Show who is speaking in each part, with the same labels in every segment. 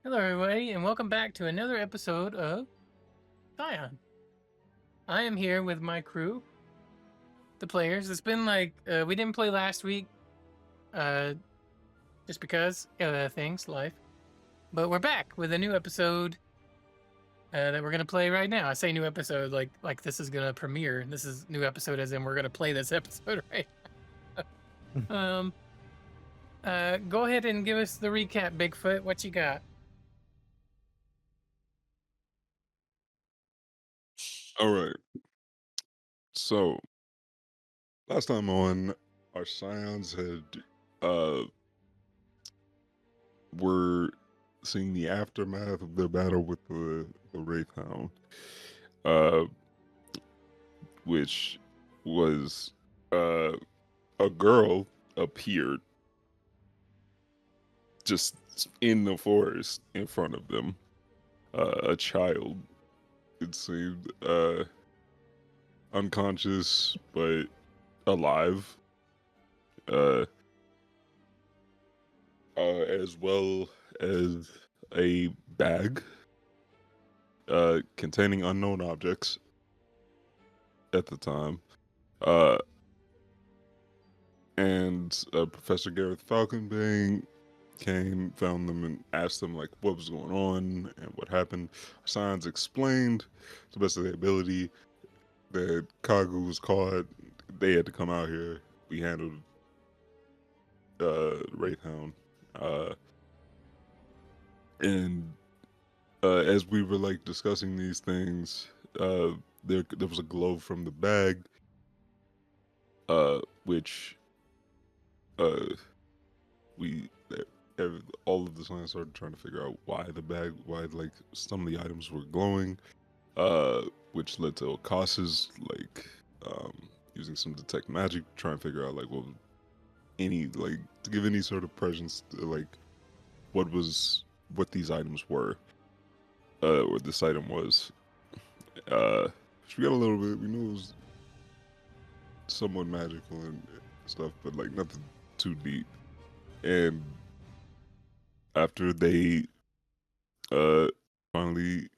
Speaker 1: Hello, everybody, and welcome back to another episode of Scion. I am here with my crew, the players. It's been we didn't play last week, uh, just because things, life. But we're back with a new episode that we're gonna play right now. I say new episode like this is gonna premiere. This is new episode as in we're gonna play this episode right now. Go ahead and give us the recap, Bigfoot. What you got?
Speaker 2: All right. So last time on, our Scions had were seeing the aftermath of their battle with the Wraithhound, uh, which was a girl appeared just in the forest in front of them. A child, it seemed, unconscious but alive. Uh, as well as a bag containing unknown objects at the time. And Professor Gareth Falconbane came, found them, and asked them like what was going on and what happened. Our Scions explained to the best of their ability that Kagu was caught. They had to come out here. We handled Wraithhound. And as we were like discussing these things, there was a glow from the bag, which we all of the science started trying to figure out why like some of the items were glowing, which led to Okas's like using some detect magic, trying to figure out like what any like to give any sort of presence to like what these items were. What this item was. So we got a little bit. We knew it was somewhat magical and stuff, but like nothing too deep. And after they finally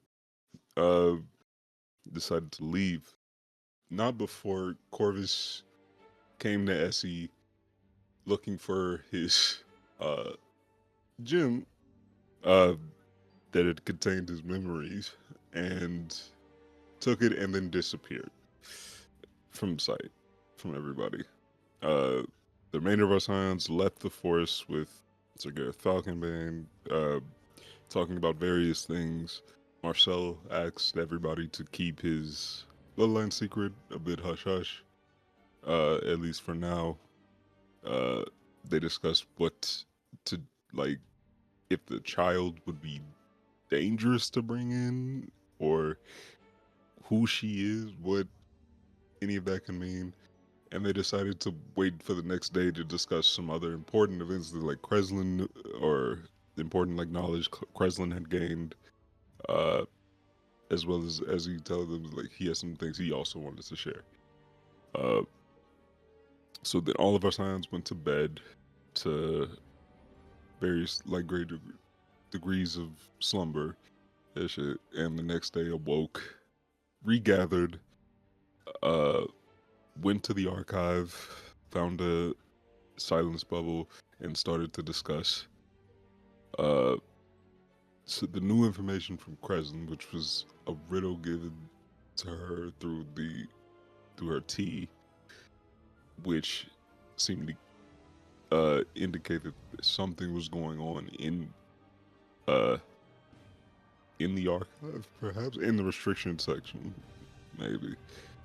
Speaker 2: decided to leave, not before Corvus came to Essie looking for his gem that had contained his memories, and took it and then disappeared from sight, from everybody. The remainder of our Scions left the forest with Sir Gareth Falconbane, talking about various things. Marcel asked everybody to keep his bloodline secret a bit hush-hush, at least for now. They discussed what to, like, if the child would be dangerous to bring in, or who she is, what any of that can mean. And they decided to wait for the next day to discuss some other important events that like Kreslin, or important like knowledge Kreslin had gained, as well as he told them like he has some things he also wanted to share. So then all of our Scions went to bed to various like great degrees of slumber and shit, and the next day awoke, regathered, went to the archive, found a silence bubble, and started to discuss so the new information from Kreslin, which was a riddle given to her through her tea, which seemed to indicate that something was going on in the archive, perhaps in the restriction section,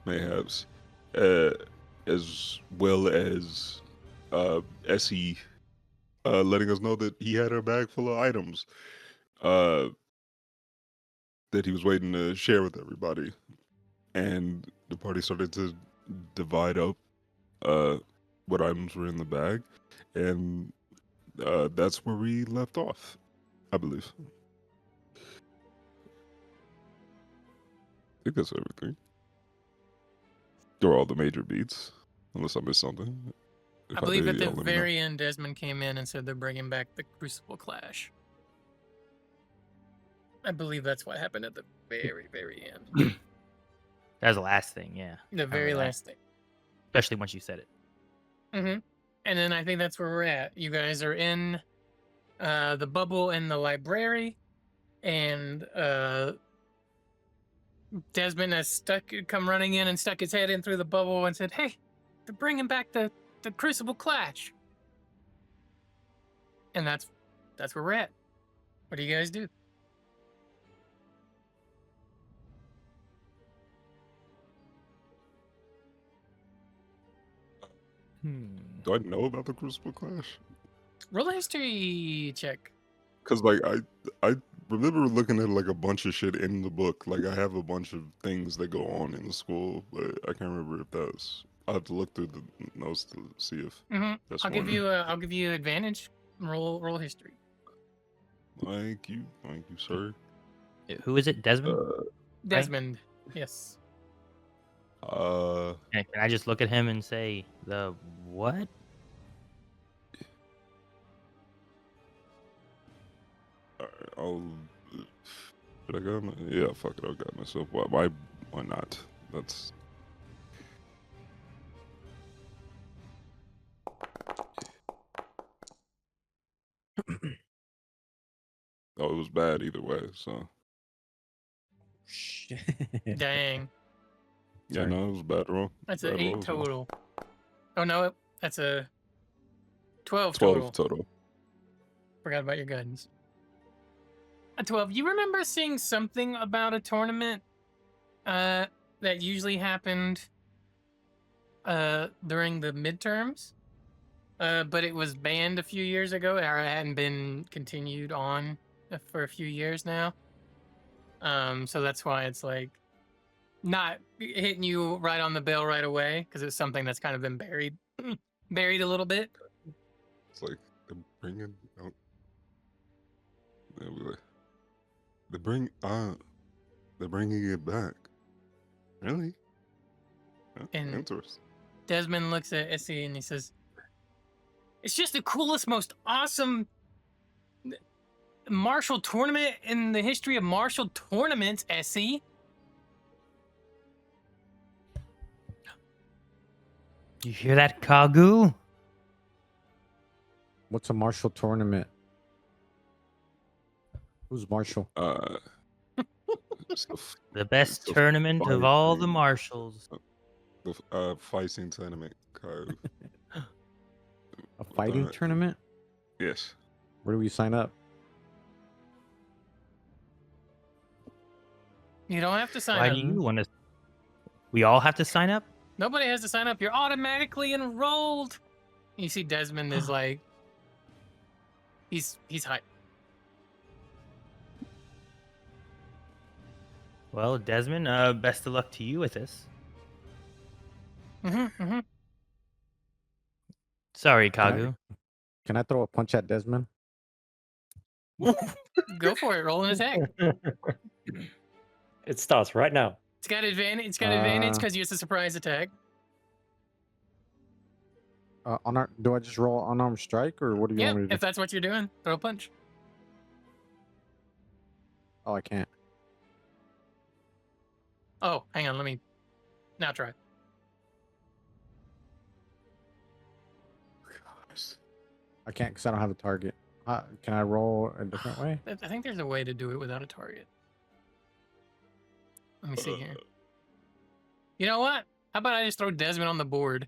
Speaker 2: mayhaps, as well as Essie letting us know that he had a bag full of items uh, that he was waiting to share with everybody. And the party started to divide up what items were in the bag, and that's where we left off, I believe. I think that's everything. There are all the major beats, unless I missed something.
Speaker 1: I
Speaker 2: If I
Speaker 1: believe
Speaker 2: did,
Speaker 1: at the
Speaker 2: y'all let me know.
Speaker 1: very end, Desmond came in and said they're bringing back the Crucible Clash. I believe that's what happened at the very, very end.
Speaker 3: That was the last thing, yeah.
Speaker 1: The very last thing.
Speaker 3: Especially once you said it.
Speaker 1: Mm-hmm. And then I think that's where we're at. You guys are in the bubble in the library, and Desmond has come running in and stuck his head in through the bubble and said, "Hey, they're bringing back the Crucible Clash." And that's where we're at. What do you guys do?
Speaker 2: Do I know about the Crucible Clash?
Speaker 1: Roll a history check.
Speaker 2: Because like I remember looking at like a bunch of shit in the book. Like I have a bunch of things that go on in the school, but I can't remember if that's. I have to look through the notes to see if that's.
Speaker 1: I'll give you advantage. Roll history.
Speaker 2: Thank you, sir.
Speaker 3: Who is it? Desmond?
Speaker 1: Desmond. Right? Yes.
Speaker 3: Can I just look at him and say the what?
Speaker 2: Should I go? Yeah, fuck it. I got myself. Why not? That's. Oh, it was bad either way. So.
Speaker 1: Dang.
Speaker 2: Yeah,
Speaker 4: Sorry.
Speaker 2: no, it was bad roll.
Speaker 1: That's
Speaker 2: bad
Speaker 1: an 8
Speaker 2: roll,
Speaker 1: total. Oh no, that's a 12
Speaker 2: total.
Speaker 1: Forgot about your guidance. A 12. You remember seeing something about a tournament that usually happened during the midterms? But it was banned a few years ago, or it hadn't been continued on for a few years now. So that's why it's like not hitting you right on the bell right away, because it's something that's kind of been buried a little bit.
Speaker 2: It's like they're bringing out. They're bringing it back. Really?
Speaker 1: And
Speaker 2: interesting.
Speaker 1: Desmond looks at Essie and he says, "It's just the coolest, most awesome martial tournament in the history of martial tournaments, Essie."
Speaker 3: You hear that, Kagu?
Speaker 4: What's a martial tournament? Who's Marshall?
Speaker 3: The best tournament of all the marshals.
Speaker 2: The fighting tournament.
Speaker 4: A fighting tournament?
Speaker 2: Yes.
Speaker 4: Where do we sign up?
Speaker 1: You don't have to sign
Speaker 3: Why
Speaker 1: up.
Speaker 3: do you want to? We all have to sign up?
Speaker 1: Nobody has to sign up. You're automatically enrolled. You see Desmond is like, he's hyped.
Speaker 3: Well, Desmond, best of luck to you with this. Sorry, Kagu.
Speaker 4: Can I throw a punch at Desmond?
Speaker 1: Go for it. Roll an attack.
Speaker 5: It starts right now.
Speaker 1: It's got advantage. It's got advantage because it's a surprise attack.
Speaker 4: Do I just roll unarmed strike, or what do you want me to do?
Speaker 1: If that's what you're doing, throw a punch.
Speaker 4: Oh, I can't.
Speaker 1: Oh, hang on. Let me now try.
Speaker 4: I can't because I don't have a target. Can I roll a different way?
Speaker 1: I think there's a way to do it without a target. Let me see here. You know what? How about I just throw Desmond on the board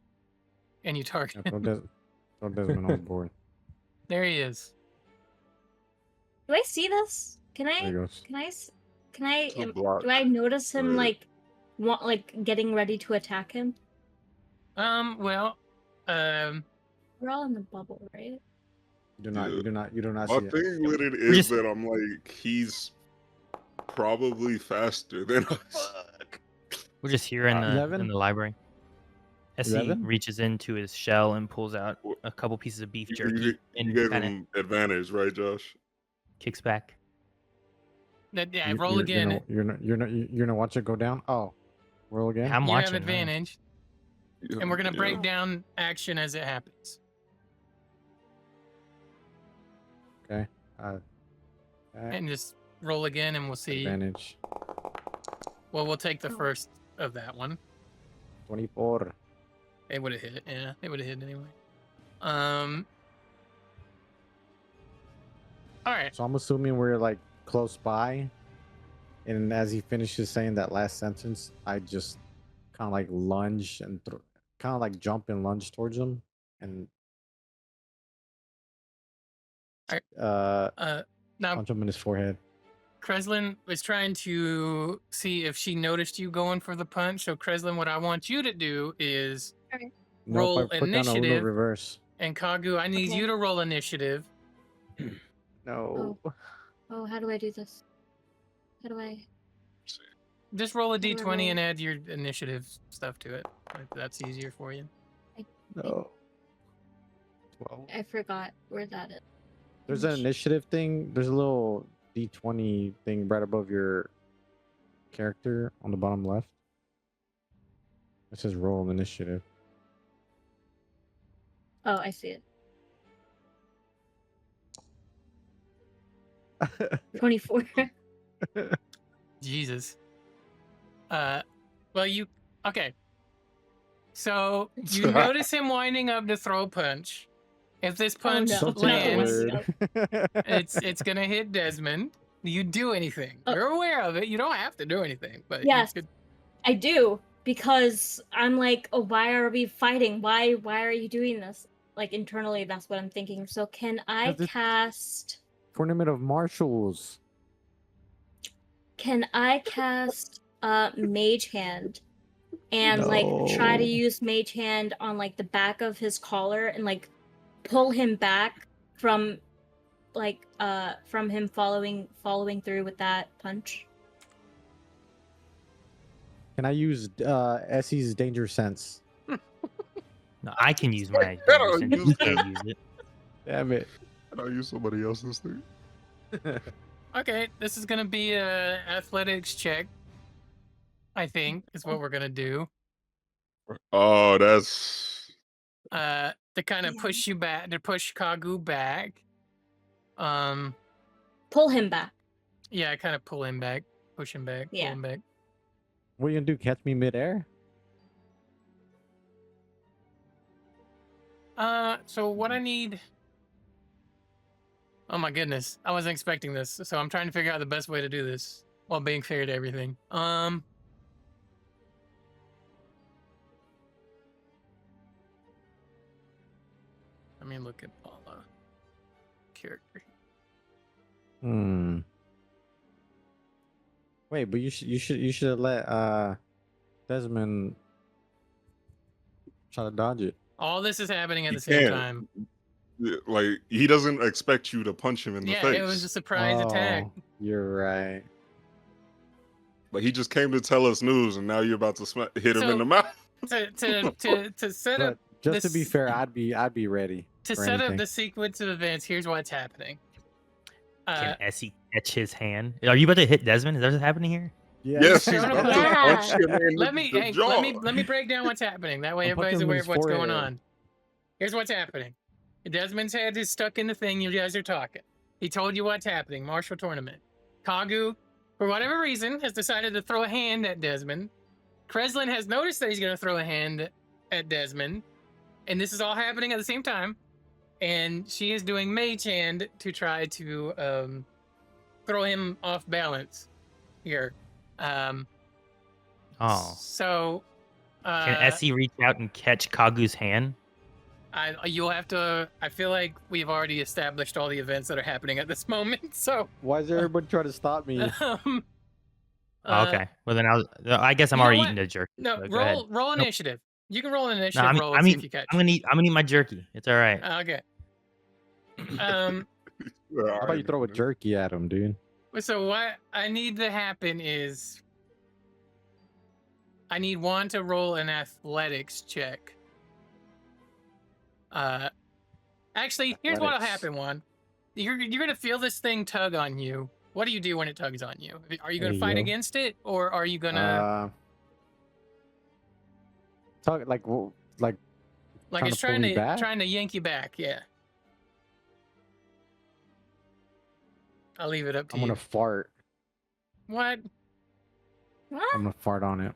Speaker 1: and you target
Speaker 4: Yeah, throw Desmond on the board.
Speaker 1: There he is.
Speaker 6: Do I see this? Can
Speaker 4: There
Speaker 6: I?
Speaker 4: he goes.
Speaker 6: Can I?
Speaker 2: To block.
Speaker 6: Do I notice him
Speaker 2: Right.
Speaker 6: like getting ready to attack him?
Speaker 1: Well,
Speaker 6: We're all in the bubble, right?
Speaker 4: You do not
Speaker 2: My
Speaker 4: see it.
Speaker 2: thing with it is that I'm like, he's probably faster than us.
Speaker 3: We're just here in the
Speaker 4: 11?
Speaker 3: library. Essie
Speaker 4: 11?
Speaker 3: reaches into his shell and pulls out a couple pieces of beef jerky
Speaker 2: You
Speaker 3: and
Speaker 2: gave
Speaker 3: kind of
Speaker 2: him advantage, right, Josh?
Speaker 3: kicks back.
Speaker 1: yeah, roll again.
Speaker 4: You're gonna watch it go down. Oh, roll again.
Speaker 3: I'm
Speaker 1: You
Speaker 3: watching.
Speaker 1: have
Speaker 3: huh?
Speaker 1: advantage, and we're gonna break down action as it happens.
Speaker 4: Okay.
Speaker 1: And just roll again, and we'll see.
Speaker 4: Advantage.
Speaker 1: Well, we'll take the first of that one.
Speaker 4: 24.
Speaker 1: It would have hit. Yeah, it would have hit anyway. All right.
Speaker 4: So I'm assuming we're like close by, and as he finishes saying that last sentence, I just kind of like lunge and kind of like jump and lunge towards him, and
Speaker 1: Now,
Speaker 4: punch him in his forehead.
Speaker 1: Kreslin was trying to see if she noticed you going for the punch. So, Kreslin, what I want you to do is roll
Speaker 4: Nope, I put down a
Speaker 1: initiative.
Speaker 4: Uno reverse.
Speaker 1: And Kagu, I need you to roll initiative.
Speaker 4: No.
Speaker 6: Oh, how do I do this? How do I?
Speaker 1: Just roll a
Speaker 6: do I
Speaker 1: d20
Speaker 6: roll?
Speaker 1: and add your initiative stuff to it. If that's easier for you.
Speaker 4: No. 12.
Speaker 6: I forgot where that is.
Speaker 4: There's an initiative thing. There's a little D20 thing right above your character on the bottom left. It says roll initiative.
Speaker 6: Oh, I see it. 24.
Speaker 1: Jesus. Well, you okay. So you notice him winding up to throw a punch. If this punch
Speaker 6: no.
Speaker 4: Don't say that
Speaker 1: lands,
Speaker 4: word.
Speaker 1: it's gonna hit Desmond. Do you do anything?
Speaker 6: Oh.
Speaker 1: You're aware of it. You don't have to do anything, but you
Speaker 6: Yes.
Speaker 1: could-
Speaker 6: I do, because I'm like, oh, why are we fighting? Why are you doing this? Like internally, that's what I'm thinking. So can I
Speaker 4: 'Cause it-
Speaker 6: cast?
Speaker 4: Tournament of Marshals.
Speaker 6: Can I cast Mage Hand and like try to
Speaker 4: No.
Speaker 6: use Mage Hand on like the back of his collar and like pull him back from him following through with that punch?
Speaker 4: Can I use Essie's danger sense?
Speaker 3: No, I can use my
Speaker 2: I don't
Speaker 3: danger sense,
Speaker 2: use
Speaker 3: you can't use it.
Speaker 4: Damn it.
Speaker 2: I'll use somebody else's thing.
Speaker 1: Okay, this is gonna be a athletics check. I think is what we're gonna do.
Speaker 2: Oh, that's
Speaker 1: To kind of
Speaker 6: Yeah.
Speaker 1: push you back, to push Kagu back.
Speaker 6: Pull him back.
Speaker 1: Yeah, kind of pull him back, push him back, pull
Speaker 6: Yeah.
Speaker 1: him back.
Speaker 4: What are you gonna do? Catch me midair?
Speaker 1: So what I need. Oh my goodness, I wasn't expecting this. So I'm trying to figure out the best way to do this while being fair to everything. Let me look at Paula character.
Speaker 4: Wait, but you should have let Desmond try to dodge it.
Speaker 1: All this is happening at
Speaker 2: He
Speaker 1: the same
Speaker 2: can't.
Speaker 1: time.
Speaker 2: like he doesn't expect you to punch him in the
Speaker 1: Yeah,
Speaker 2: face.
Speaker 1: it was a surprise attack.
Speaker 4: Oh, you're right.
Speaker 2: Like he just came to tell us news, and now you're about to hit him
Speaker 1: So-
Speaker 2: in the mouth.
Speaker 1: To set up
Speaker 4: But just to be
Speaker 1: this-
Speaker 4: fair, I'd be ready.
Speaker 1: to
Speaker 4: for
Speaker 1: set up
Speaker 4: anything.
Speaker 1: the sequence of events. Here's what's happening.
Speaker 3: Can Essie catch his hand? Are you about to hit Desmond? Is that what's happening here?
Speaker 2: Yes, he's
Speaker 1: Son of
Speaker 2: about
Speaker 1: a-
Speaker 2: to
Speaker 6: Yeah.
Speaker 2: punch him in
Speaker 1: let me
Speaker 2: the
Speaker 1: hey,
Speaker 2: jaw.
Speaker 1: let me break down what's happening. That way
Speaker 4: I'm
Speaker 1: everybody's
Speaker 4: punching him in
Speaker 1: aware
Speaker 4: his
Speaker 1: of what's going
Speaker 4: forehead.
Speaker 1: on. Here's what's happening. Desmond's head is stuck in the thing. You guys are talking. He told you what's happening. Martial tournament. Kagu, for whatever reason, has decided to throw a hand at Desmond. Kreslin has noticed that he's going to throw a hand at Desmond. And this is all happening at the same time. And she is doing Mage Hand to try to throw him off balance here.
Speaker 3: Oh.
Speaker 1: So,
Speaker 3: Can Essie reach out and catch Kagu's hand?
Speaker 1: you'll have to. I feel like we've already established all the events that are happening at this moment. So,
Speaker 4: Why is everybody trying to stop me?
Speaker 3: Oh, okay. Well, then I guess I'm
Speaker 1: you know
Speaker 3: already
Speaker 1: what?
Speaker 3: eating the jerky.
Speaker 1: No,
Speaker 3: so go ahead.
Speaker 1: roll
Speaker 3: Nope.
Speaker 1: initiative. You can roll an
Speaker 3: No,
Speaker 1: initiative roll and see if you catch.
Speaker 3: I'm gonna eat my jerky. It's all right.
Speaker 1: Okay.
Speaker 2: Yeah,
Speaker 4: How about you throw a jerky at him, dude?
Speaker 1: So what I need to happen is I need Juan to roll an athletics check. Actually, here's what'll
Speaker 4: Athletics.
Speaker 1: happen, Juan. You're gonna feel this thing tug on you. What do you do when it tugs on you? Are you
Speaker 4: There
Speaker 1: gonna
Speaker 4: you
Speaker 1: fight
Speaker 4: go.
Speaker 1: against it, or are you gonna
Speaker 4: Talk like
Speaker 1: like
Speaker 4: trying
Speaker 1: it's
Speaker 4: to pull me back?
Speaker 1: trying to yank you back? Yeah. I'll leave it up to
Speaker 4: I'm
Speaker 1: you.
Speaker 4: gonna fart.
Speaker 1: What?
Speaker 6: What?
Speaker 4: I'm gonna fart on it.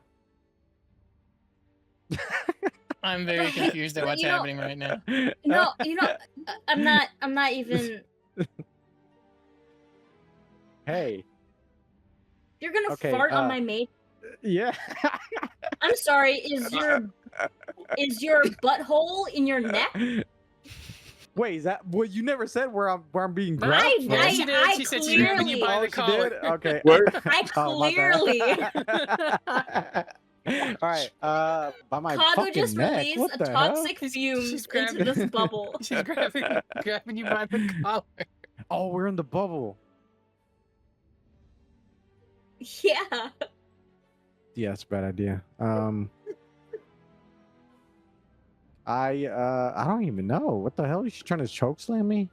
Speaker 1: I'm very confused at what's happening right now.
Speaker 6: No, I'm not even.
Speaker 4: Hey.
Speaker 6: You're gonna
Speaker 4: Okay,
Speaker 6: fart on my mate.
Speaker 4: Yeah.
Speaker 6: I'm sorry. Is your butthole in your neck?
Speaker 4: Wait, is that? Well, you never said where I'm being
Speaker 1: No,
Speaker 4: grabbed.
Speaker 6: I-
Speaker 4: from.
Speaker 1: yeah, she did.
Speaker 6: I
Speaker 1: She said she's grabbing you by
Speaker 4: Oh,
Speaker 1: the
Speaker 4: she
Speaker 1: collar.
Speaker 4: did? Okay.
Speaker 2: What?
Speaker 6: I
Speaker 4: Oh, my bad.
Speaker 6: clearly.
Speaker 4: All right. By my
Speaker 6: Kago
Speaker 4: fucking
Speaker 6: just
Speaker 4: neck.
Speaker 6: released
Speaker 4: What
Speaker 6: a
Speaker 4: the hell?
Speaker 6: toxic fume
Speaker 1: she's
Speaker 6: into
Speaker 1: grabbing-
Speaker 6: this bubble.
Speaker 1: She's grabbing you by the collar.
Speaker 4: Oh, we're in the bubble.
Speaker 6: Yeah.
Speaker 4: Yeah, it's a bad idea. I don't even know. What the hell? Is she trying to choke slam me?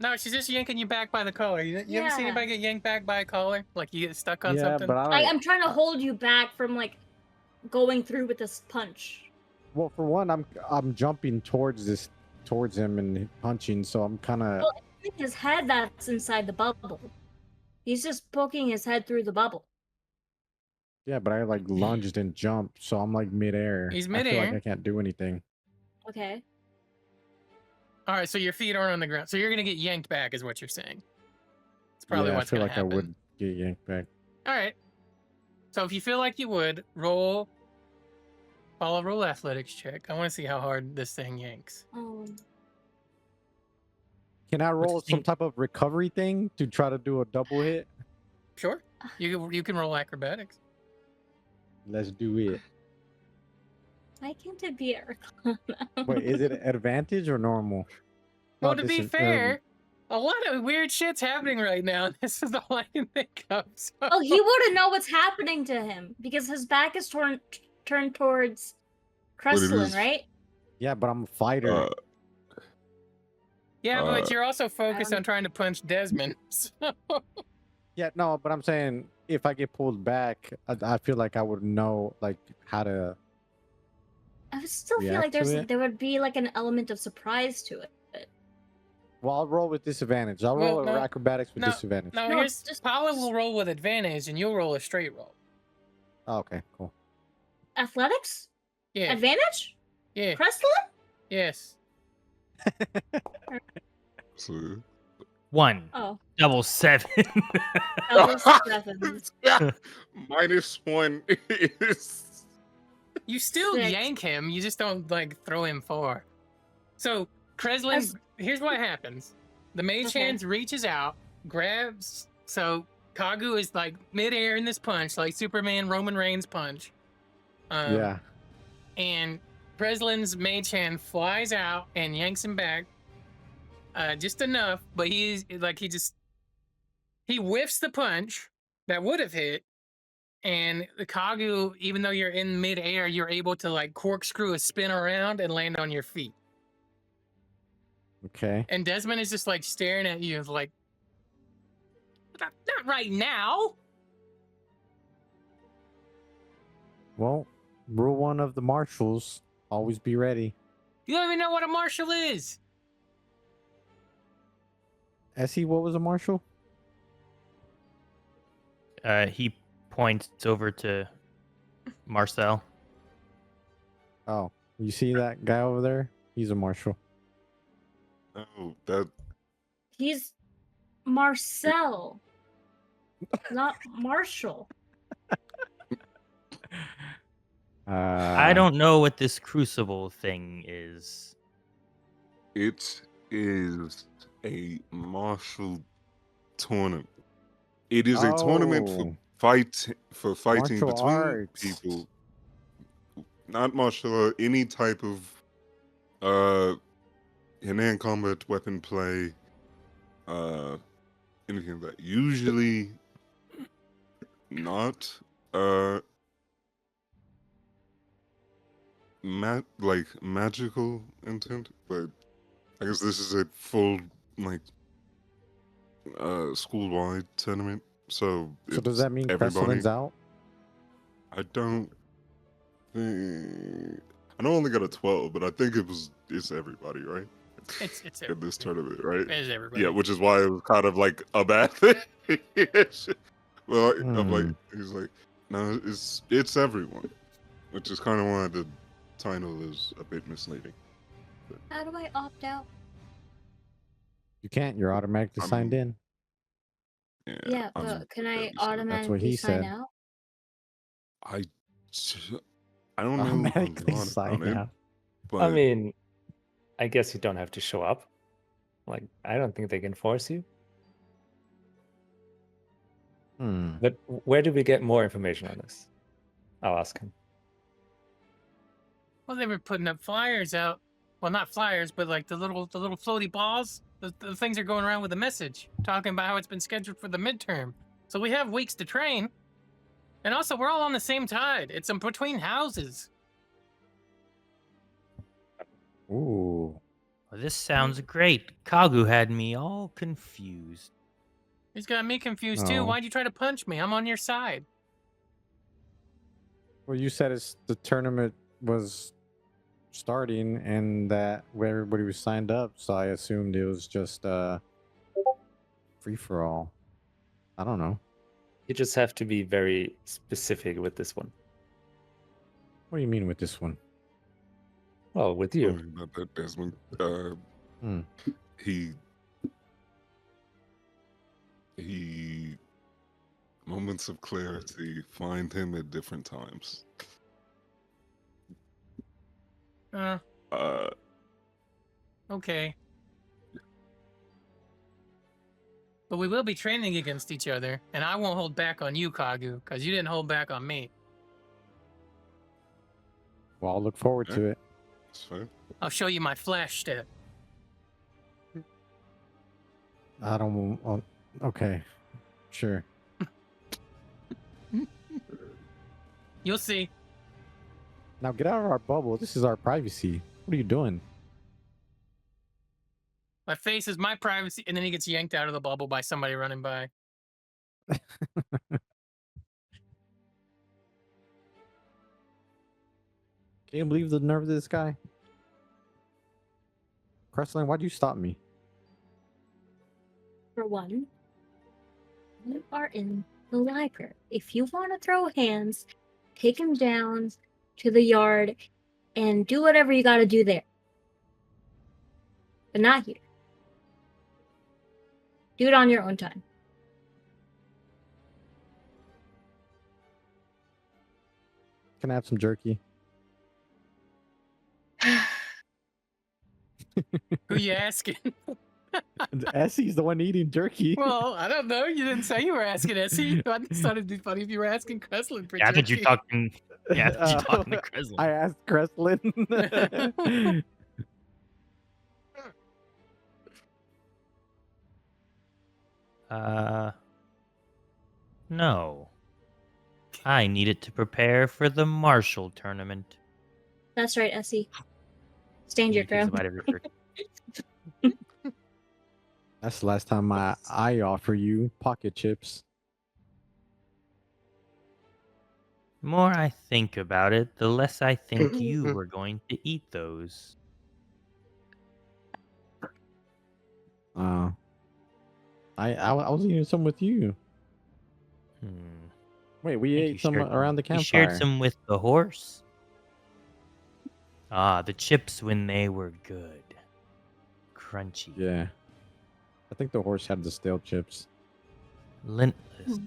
Speaker 1: No, she's just yanking you back by the collar. You ever seen
Speaker 6: Yeah.
Speaker 1: anybody get yanked back by a collar? Like you get stuck on
Speaker 4: Yeah,
Speaker 1: something?
Speaker 4: but I don't.
Speaker 6: I'm trying to hold you back from like going through with this punch.
Speaker 4: Well, for one, I'm jumping towards him and punching, so I'm kind of.
Speaker 6: Well, it's his head that's inside the bubble. He's just poking his head through the bubble.
Speaker 4: Yeah, but I like lunged and jumped, so I'm like midair.
Speaker 1: He's
Speaker 4: I feel like
Speaker 1: midair.
Speaker 4: I can't do anything.
Speaker 6: Okay.
Speaker 1: All right, so your feet aren't on the ground. So you're going to get yanked back is what you're saying. It's probably
Speaker 4: Yeah,
Speaker 1: what's
Speaker 4: I feel
Speaker 1: going to
Speaker 4: like
Speaker 1: happen.
Speaker 4: I would get yanked back.
Speaker 1: All right. So if you feel like you would, roll athletics check. I want to see how hard this thing yanks.
Speaker 4: Can I roll
Speaker 3: What's the
Speaker 4: some
Speaker 3: thing?
Speaker 4: type of recovery thing to try to do a double hit?
Speaker 1: Sure. You can roll acrobatics.
Speaker 4: Let's do it.
Speaker 6: Why can't it be a
Speaker 4: Wait, is it advantage or normal?
Speaker 1: Well,
Speaker 4: Oh,
Speaker 1: to be fair, a lot of weird shit's happening right now. This is all I can think of. So.
Speaker 6: Oh, he wouldn't know what's happening to him because his back is turned towards Crestlin,
Speaker 2: is-
Speaker 6: right?
Speaker 4: Yeah, but I'm a fighter.
Speaker 1: Yeah, but
Speaker 2: Uh,
Speaker 1: you're also focused
Speaker 6: Um,
Speaker 1: on trying to punch Desmond. So.
Speaker 4: Yeah, no, but I'm saying if I get pulled back, I feel like I would know like how to.
Speaker 6: I would still feel
Speaker 4: React
Speaker 6: like
Speaker 4: to it?
Speaker 6: there would be like an element of surprise to it.
Speaker 4: Well, I'll roll with disadvantage. I'll
Speaker 1: Well,
Speaker 4: roll
Speaker 1: no,
Speaker 4: acrobatics with
Speaker 1: no,
Speaker 4: disadvantage.
Speaker 1: No,
Speaker 6: No,
Speaker 1: here's
Speaker 6: just-
Speaker 1: Paula will roll with advantage, and you'll roll a straight roll.
Speaker 4: Oh, okay, cool.
Speaker 6: Athletics?
Speaker 1: Yeah.
Speaker 6: Advantage?
Speaker 1: Yeah.
Speaker 6: Crestlin?
Speaker 1: Yes.
Speaker 2: So,
Speaker 3: 1
Speaker 6: Oh,
Speaker 3: double 7.
Speaker 6: double seven.
Speaker 2: yeah, -1 is.
Speaker 1: You still
Speaker 6: 6.
Speaker 1: yank him. You just don't like throw him far. So Kreslin,
Speaker 6: That's-
Speaker 1: here's what happens: the mage
Speaker 6: Okay.
Speaker 1: hand reaches out, grabs. So Kagu is like midair in this punch, like Superman Roman Reigns punch.
Speaker 4: Yeah.
Speaker 1: And Kreslin's mage hand flies out and yanks him back, just enough. But he's like he whiffs the punch that would have hit. And the Kagu, even though you're in midair, you're able to like corkscrew a spin around and land on your feet.
Speaker 4: Okay.
Speaker 1: And Desmond is just like staring at you, like, not right now.
Speaker 4: Well, rule 1 of the marshals: always be ready.
Speaker 1: You don't even know what a marshal is.
Speaker 4: Essie, what was a marshal?
Speaker 3: He points over to Marcel.
Speaker 4: Oh, you see that guy over there? He's a marshal.
Speaker 2: Oh, that.
Speaker 6: He's Marcel, not Marshall.
Speaker 3: I don't know what this crucible thing is.
Speaker 2: It is a martial tournament. It is a tournament for fighting
Speaker 4: Martial
Speaker 2: between
Speaker 4: arts.
Speaker 2: people. Not martial art, any type of hand-to-hand combat, weapon play, anything of that. Usually not magical intent, but I guess this is a full school-wide tournament. So
Speaker 4: So does
Speaker 2: it's
Speaker 4: that mean
Speaker 2: everybody?
Speaker 4: Crestlin's out?
Speaker 2: I don't think I know I only got a 12, but I think it's everybody, right?
Speaker 1: It's
Speaker 2: In this tournament, right?
Speaker 1: It's everybody.
Speaker 2: Yeah, which is why it was kind of like a bad thing. Well, I'm like,
Speaker 4: Hmm.
Speaker 2: he's like, no, it's everyone, which is kind of why the title is a bit misleading.
Speaker 6: How do I opt out?
Speaker 4: You can't. You're automatically
Speaker 2: I
Speaker 4: signed
Speaker 2: mean,
Speaker 4: in.
Speaker 6: Yeah,
Speaker 2: I'm
Speaker 6: but can
Speaker 2: very
Speaker 6: I
Speaker 2: sorry.
Speaker 4: That's what
Speaker 6: automatically
Speaker 4: he
Speaker 6: sign
Speaker 4: said.
Speaker 6: out?
Speaker 2: I, I don't know a
Speaker 4: Automatically
Speaker 2: lot
Speaker 4: sign
Speaker 2: about it,
Speaker 4: out.
Speaker 2: but
Speaker 5: I mean, I guess you don't have to show up. Like, I don't think they can force you.
Speaker 4: Hmm.
Speaker 5: But where do we get more information on this? I'll ask him.
Speaker 1: Well, they were putting up flyers out. Well, not flyers, but like the little floaty balls. The things are going around with a message talking about how it's been scheduled for the midterm. So we have weeks to train, and also we're all on the same tide. It's in between houses.
Speaker 4: Ooh.
Speaker 3: Well, this sounds great. Kagu had me all confused.
Speaker 1: He's got me confused too.
Speaker 4: No.
Speaker 1: Why'd you try to punch me? I'm on your side.
Speaker 4: Well, you said the tournament was starting and that where everybody was signed up, so I assumed it was just free for all. I don't know.
Speaker 5: You just have to be very specific with this one.
Speaker 4: What do you mean with this one?
Speaker 5: Well, with you.
Speaker 2: sorry about that, Desmond.
Speaker 4: Hmm.
Speaker 2: He moments of clarity find him at different times.
Speaker 1: Uh,
Speaker 2: Uh,
Speaker 1: okay. But we will be training against each other, and I won't hold back on you, Kagu, because you didn't hold back on me.
Speaker 4: Well, I'll look forward
Speaker 2: Okay.
Speaker 4: to it.
Speaker 2: that's fine.
Speaker 1: I'll show you my flash step.
Speaker 4: I don't. Well, okay. Sure.
Speaker 1: You'll see.
Speaker 4: Now get out of our bubble. This is our privacy. What are you doing?
Speaker 1: My face is my privacy, and then he gets yanked out of the bubble by somebody running by.
Speaker 4: Can you believe the nerve of this guy? Crestline, why'd you stop me?
Speaker 6: For one, you are in the library. If you want to throw hands, take him down to the yard and do whatever you got to do there. But not here. Do it on your own time.
Speaker 4: Can I have some jerky?
Speaker 1: Who you asking?
Speaker 4: Essie's the one eating jerky.
Speaker 1: Well, I don't know. You didn't say you were asking Essie. I just thought it'd be funny if you were asking Kreslin for
Speaker 3: Yeah, I thought you're
Speaker 1: jerky.
Speaker 3: talking. Yeah, I thought you're talking to
Speaker 4: I
Speaker 3: Kreslin.
Speaker 4: asked Creslin.
Speaker 3: No. I needed to prepare for the Marshall tournament.
Speaker 6: That's right, Essie. Stand your
Speaker 3: He takes a
Speaker 6: ground.
Speaker 3: bite of his jerky.
Speaker 4: That's the last time I offer you pocket chips.
Speaker 3: The more I think about it, the less I think you were going to eat those.
Speaker 4: I was eating some with you. Wait, we
Speaker 3: I think
Speaker 4: ate
Speaker 3: you
Speaker 4: some
Speaker 3: shared
Speaker 4: around the
Speaker 3: You shared
Speaker 4: campfire.
Speaker 3: some with the horse. Ah, the chips when they were good. Crunchy.
Speaker 4: Yeah. I think the horse had the stale chips.
Speaker 3: Lintless.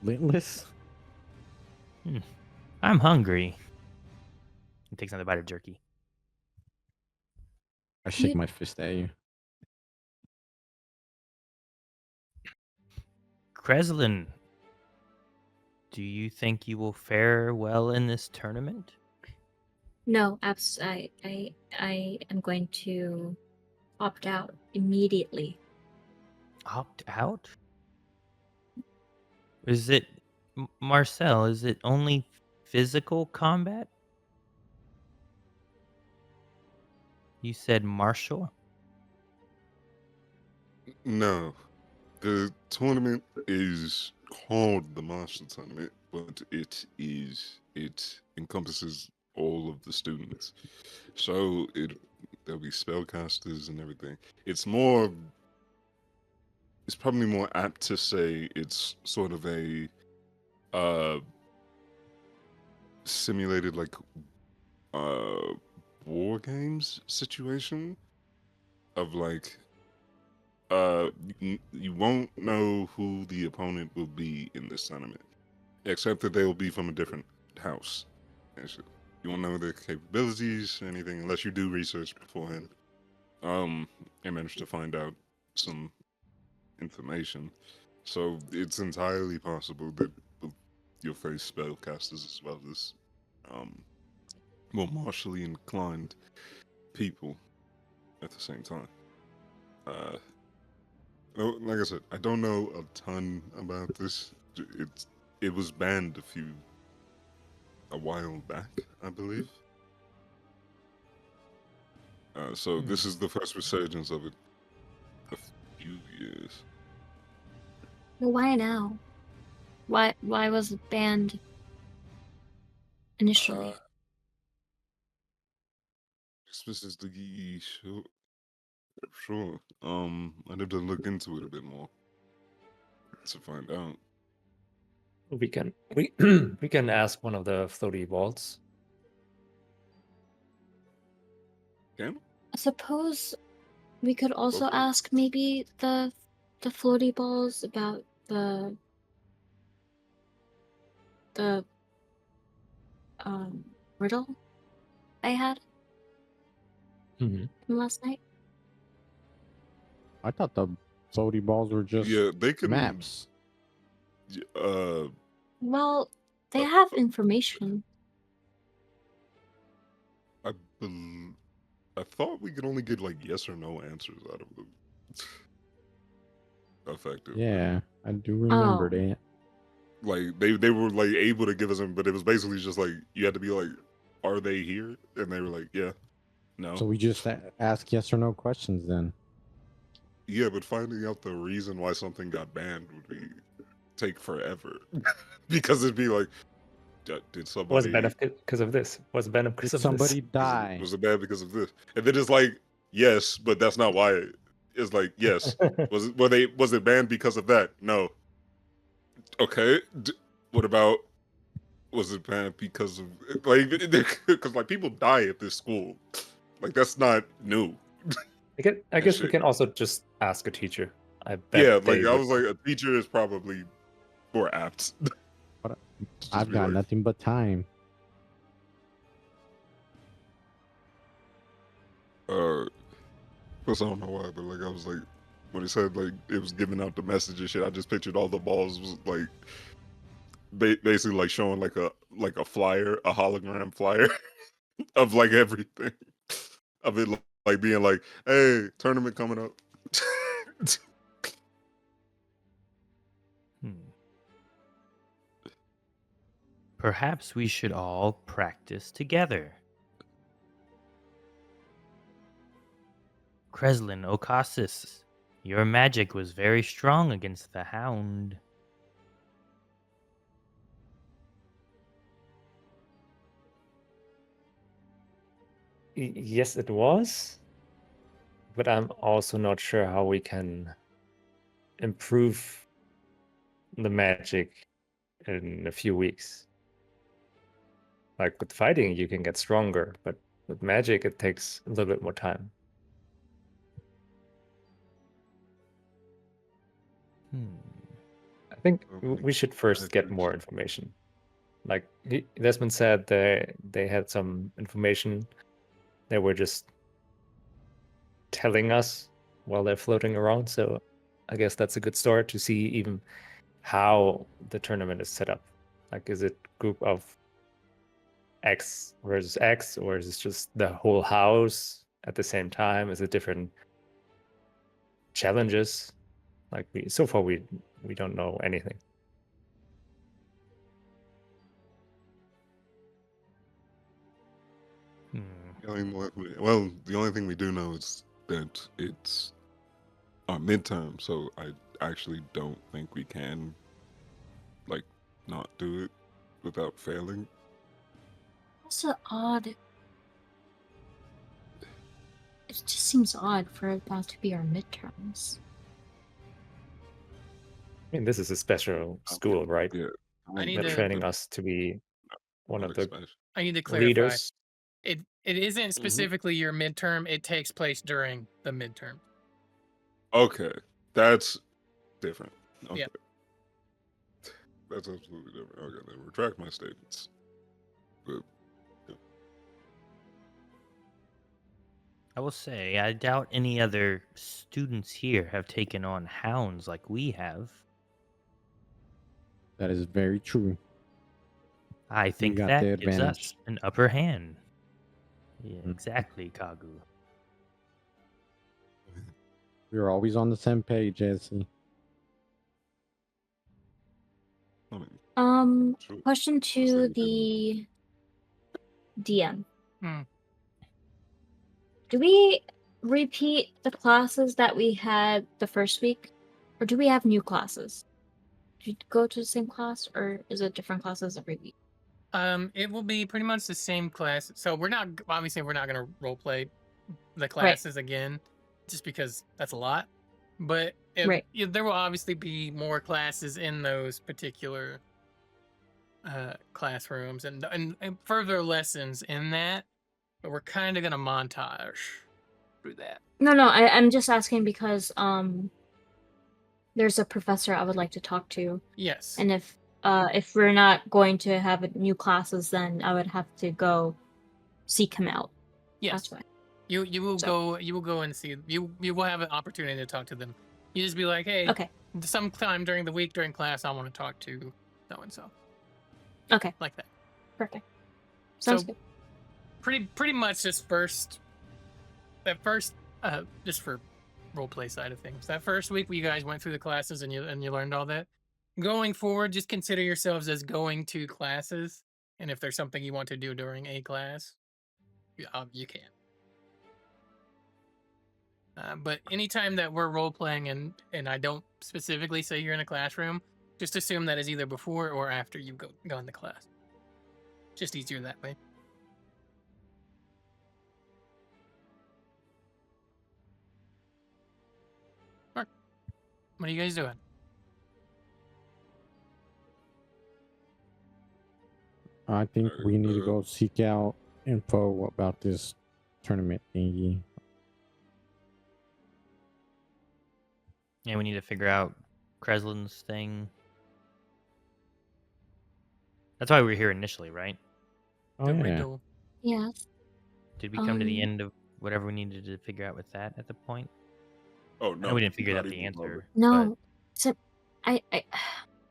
Speaker 4: Lintless?
Speaker 3: I'm hungry. He takes another bite of jerky.
Speaker 4: I shake my fist at you.
Speaker 3: Kreslin, do you think you will fare well in this tournament?
Speaker 6: No, I am going to opt out immediately.
Speaker 3: Opt out? Is it, Marcel, is it only physical combat? You said martial?
Speaker 2: No, the tournament is called the Marshall Tournament, but it encompasses all of the students. So there'll be spellcasters and everything. It's more it's probably more apt to say it's sort of a uh simulated like war games situation of like you won't know who the opponent will be in this tournament, except that they will be from a different house. And so you won't know their capabilities, anything, unless you do research beforehand. And manage to find out some information. So it's entirely possible that you'll face spellcasters as well as more martially inclined people at the same time. Like I said, I don't know a ton about this. It was banned a while back, I believe. So this is the first resurgence of it a few years.
Speaker 6: Well, why now? Why was it banned initially?
Speaker 2: Specifically, sure. I'd have to look into it a bit more to find out.
Speaker 5: We can we can ask one of the floaty vaults.
Speaker 2: Can?
Speaker 6: I suppose we could also
Speaker 2: Okay.
Speaker 6: ask maybe the floaty balls about the riddle I had
Speaker 5: Mm-hmm.
Speaker 6: from last night.
Speaker 4: I thought the floaty balls were just
Speaker 2: Yeah, they can.
Speaker 4: maps.
Speaker 6: Well, they have information.
Speaker 2: I thought we could only get like yes or no answers out of them. Effectively.
Speaker 4: Yeah, I do remember
Speaker 6: Oh.
Speaker 4: that.
Speaker 2: Like they were like able to give us them, but it was basically just like you had to be like, "Are they here?" And they were like, "Yeah, no."
Speaker 4: So we just ask yes or no questions then.
Speaker 2: Yeah, but finding out the reason why something got banned would take forever because it'd be like, did somebody
Speaker 5: Was it banned because of this? Was it banned because
Speaker 4: Did
Speaker 5: of
Speaker 4: somebody
Speaker 5: this?
Speaker 4: die?
Speaker 2: Was it bad because of this? And then it's like, yes, but that's not why. It's like, yes, was it banned because of that? No. Okay. What about was it banned because of like because like people die at this school, like that's not new.
Speaker 5: I guess we
Speaker 2: shit.
Speaker 5: can also just ask a teacher. I bet.
Speaker 2: Yeah,
Speaker 5: they
Speaker 2: like I
Speaker 5: would
Speaker 2: was like a teacher is probably more apt.
Speaker 4: But
Speaker 2: Just
Speaker 4: I've
Speaker 2: be
Speaker 4: got
Speaker 2: like,
Speaker 4: nothing but time.
Speaker 2: Plus I don't know why, but like I was like when he said like it was giving out the message and shit, I just pictured all the balls was like basically like showing like a flyer, a hologram flyer of like everything of it like being like, hey, tournament coming up.
Speaker 3: Perhaps we should all practice together. Kreslin Ocassis, your magic was very strong against the hound.
Speaker 5: Yes, it was. But I'm also not sure how we can improve the magic in a few weeks. Like with fighting, you can get stronger, but with magic, it takes a little bit more time. I think we should first get more information. Like Desmond said, they had some information. They were just telling us while they're floating around. So I guess that's a good start to see even how the tournament is set up. Like, is it group of X versus X, or is it just the whole house at the same time? Is it different challenges? Like so far we don't know anything.
Speaker 2: Well, the only thing we do know is that it's our midterm, so I actually don't think we can like not do it without failing.
Speaker 6: Also odd. It just seems odd for it not to be our midterms.
Speaker 5: I mean, this is a special school, right?
Speaker 2: Yeah.
Speaker 1: I need
Speaker 5: They're
Speaker 1: to-
Speaker 5: training us to be one of the
Speaker 1: I need to clarify.
Speaker 5: leaders.
Speaker 1: It isn't specifically your midterm. It takes place during the midterm.
Speaker 2: Okay, that's different. Okay.
Speaker 1: Yeah.
Speaker 2: That's absolutely different. Okay, then retract my statements. But
Speaker 3: I will say, I doubt any other students here have taken on hounds like we have.
Speaker 4: That is very true.
Speaker 3: I think
Speaker 4: got
Speaker 3: that
Speaker 4: the
Speaker 3: gives
Speaker 4: advantage.
Speaker 3: us an upper hand. Yeah,
Speaker 4: Mm.
Speaker 3: exactly, Kagu.
Speaker 4: We're always on the same page, Jesse.
Speaker 2: I mean, sure.
Speaker 6: Question
Speaker 2: Just
Speaker 6: to
Speaker 2: like
Speaker 6: the DM.
Speaker 1: Hmm.
Speaker 6: Do we repeat the classes that we had the first week? Or do we have new classes? Do you go to the same class, or is it different classes every week?
Speaker 1: It will be pretty much the same class. So we're not gonna role play the classes again, just because that's a lot. But there will obviously be more classes in those particular classrooms and further lessons in that. But we're kind of gonna montage through that.
Speaker 6: No, I'm just asking because there's a professor I would like to talk to,
Speaker 1: Yes.
Speaker 6: and if we're not going to have new classes, then I would have to go seek him out.
Speaker 1: Yes.
Speaker 6: That's why.
Speaker 1: You will go and see you will have an opportunity to talk to them. You just be like, hey,
Speaker 6: Okay.
Speaker 1: sometime during the week during class I want to talk to so and so.
Speaker 6: Okay.
Speaker 1: Like that.
Speaker 6: Perfect. Sounds
Speaker 1: So-
Speaker 6: good.
Speaker 1: Pretty much just just for roleplay side of things. That first week you guys went through the classes and you learned all that. Going forward, just consider yourselves as going to classes, and if there's something you want to do during a class, you can. But anytime that we're role playing and I don't specifically say you're in a classroom, just assume that is either before or after you've gone to class. Just easier that way. Mark, what are you guys doing?
Speaker 4: I think we need to go seek out info about this tournament thingy.
Speaker 3: And we need to figure out Kreslin's thing. That's why we were here initially, right?
Speaker 4: Oh,
Speaker 1: The
Speaker 4: yeah.
Speaker 1: riddle.
Speaker 6: Yes.
Speaker 3: Did we come to the
Speaker 6: Um,
Speaker 3: end of whatever we needed to figure out with that at the point?
Speaker 2: Oh
Speaker 3: I
Speaker 2: no,
Speaker 3: know we didn't figure
Speaker 2: not
Speaker 3: out the
Speaker 2: even
Speaker 3: answer.
Speaker 2: remotely.
Speaker 6: No. So I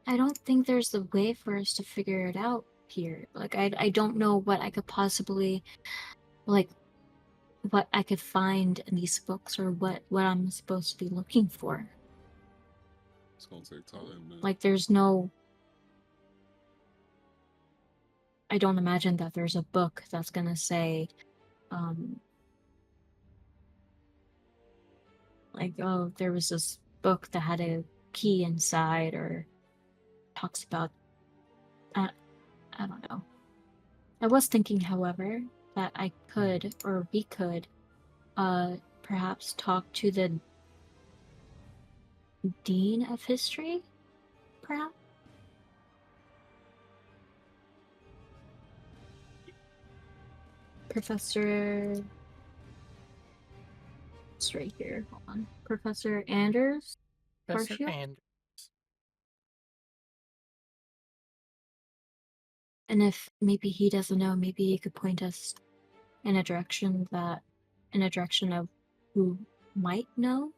Speaker 6: don't think there's a way for us to figure it out here. Like I don't know what I could possibly what I could find in these books or what I'm supposed to be looking for.
Speaker 2: It's gonna take time, man.
Speaker 6: Like there's no I don't imagine that there's a book that's gonna say like, oh, there was this book that had a key inside or talks about I don't know. I was thinking, however, that I could or we could perhaps talk to the dean of history, perhaps. Professor, it's right here. Hold on, Professor Anders.
Speaker 1: Professor
Speaker 6: Partial?
Speaker 1: Anders.
Speaker 6: And if maybe he doesn't know, maybe he could point us in a direction of who might know.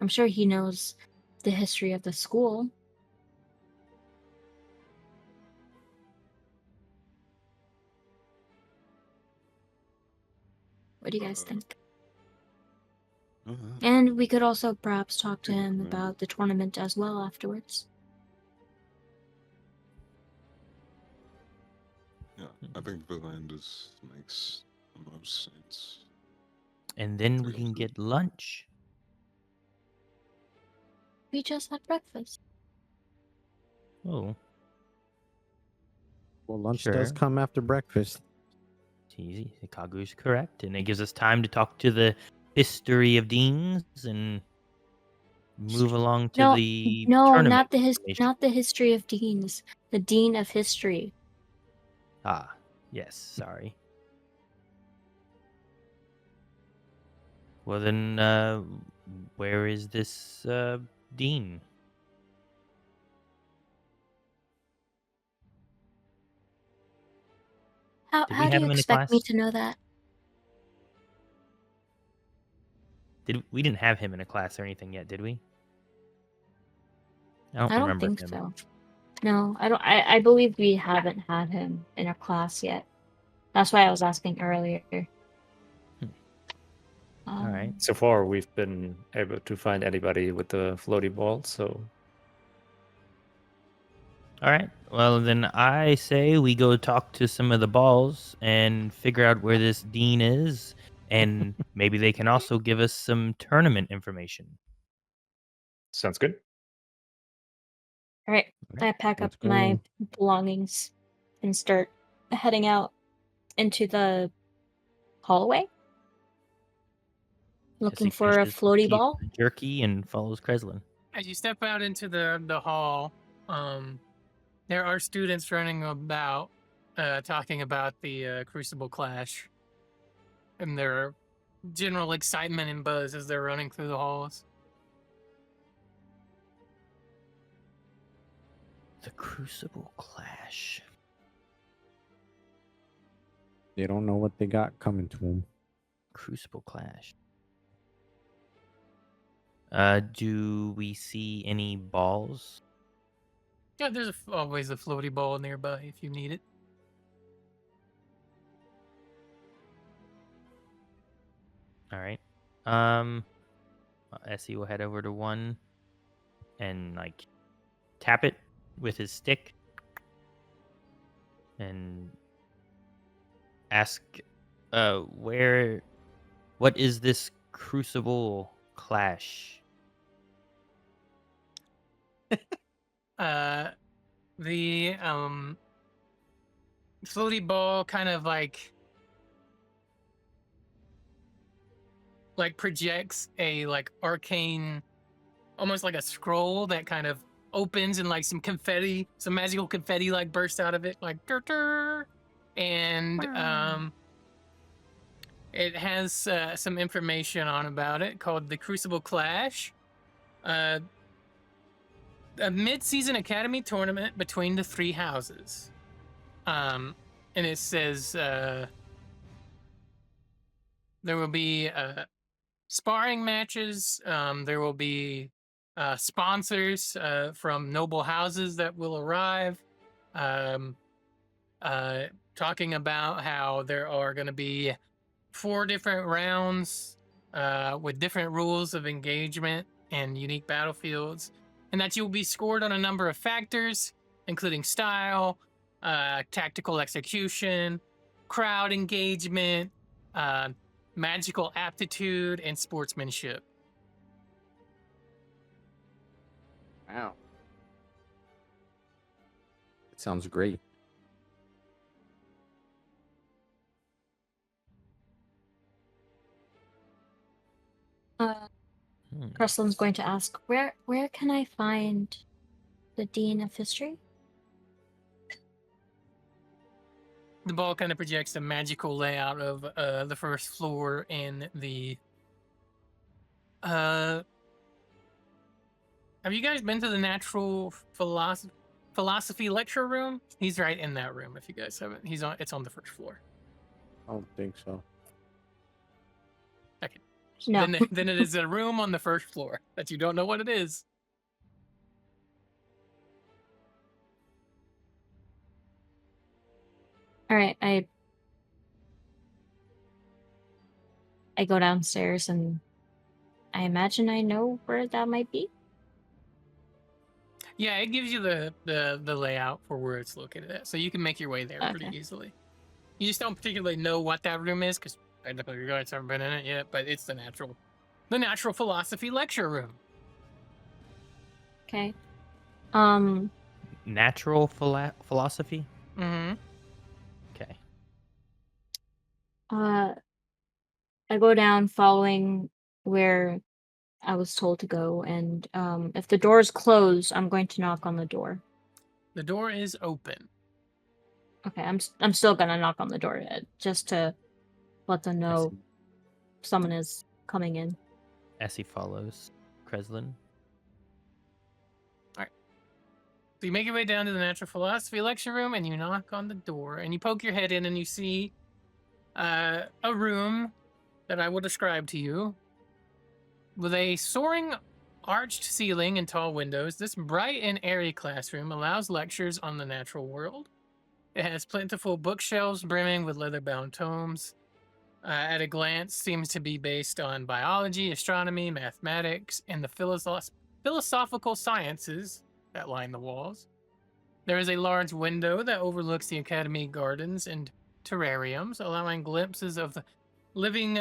Speaker 6: I'm sure he knows the history of the school. What do you guys think? And we could also perhaps talk to him about the tournament as well afterwards.
Speaker 2: Yeah, I think Valandis makes the most sense.
Speaker 3: And then we can get lunch.
Speaker 6: We just had breakfast.
Speaker 3: Oh,
Speaker 4: Well, lunch does
Speaker 3: Sure.
Speaker 4: come after breakfast.
Speaker 3: it's easy. Kagu's correct. And it gives us time to talk to the history of deans and move along to
Speaker 6: No,
Speaker 3: the
Speaker 6: no,
Speaker 3: tournament.
Speaker 6: not the history of deans. The dean of history.
Speaker 3: Ah, yes, sorry. Well then, where is this dean?
Speaker 6: How
Speaker 3: Did we
Speaker 6: do
Speaker 3: have
Speaker 6: you
Speaker 3: him in a
Speaker 6: expect me
Speaker 3: class?
Speaker 6: to know that?
Speaker 3: We didn't have him in a class or anything yet, did we? I don't
Speaker 6: I don't
Speaker 3: remember
Speaker 6: think
Speaker 3: him.
Speaker 6: so. No, I don't. I believe we haven't had him in a class yet. That's why I was asking earlier.
Speaker 3: All right.
Speaker 5: So far, we've been able to find anybody with the floaty ball. So
Speaker 3: All right. Well, then I say we go talk to some of the balls and figure out where this dean is, and maybe they can also give us some tournament information.
Speaker 5: sounds good.
Speaker 6: All right,
Speaker 3: Okay,
Speaker 6: I pack up
Speaker 4: let's go.
Speaker 6: my belongings and start heading out into the hallway, looking
Speaker 3: Jesse
Speaker 6: for a
Speaker 3: finishes some
Speaker 6: floaty
Speaker 3: beef
Speaker 6: ball.
Speaker 3: jerky and follows Kreslin.
Speaker 1: As you step out into the hall, there are students running about, talking about the Crucible Clash, and their general excitement and buzz as they're running through the halls.
Speaker 3: The Crucible Clash.
Speaker 4: They don't know what they got coming to them.
Speaker 3: Crucible Clash. Do we see any balls?
Speaker 1: Yeah, there's always a floaty ball nearby if you need it.
Speaker 3: All right. Essie will head over to one and like tap it with his stick and ask, what is this Crucible Clash?
Speaker 1: The floaty ball kind of like projects a like arcane, almost like a scroll that kind of opens and like some confetti, some magical confetti like bursts out of it, like and it has some information on about it called the Crucible Clash, a mid-season academy tournament between the three houses, and it says there will be sparring matches. There will be sponsors from noble houses that will arrive, talking about how there are going to be 4 different rounds with different rules of engagement and unique battlefields, and that you will be scored on a number of factors, including style, tactical execution, crowd engagement, magical aptitude, and sportsmanship.
Speaker 4: Wow. It sounds great.
Speaker 6: Kruslin's going to ask, where can I find the Dean of History?
Speaker 1: The ball kind of projects a magical layout of the first floor in the. Have you guys been to the natural philosophy lecture room? He's right in that room. If you guys haven't, it's on the first floor.
Speaker 4: I don't think so.
Speaker 1: Okay.
Speaker 6: No.
Speaker 1: Then it is a room on the first floor that you don't know what it is.
Speaker 6: All right, I go downstairs and I imagine I know where that might be.
Speaker 1: Yeah, it gives you the layout for where it's located at, so you can make your way there pretty easily. You just don't particularly know what that room is because technically you guys haven't been in it yet, but it's the natural philosophy lecture room.
Speaker 6: Okay.
Speaker 3: Natural philosophy?
Speaker 1: Mm-hmm.
Speaker 3: Okay.
Speaker 6: I go down following where I was told to go, and if the door is closed, I'm going to knock on the door.
Speaker 1: The door is open.
Speaker 6: Okay, I'm still gonna knock on the door just to let them know someone is coming in.
Speaker 3: Essie follows Kreslin.
Speaker 1: So you make your way down to the natural philosophy lecture room, and you knock on the door, and you poke your head in, and you see a room that I will describe to you with a soaring arched ceiling and tall windows. This bright and airy classroom allows lectures on the natural world. It has plentiful bookshelves brimming with leather-bound tomes. At a glance, seems to be based on biology, astronomy, mathematics, and the philosophical sciences that line the walls. There is a large window that overlooks the academy gardens and terrariums, allowing glimpses of the living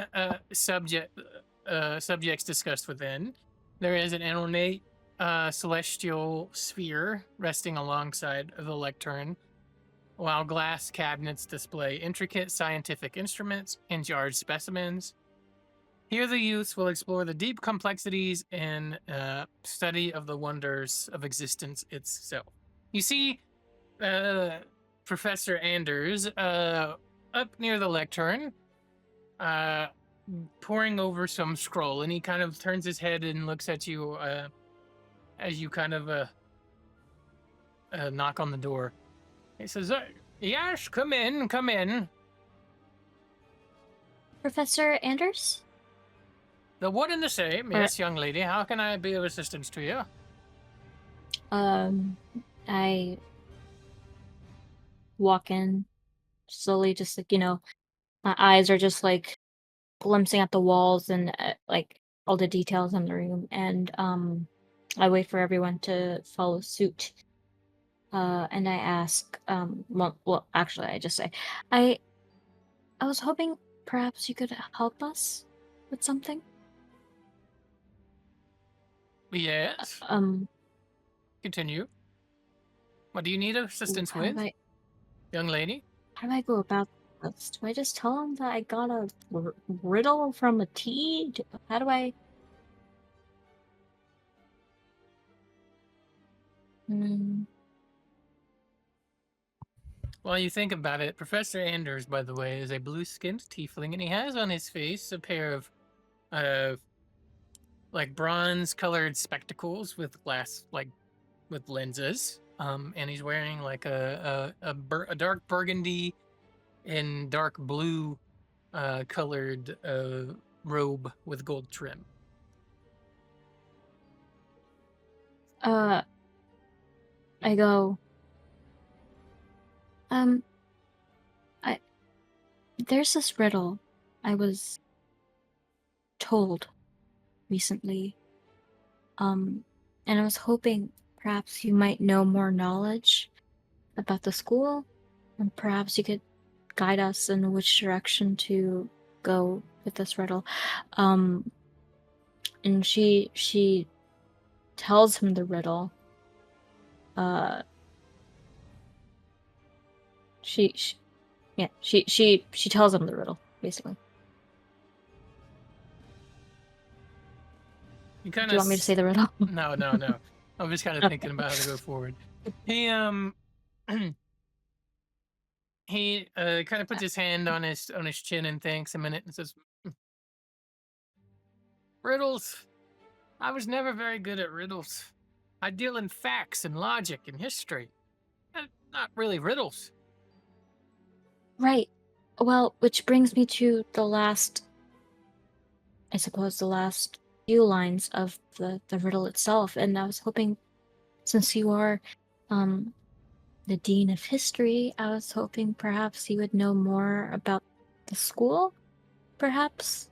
Speaker 1: subjects discussed within. There is an ornate celestial sphere resting alongside the lectern, while glass cabinets display intricate scientific instruments and jarred specimens. Here the youths will explore the deep complexities and study of the wonders of existence itself. You see Professor Anders up near the lectern, poring over some scroll, and he kind of turns his head and looks at you as you kind of knock on the door. He says, yes, come in, come in.
Speaker 6: Professor Anders?
Speaker 1: The one and the same. Yes, young lady. How can I be of assistance to you?
Speaker 6: I walk in slowly, just like, my eyes are just like glimpsing at the walls and like all the details in the room, and I wait for everyone to follow suit. And I ask, well, actually, I just say, I was hoping perhaps you could help us with something.
Speaker 1: Yes. Continue. What do you need assistance with, young lady?
Speaker 6: How do I go about this? Do I just tell them that I got a riddle from a tea? How do I?
Speaker 1: While you think about it, Professor Anders, by the way, is a blue-skinned tiefling, and he has on his face a pair of, like bronze-colored spectacles with glass, like with lenses. And he's wearing like a dark burgundy and dark blue, colored robe with gold trim.
Speaker 6: I go. There's this riddle I was told recently. And I was hoping perhaps you might know more knowledge about the school, and perhaps you could guide us in which direction to go with this riddle. And she tells him the riddle. She tells him the riddle, basically.
Speaker 1: You kind of.
Speaker 6: Do you want me to say the riddle?
Speaker 1: No. I'm just kind of thinking about how to go forward. He he kind of puts his hand on his chin and thinks a minute and says, "Riddles. I was never very good at riddles. I deal in facts and logic and history, not really riddles."
Speaker 6: Right. Well, which brings me to the last few lines of the riddle itself, and I was hoping, since you are the dean of history, I was hoping perhaps you would know more about the school, perhaps.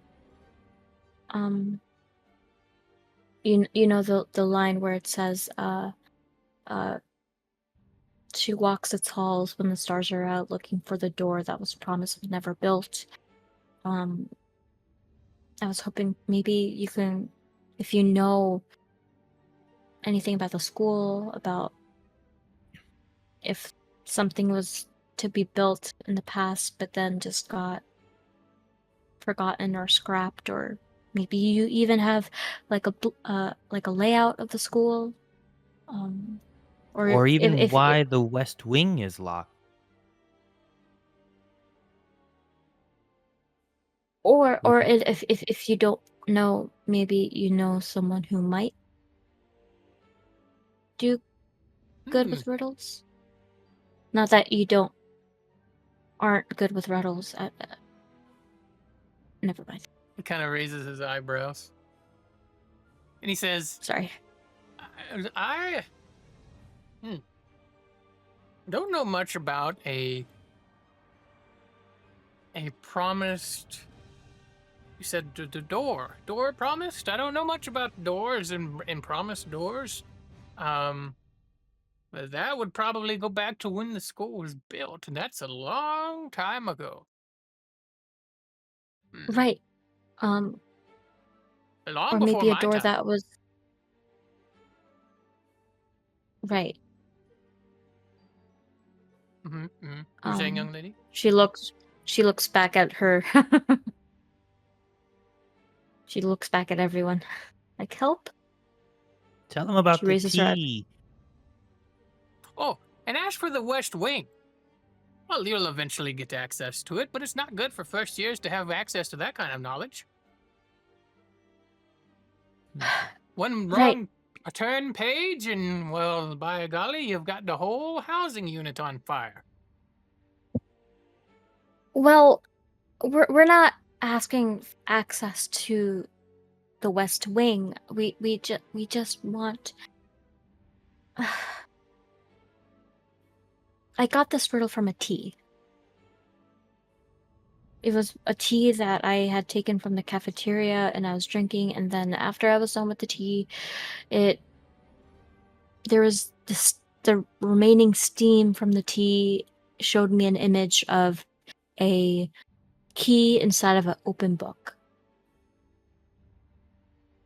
Speaker 6: You know the line where it says she walks its halls when the stars are out, looking for the door that was promised but never built. I was hoping maybe you can, if you know anything about the school, about if something was to be built in the past but then just got forgotten or scrapped, or Maybe you even have like a layout of the school, or
Speaker 3: Or even
Speaker 6: if
Speaker 3: why the West Wing is locked.
Speaker 6: or
Speaker 3: Okay.
Speaker 6: if you don't know, maybe you know someone who might do good
Speaker 1: Hmm.
Speaker 6: with riddles. Not that you aren't good with riddles. Never mind.
Speaker 1: He kind of raises his eyebrows. And he says,
Speaker 6: Sorry.
Speaker 1: I don't know much about a promised. You said the door promised. I don't know much about doors and promised doors. But that would probably go back to when the school was built, and that's a long time ago.
Speaker 6: Right.
Speaker 1: Long
Speaker 6: Or
Speaker 1: before
Speaker 6: maybe a
Speaker 1: my
Speaker 6: door
Speaker 1: time.
Speaker 6: that was right.
Speaker 1: You're saying, young lady?
Speaker 6: She looks back at her. She looks back at everyone. Like, help?
Speaker 3: Tell them about
Speaker 6: She
Speaker 3: the
Speaker 6: raises her eyes.
Speaker 3: tea.
Speaker 1: Oh, and as for the West Wing, well, you'll eventually get access to it, but it's not good for first years to have access to that kind of knowledge. One
Speaker 6: Right.
Speaker 1: wrong turn page, and, well, by golly, you've got the whole housing unit on fire.
Speaker 6: Well, we're not asking access to the West Wing. We just want. I got this riddle from a tea. It was a tea that I had taken from the cafeteria and I was drinking, and then after I was done with the tea, there was the remaining steam from the tea showed me an image of a key inside of an open book.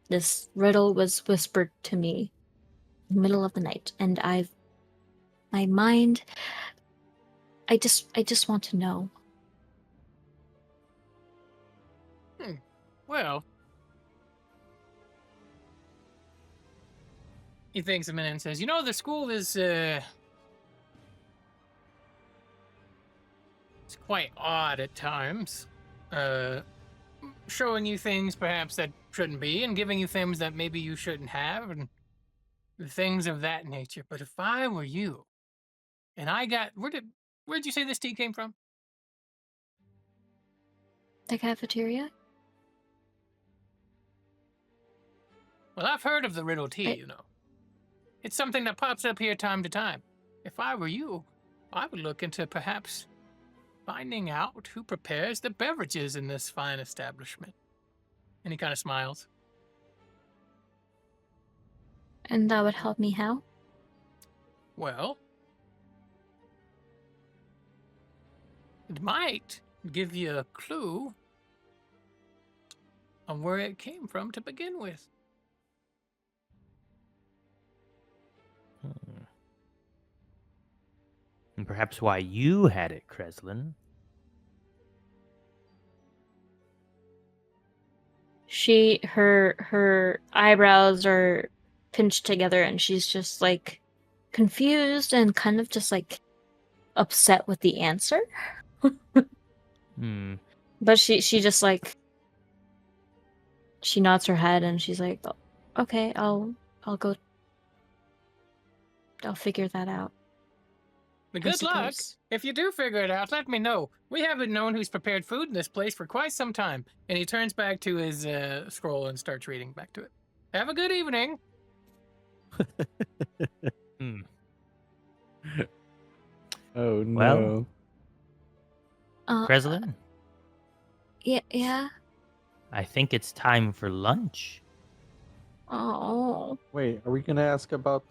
Speaker 6: This riddle was whispered to me in the middle of the night, and my mind, I just want to know.
Speaker 1: Well, he thinks a minute and says, the school is, it's quite odd at times. Showing you things perhaps that shouldn't be, and giving you things that maybe you shouldn't have, and things of that nature. But if I were you, and I got, where'd you say this tea came from?
Speaker 6: The cafeteria?
Speaker 1: Well, I've heard of the riddle tea, It's something that pops up here time to time. If I were you, I would look into perhaps finding out who prepares the beverages in this fine establishment. And he kind of smiles.
Speaker 6: And that would help me how?
Speaker 1: Well, it might give you a clue on where it came from to begin with.
Speaker 3: And perhaps why you had it, Kreslin.
Speaker 6: Her eyebrows are pinched together, and she's just like confused and kind of just like upset with the answer. But she just like she nods her head and she's like, "Oh, okay, I'll go. I'll figure that out."
Speaker 1: Good luck. If you do figure it out, let me know. We haven't known who's prepared food in this place for quite some time. And he turns back to his scroll and starts reading back to it. Have a good evening.
Speaker 4: Oh no.
Speaker 3: Well,
Speaker 6: Uh,
Speaker 3: Kreslin,
Speaker 6: yeah.
Speaker 3: I think it's time for lunch.
Speaker 6: Oh.
Speaker 4: Wait, are we gonna ask about?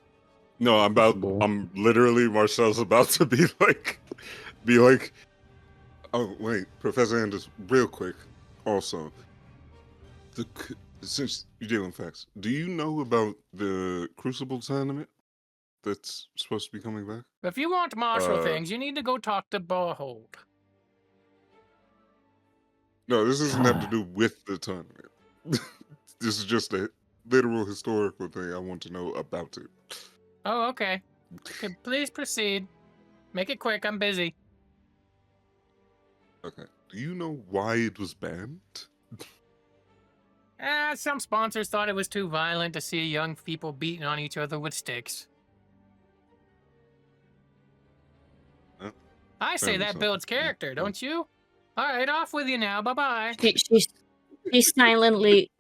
Speaker 2: No, I'm literally, Marcel's about to be like, oh wait, Professor Anders, real quick. Also, since you're dealing facts, do you know about the Crucible tournament that's supposed to be coming back?
Speaker 1: If you want martial things, you need to go talk to Barhold.
Speaker 2: No, this doesn't have to do with the tournament. This is just a literal historical thing I want to know about it.
Speaker 1: Oh, okay. Please proceed. Make it quick. I'm busy.
Speaker 2: Okay. Do you know why it was banned?
Speaker 1: Some sponsors thought it was too violent to see young people beating on each other with sticks. I say that builds character, don't you? All right, off with you now. Bye-bye.
Speaker 6: She silently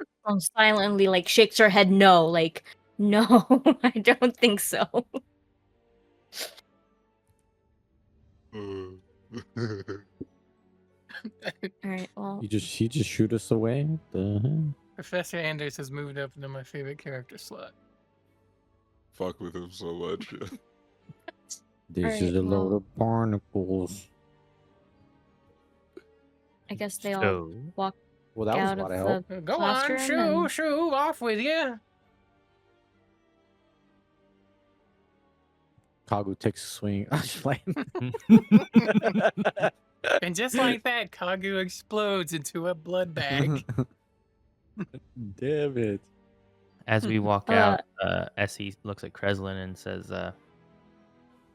Speaker 6: like shakes her head no, like no, I don't think so.
Speaker 2: Uh,
Speaker 6: All right, well,
Speaker 4: He just shoot us away. What the hell?
Speaker 1: Professor Anders has moved up into my favorite character slot.
Speaker 2: Fuck with him so much.
Speaker 4: This
Speaker 6: Alright,
Speaker 4: is a load
Speaker 6: well-
Speaker 4: of barnacles.
Speaker 6: I guess they all
Speaker 3: So,
Speaker 6: walk
Speaker 4: Well, that was
Speaker 6: out
Speaker 4: a
Speaker 6: of
Speaker 4: lot of help.
Speaker 6: the
Speaker 1: Go on,
Speaker 6: classroom
Speaker 1: shoo, off with you.
Speaker 4: Kagu takes a swing. I'm just playing.
Speaker 1: And just like that, Kagu explodes into a blood bag.
Speaker 4: Damn it.
Speaker 3: as we walk out, Essie looks at Kreslin and says,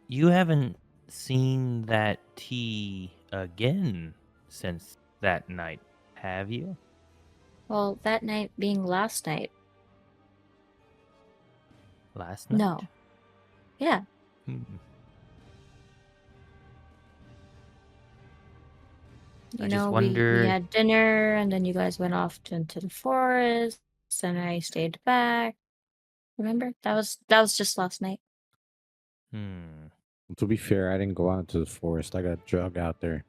Speaker 3: "You haven't seen that tea again since that night, have you?"
Speaker 6: Well, that night being last night.
Speaker 3: Last night?
Speaker 6: No. Yeah.
Speaker 3: Hmm.
Speaker 6: You
Speaker 3: I just
Speaker 6: know,
Speaker 3: wonder-
Speaker 6: we had dinner and then you guys went off into the forest and I stayed back. Remember? That was just last night.
Speaker 3: Hmm.
Speaker 4: To be fair, I didn't go out into the forest. I got drug out there.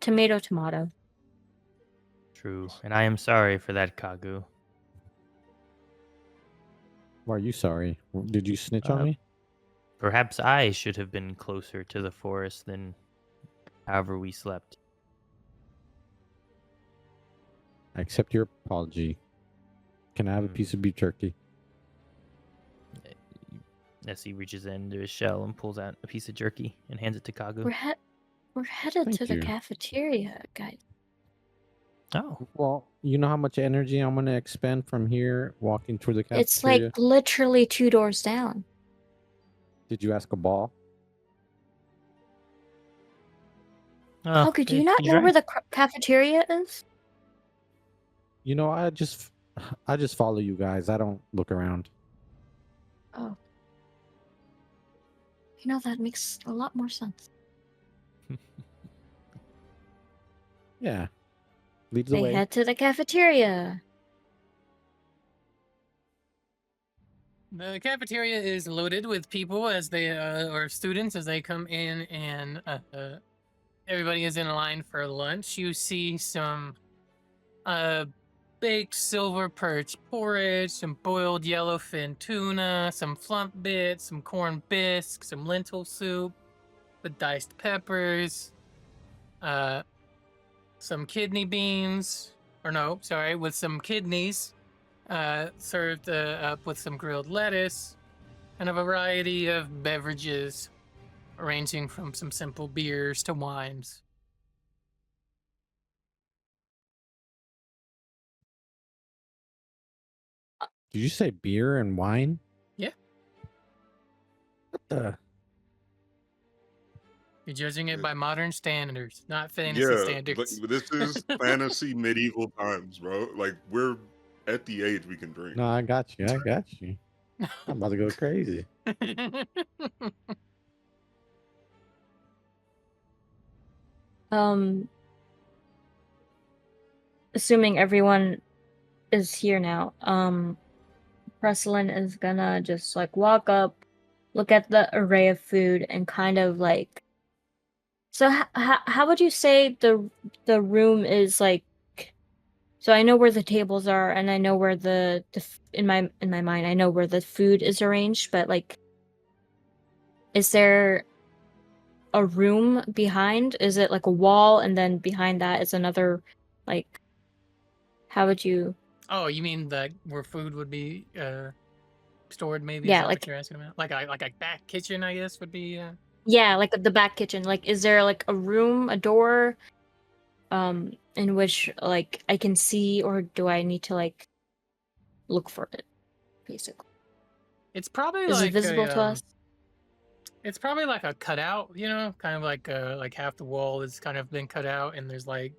Speaker 6: Tomato.
Speaker 3: True. And I am sorry for that, Kagu.
Speaker 4: Why are you sorry? Did you snitch on
Speaker 3: Uh,
Speaker 4: me?
Speaker 3: Perhaps I should have been closer to the forest than however we slept.
Speaker 4: I accept your apology. Can I have a piece of beef jerky?
Speaker 3: Essie reaches into his shell and pulls out a piece of jerky and hands it to Kagu.
Speaker 6: We're headed
Speaker 4: Thank
Speaker 6: to the
Speaker 4: you.
Speaker 6: cafeteria, guys.
Speaker 3: Oh,
Speaker 4: Well, you know how much energy I'm going to expend from here walking toward the cafeteria?
Speaker 6: It's like literally 2 doors down.
Speaker 4: Did you ask a ball?
Speaker 6: Kagu, do you not know where the cafeteria is?
Speaker 4: You know, I just follow you guys. I don't look around.
Speaker 6: Oh. You know, that makes a lot more sense.
Speaker 4: Yeah. Lead the
Speaker 6: They
Speaker 4: way.
Speaker 6: head to the cafeteria.
Speaker 1: The cafeteria is loaded with people as they or students as they come in, and everybody is in line for lunch. You see some baked silver perch porridge, some boiled yellowfin tuna, some flump bits, some corn bisque, some lentil soup with diced peppers, some kidney beans, with some kidneys, served up with some grilled lettuce, and a variety of beverages, ranging from some simple beers to wines.
Speaker 4: Did you say beer and wine?
Speaker 1: Yeah.
Speaker 4: What the?
Speaker 1: You're judging it by modern standards, not fantasy
Speaker 2: yeah,
Speaker 1: standards.
Speaker 2: but this is fantasy medieval times, bro. Like, we're at the age we can drink.
Speaker 4: No, I got you. I'm about to go crazy.
Speaker 6: Assuming everyone is here now, Preslin is gonna just like walk up, look at the array of food, and kind of like. So how would you say the room is like? So I know where the tables are, and I know where in my mind I know where the food is arranged, but like, is there a room behind? Is it like a wall, and then behind that is another, like? How would you?
Speaker 1: Oh, you mean where food would be stored? Maybe.
Speaker 6: Yeah,
Speaker 1: Is that
Speaker 6: like-
Speaker 1: what you're asking about? Like a back kitchen, I guess would be.
Speaker 6: Yeah, like the back kitchen. Like, is there like a room, a door, in which like I can see, or do I need to like look for it? Basically,
Speaker 1: It's probably
Speaker 6: is it
Speaker 1: like
Speaker 6: visible to us?
Speaker 1: it's probably like a cutout, you know, kind of like half the wall is kind of been cut out, and there's like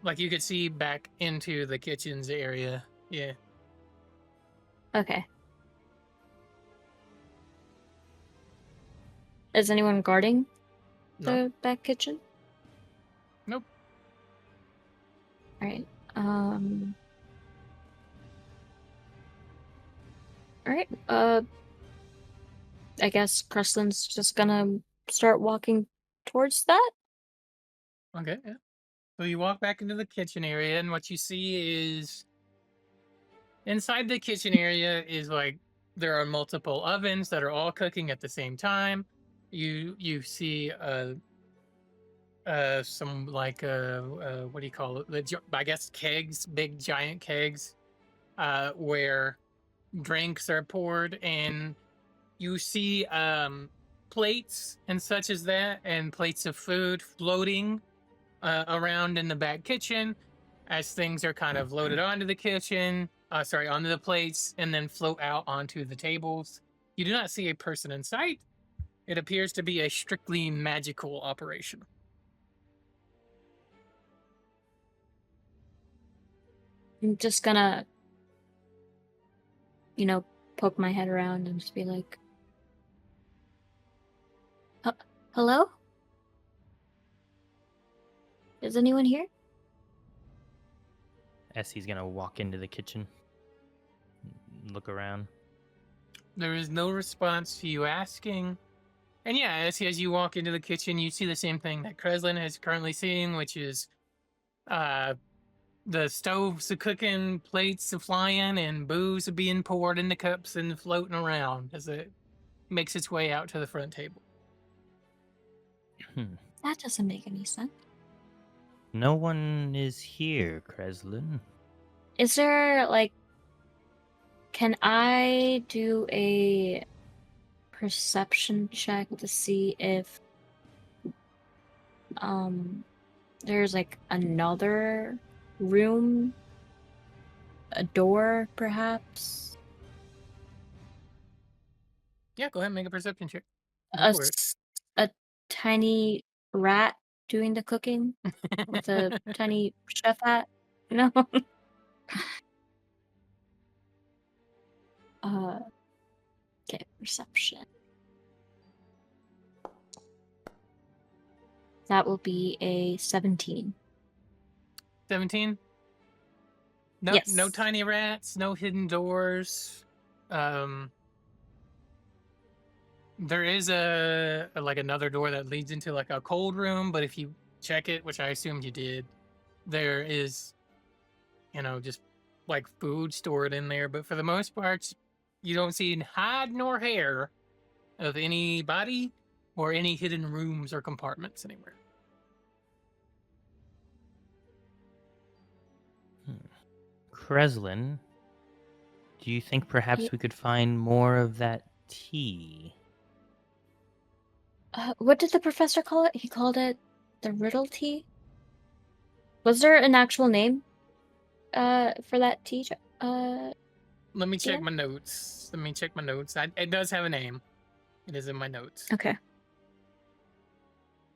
Speaker 1: like you could see back into the kitchen's area. Yeah.
Speaker 6: Okay. Is anyone guarding
Speaker 1: No.
Speaker 6: the back kitchen?
Speaker 1: Nope.
Speaker 6: All right. All right. I guess Crestlin's just gonna start walking towards that.
Speaker 1: Okay. Yeah. So you walk back into the kitchen area, and what you see is inside the kitchen area is like there are multiple ovens that are all cooking at the same time. You see some like what do you call it? I guess kegs, big giant kegs, where drinks are poured, and you see plates and such as that, and plates of food floating around in the back kitchen as things are kind of loaded onto the kitchen, onto the plates, and then float out onto the tables. You do not see a person in sight. It appears to be a strictly magical operation.
Speaker 6: I'm just gonna, poke my head around and just be like, hello? Is anyone here?
Speaker 3: Essie's gonna walk into the kitchen, look around.
Speaker 1: There is no response to you asking. And yeah, as you walk into the kitchen, you see the same thing that Kreslin is currently seeing, which is the stoves are cooking, plates are flying, and booze are being poured into cups and floating around as it makes its way out to the front table.
Speaker 6: That doesn't make any sense.
Speaker 3: No one is here, Kreslin.
Speaker 6: Is there, can I do a perception check to see if there's another room, a door perhaps?
Speaker 1: Yeah, go ahead and make a perception check.
Speaker 6: A tiny rat doing the cooking with a tiny chef hat? No. Okay, perception. That will be a 17.
Speaker 1: 17? No,
Speaker 6: Yes.
Speaker 1: No tiny rats, no hidden doors. There is another door that leads into a cold room, but if you check it, which I assumed you did, there is, just food stored in there. But for the most part, you don't see hide nor hair of anybody or any hidden rooms or compartments anywhere.
Speaker 3: Kreslin, do you think perhaps we could find more of that tea?
Speaker 6: What did the professor call it? He called it the riddle tea? Was there an actual name for that tea?
Speaker 1: Let me check my notes. It does have a name. It is in my notes.
Speaker 6: Okay.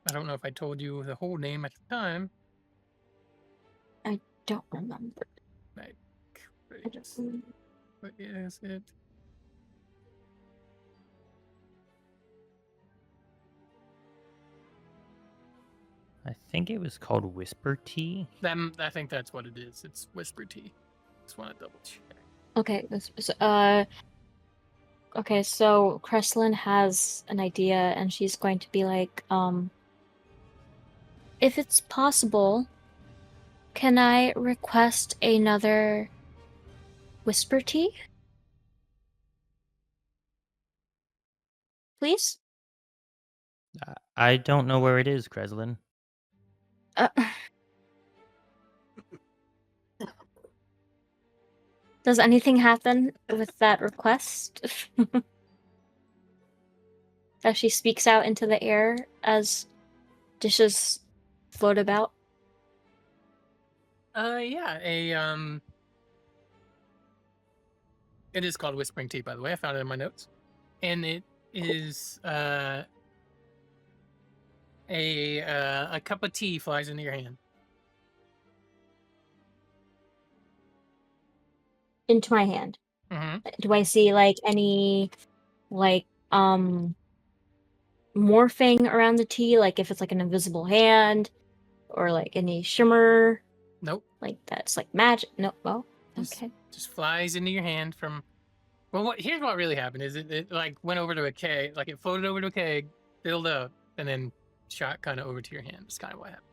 Speaker 1: I don't know if I told you the whole name at the time.
Speaker 6: I don't remember.
Speaker 1: What is it?
Speaker 3: I think it was called Whisper Tea.
Speaker 1: I think that's what it is. It's Whisper Tea. Just want to double check.
Speaker 6: Okay. Okay, so Kreslin has an idea, and she's going to be like, if it's possible, can I request another Whisper Tea? Please?
Speaker 3: I don't know where it is, Kreslin.
Speaker 6: Does anything happen with that request? As she speaks out into the air as dishes float about?
Speaker 1: Yeah, it is called whispering tea, by the way. I found it in my notes, and it is a cup of tea flies into your hand.
Speaker 6: Into my hand.
Speaker 1: Mm-hmm.
Speaker 6: Do I see like any like morphing around the tea? Like if it's like an invisible hand or like any shimmer?
Speaker 1: Nope.
Speaker 6: Like that's like magic. No. Oh, okay.
Speaker 1: Just flies into your hand from. Well, here's what really happened: is it like went over to a keg, like it floated over to a keg, filled up, and then shot kind of over to your hand. That's kind of what happened.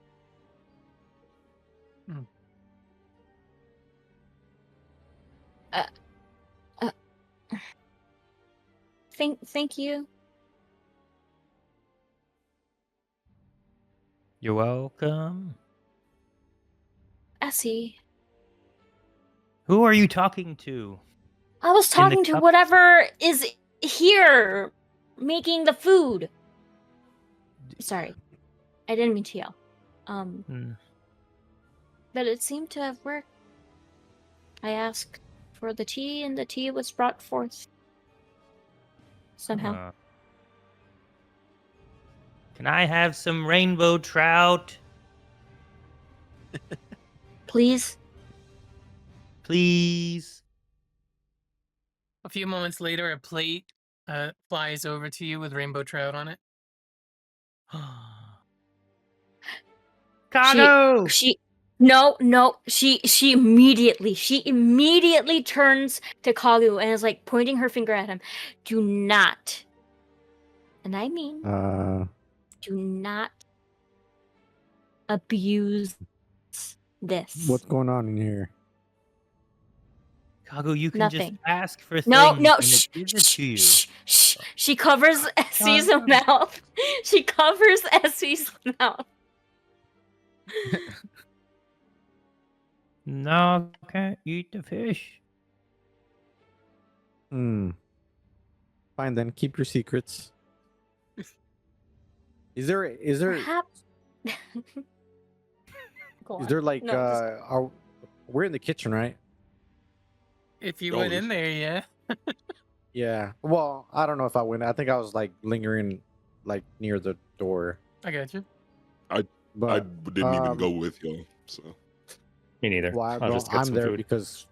Speaker 6: Thank you.
Speaker 3: You're welcome.
Speaker 6: Essie.
Speaker 3: Who are you talking to?
Speaker 6: I was
Speaker 3: In the
Speaker 6: talking to
Speaker 3: cup?
Speaker 6: whatever is here making the food. Sorry. I didn't mean to yell. But it seemed to have worked. I asked for the tea and the tea was brought forth. Somehow.
Speaker 3: Can I have some rainbow trout?
Speaker 6: Please?
Speaker 3: Please.
Speaker 1: A few moments later, a plate flies over to you with rainbow trout on it.
Speaker 3: Cargo!
Speaker 6: She immediately turns to Kagu and is like pointing her finger at him. Do not, and I mean do not abuse this.
Speaker 4: What's going on in here?
Speaker 3: Kago, you can
Speaker 6: Nothing.
Speaker 3: just ask for things
Speaker 6: No,
Speaker 3: and it gives it to you.
Speaker 6: shh. She covers Essie's mouth. She covers Essie's mouth.
Speaker 3: No, can't eat the fish.
Speaker 4: Fine then, keep your secrets. Is there
Speaker 6: Perhaps.
Speaker 4: is there like we're in the kitchen, right?
Speaker 1: If you went in there, yeah.
Speaker 4: Yeah. Well, I don't know if I went. I think I was like lingering like near the door.
Speaker 1: I got you.
Speaker 4: But
Speaker 2: I didn't even go with y'all, so.
Speaker 5: Me neither.
Speaker 4: Well,
Speaker 5: I'll just get
Speaker 4: I'm
Speaker 5: some
Speaker 4: there
Speaker 5: food.
Speaker 4: because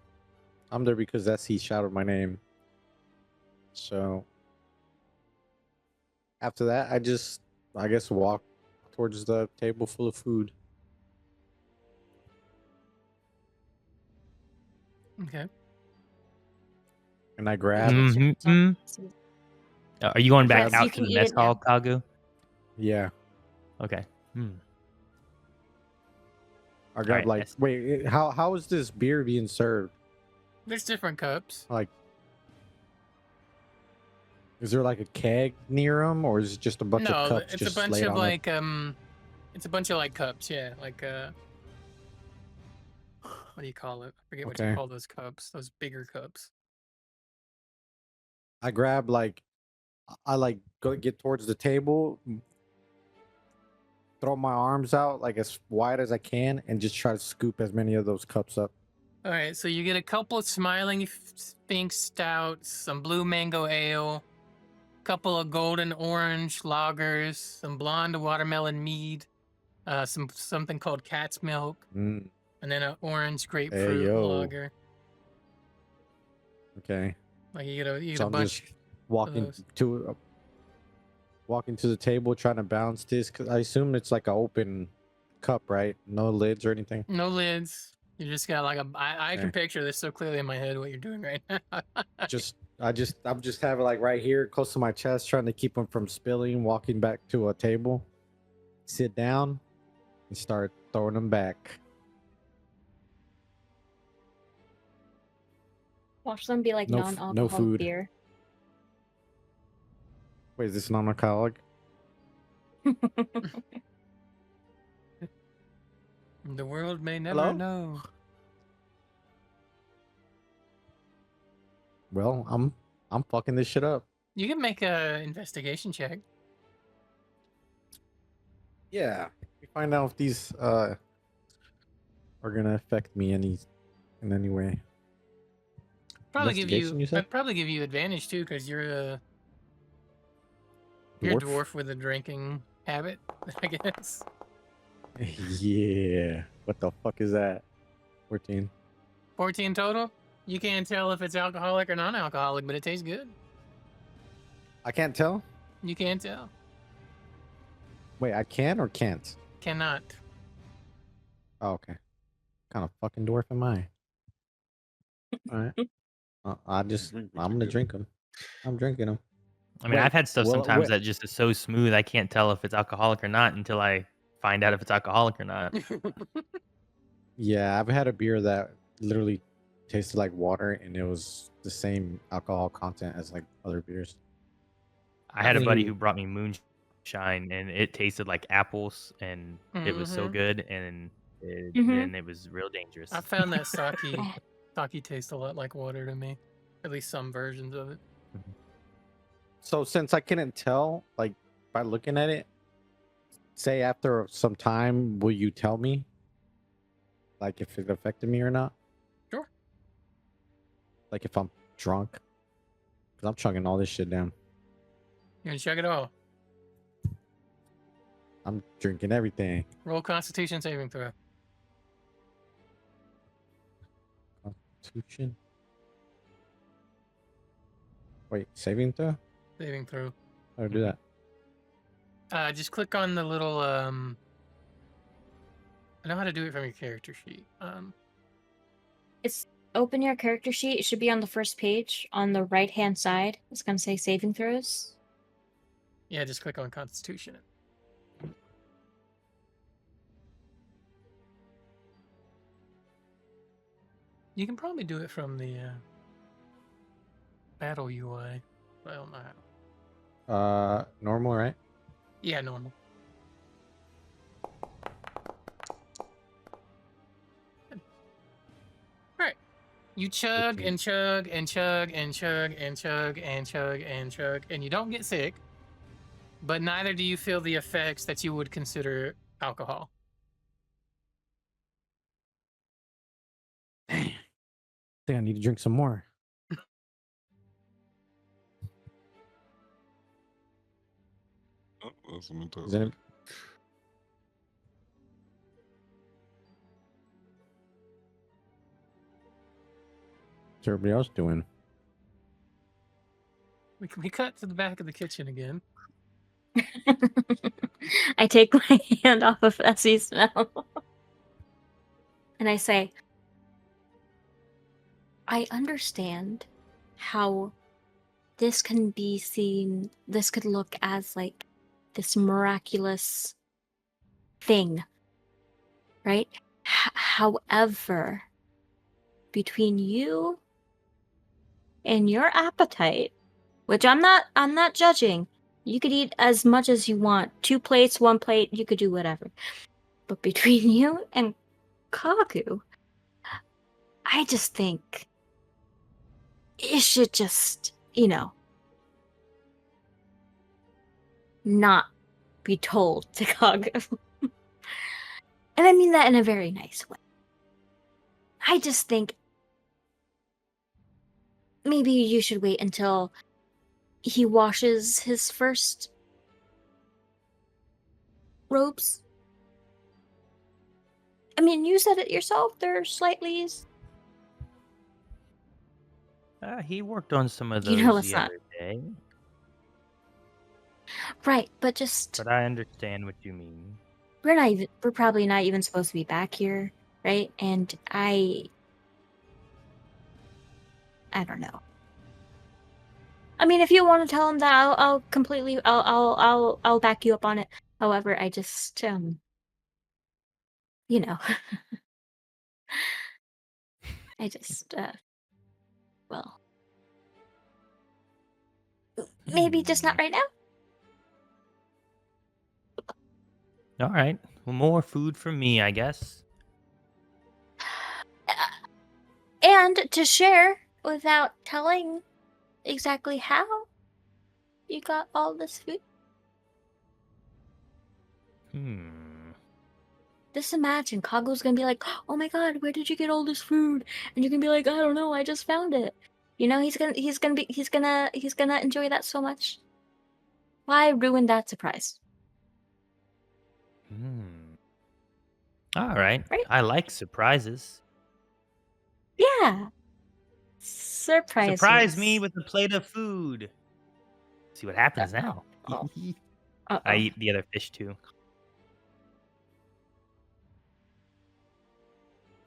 Speaker 4: he shouted my name. So after that, I guess walk towards the table full of food.
Speaker 1: Okay.
Speaker 4: And I grab.
Speaker 3: Are you going back
Speaker 6: Yes,
Speaker 3: out
Speaker 6: you
Speaker 3: to
Speaker 6: can
Speaker 3: the
Speaker 6: eat
Speaker 3: mess
Speaker 6: it now.
Speaker 3: hall, Kagu?
Speaker 4: Yeah.
Speaker 3: Okay.
Speaker 4: I grab
Speaker 3: Alright,
Speaker 4: wait, how is this beer being served?
Speaker 1: There's different cups.
Speaker 4: Like, is there like a keg near them, or is it just a bunch of cups?
Speaker 1: It's
Speaker 4: just
Speaker 1: a bunch
Speaker 4: laid
Speaker 1: of
Speaker 4: on
Speaker 1: like it's a bunch of like cups, yeah. Like what do you call it? I forget what you
Speaker 4: Okay.
Speaker 1: call those cups. Those bigger cups.
Speaker 4: I grab I go get towards the table, throw my arms out like as wide as I can, and just try to scoop as many of those cups up.
Speaker 1: All right, so you get a couple of Smiling Sphinx stouts, some blue mango ale, a couple of golden orange lagers, some blonde watermelon mead, something called cat's milk, and then an orange grapefruit lager.
Speaker 4: Okay.
Speaker 1: Like you get
Speaker 4: So
Speaker 1: a
Speaker 4: I'm
Speaker 1: bunch.
Speaker 4: just walking to the table, trying to balance this, because I assume it's like an open cup, right? No lids or anything.
Speaker 1: No lids. You just got like I can picture this so clearly in my head what you're doing right now.
Speaker 4: I'm just having like right here close to my chest, trying to keep them from spilling, walking back to a table, sit down, and start throwing them back.
Speaker 6: Watch them be like
Speaker 4: No
Speaker 6: non-alcoholic
Speaker 4: food.
Speaker 6: beer.
Speaker 4: Wait, is this non-alcoholic?
Speaker 1: The world may never know.
Speaker 4: Well, I'm fucking this shit up.
Speaker 1: You can make a investigation check.
Speaker 4: Yeah. We find out if these are gonna affect me in any way. Investigation, you said?
Speaker 1: I'd probably give you advantage too, because you're a dwarf with a drinking habit, I guess.
Speaker 4: Yeah. What the fuck is that? 14.
Speaker 1: 14 total. You can't tell if it's alcoholic or non-alcoholic, but it tastes good.
Speaker 4: I can't tell.
Speaker 1: You can't tell.
Speaker 4: Wait, I can or can't?
Speaker 1: Cannot.
Speaker 4: Oh, okay. What kind of fucking dwarf am I? All right. I'm gonna drink them. I'm drinking them.
Speaker 3: I mean,
Speaker 4: Wait,
Speaker 3: I've had stuff
Speaker 4: well,
Speaker 3: sometimes
Speaker 4: wait.
Speaker 3: that just is so smooth I can't tell if it's alcoholic or not until I find out if it's alcoholic or not.
Speaker 4: Yeah, I've had a beer that literally tasted like water, and it was the same alcohol content as like other beers.
Speaker 3: I had a buddy
Speaker 1: Mm.
Speaker 3: who brought me moonshine, and it tasted like apples, and it was so
Speaker 1: Mhm.
Speaker 3: good, and
Speaker 6: Mhm.
Speaker 3: then it was real dangerous.
Speaker 1: I found that sake tastes a lot like water to me. At least some versions of it.
Speaker 4: So since I couldn't tell, like by looking at it, say after some time, will you tell me, like if it affected me or not?
Speaker 1: Sure.
Speaker 4: Like if I'm drunk, because I'm chugging all this shit down.
Speaker 1: You can check it all.
Speaker 4: I'm drinking everything.
Speaker 1: Roll Constitution saving throw.
Speaker 4: Constitution. Wait, saving throw?
Speaker 1: Saving throw.
Speaker 4: How do I do that?
Speaker 1: Just click on the little I know how to do it from your character sheet.
Speaker 6: It's open your character sheet. It should be on the first page on the right hand side. It's gonna say saving throws.
Speaker 1: Yeah, just click on Constitution. You can probably do it from the battle UI. I don't know how.
Speaker 4: Normal, right?
Speaker 1: Yeah, normal. Right. You chug and chug and chug and chug and chug and chug and chug, and you don't get sick, but neither do you feel the effects that you would consider alcohol.
Speaker 4: Dang. I think I need to drink some more.
Speaker 2: Oh, that's what I'm talking
Speaker 4: Is any-
Speaker 2: about.
Speaker 4: What's everybody else doing?
Speaker 1: We cut to the back of the kitchen again.
Speaker 6: I take my hand off of Essie's smell. And I say, I understand how this can be seen, this could look as like this miraculous thing, right? However, between you and your appetite, which I'm not judging, you could eat as much as you want. 2 plates, 1 plate, you could do whatever. But between you and Kagu, I just think it should just, not be told to Kagu. And I mean that in a very nice way. I just think maybe you should wait until he washes his first robes. I mean, you said it yourself, they're slightly...
Speaker 3: He worked on some of those
Speaker 6: You know it's
Speaker 3: the
Speaker 6: not.
Speaker 3: other day,
Speaker 6: Right, but just...
Speaker 3: but I understand what you mean.
Speaker 6: We're probably not even supposed to be back here, right? And I don't know. I mean, if you want to tell him that, I'll completely, I'll back you up on it. However, I just, I just, well, maybe just not right now.
Speaker 3: All right. Well, more food for me, I guess.
Speaker 6: And to share without telling exactly how you got all this food. Just imagine Kago's gonna be like, "Oh my god, where did you get all this food?" And you can be like, "I don't know, I just found it." You know, he's gonna enjoy that so much. Why ruin that surprise?
Speaker 3: All right.
Speaker 6: Right?
Speaker 3: I like surprises.
Speaker 6: Yeah. Surprises.
Speaker 3: Surprise me with a plate of food. See what happens now.
Speaker 6: oh.
Speaker 3: I eat the other fish too.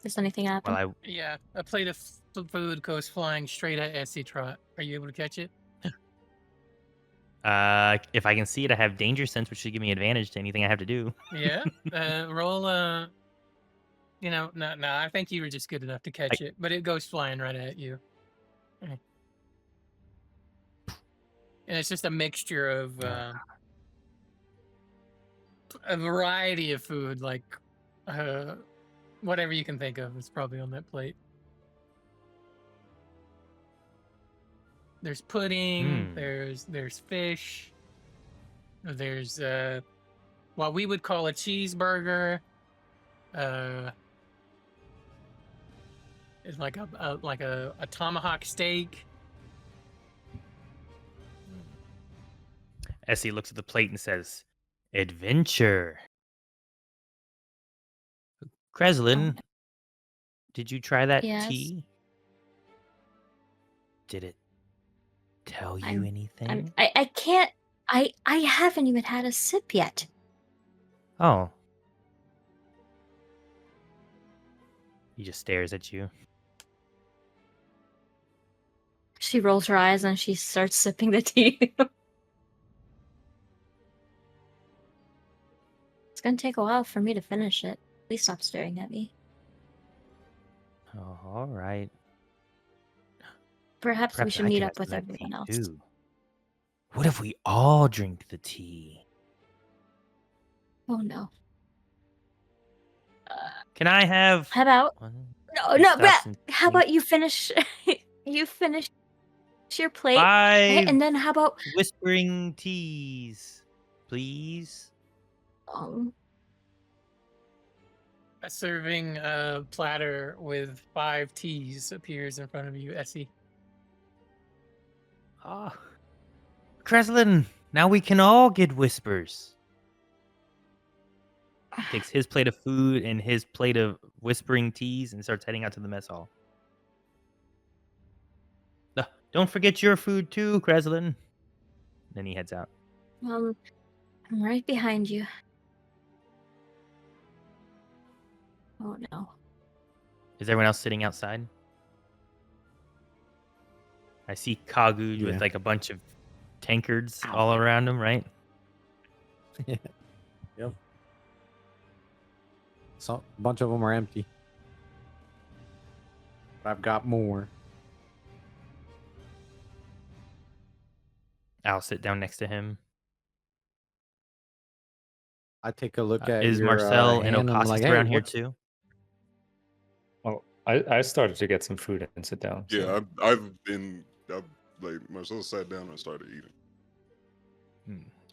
Speaker 6: Does anything happen?
Speaker 3: Well,
Speaker 1: Yeah, a plate of food goes flying straight at Essie Trot. Are you able to catch it?
Speaker 3: if I can see it, I have danger sense, which should give me advantage to anything I have to do.
Speaker 1: Yeah. Roll. You know, no. I think you were just good enough to catch it, but it goes flying right at you. And it's just a mixture of a variety of food, like whatever you can think of is probably on that plate. There's pudding, there's fish, there's what we would call a cheeseburger. It's like a tomahawk steak.
Speaker 3: Essie looks at the plate and says, "Adventure." Kreslin, did you try that
Speaker 6: Yes.
Speaker 3: tea? Did it tell you anything?
Speaker 6: I can't. I haven't even had a sip yet.
Speaker 3: Oh. He just stares at you.
Speaker 6: She rolls her eyes and she starts sipping the tea. It's gonna take a while for me to finish it. Please stop staring at me.
Speaker 3: Oh, all right.
Speaker 6: Perhaps we should
Speaker 3: I
Speaker 6: meet
Speaker 3: could
Speaker 6: up
Speaker 3: have
Speaker 6: with
Speaker 3: some of that
Speaker 6: everyone
Speaker 3: tea,
Speaker 6: else.
Speaker 3: too. What if we all drink the tea?
Speaker 6: Oh no.
Speaker 3: Can I have?
Speaker 6: How about
Speaker 3: He
Speaker 6: no,
Speaker 3: stops
Speaker 6: Brett?
Speaker 3: and
Speaker 6: How about you finish? You finish your plate,
Speaker 3: Five
Speaker 6: and then how about
Speaker 3: whispering teas, please?
Speaker 1: A serving platter with 5 teas appears in front of you, Essie.
Speaker 3: Ah, Kreslin, now we can all get whispers. Takes his plate of food and his plate of whispering teas and starts heading out to the mess hall. Don't forget your food too, Kreslin. Then he heads out.
Speaker 6: I'm right behind you. Oh no.
Speaker 3: Is everyone else sitting outside? I see Kagu with like a bunch of tankards all around him, right?
Speaker 4: Yep. So a bunch of them are empty. But I've got more.
Speaker 3: I'll sit down next to him.
Speaker 4: I take a look at
Speaker 3: Is
Speaker 4: your
Speaker 3: Marcel and
Speaker 4: hand, I'm
Speaker 3: Okassis
Speaker 4: like, hey,
Speaker 3: around here
Speaker 4: what's-
Speaker 3: too?
Speaker 5: Oh, I started to get some food and sit down. So.
Speaker 2: Yeah, I've like Marcel sat down and started eating.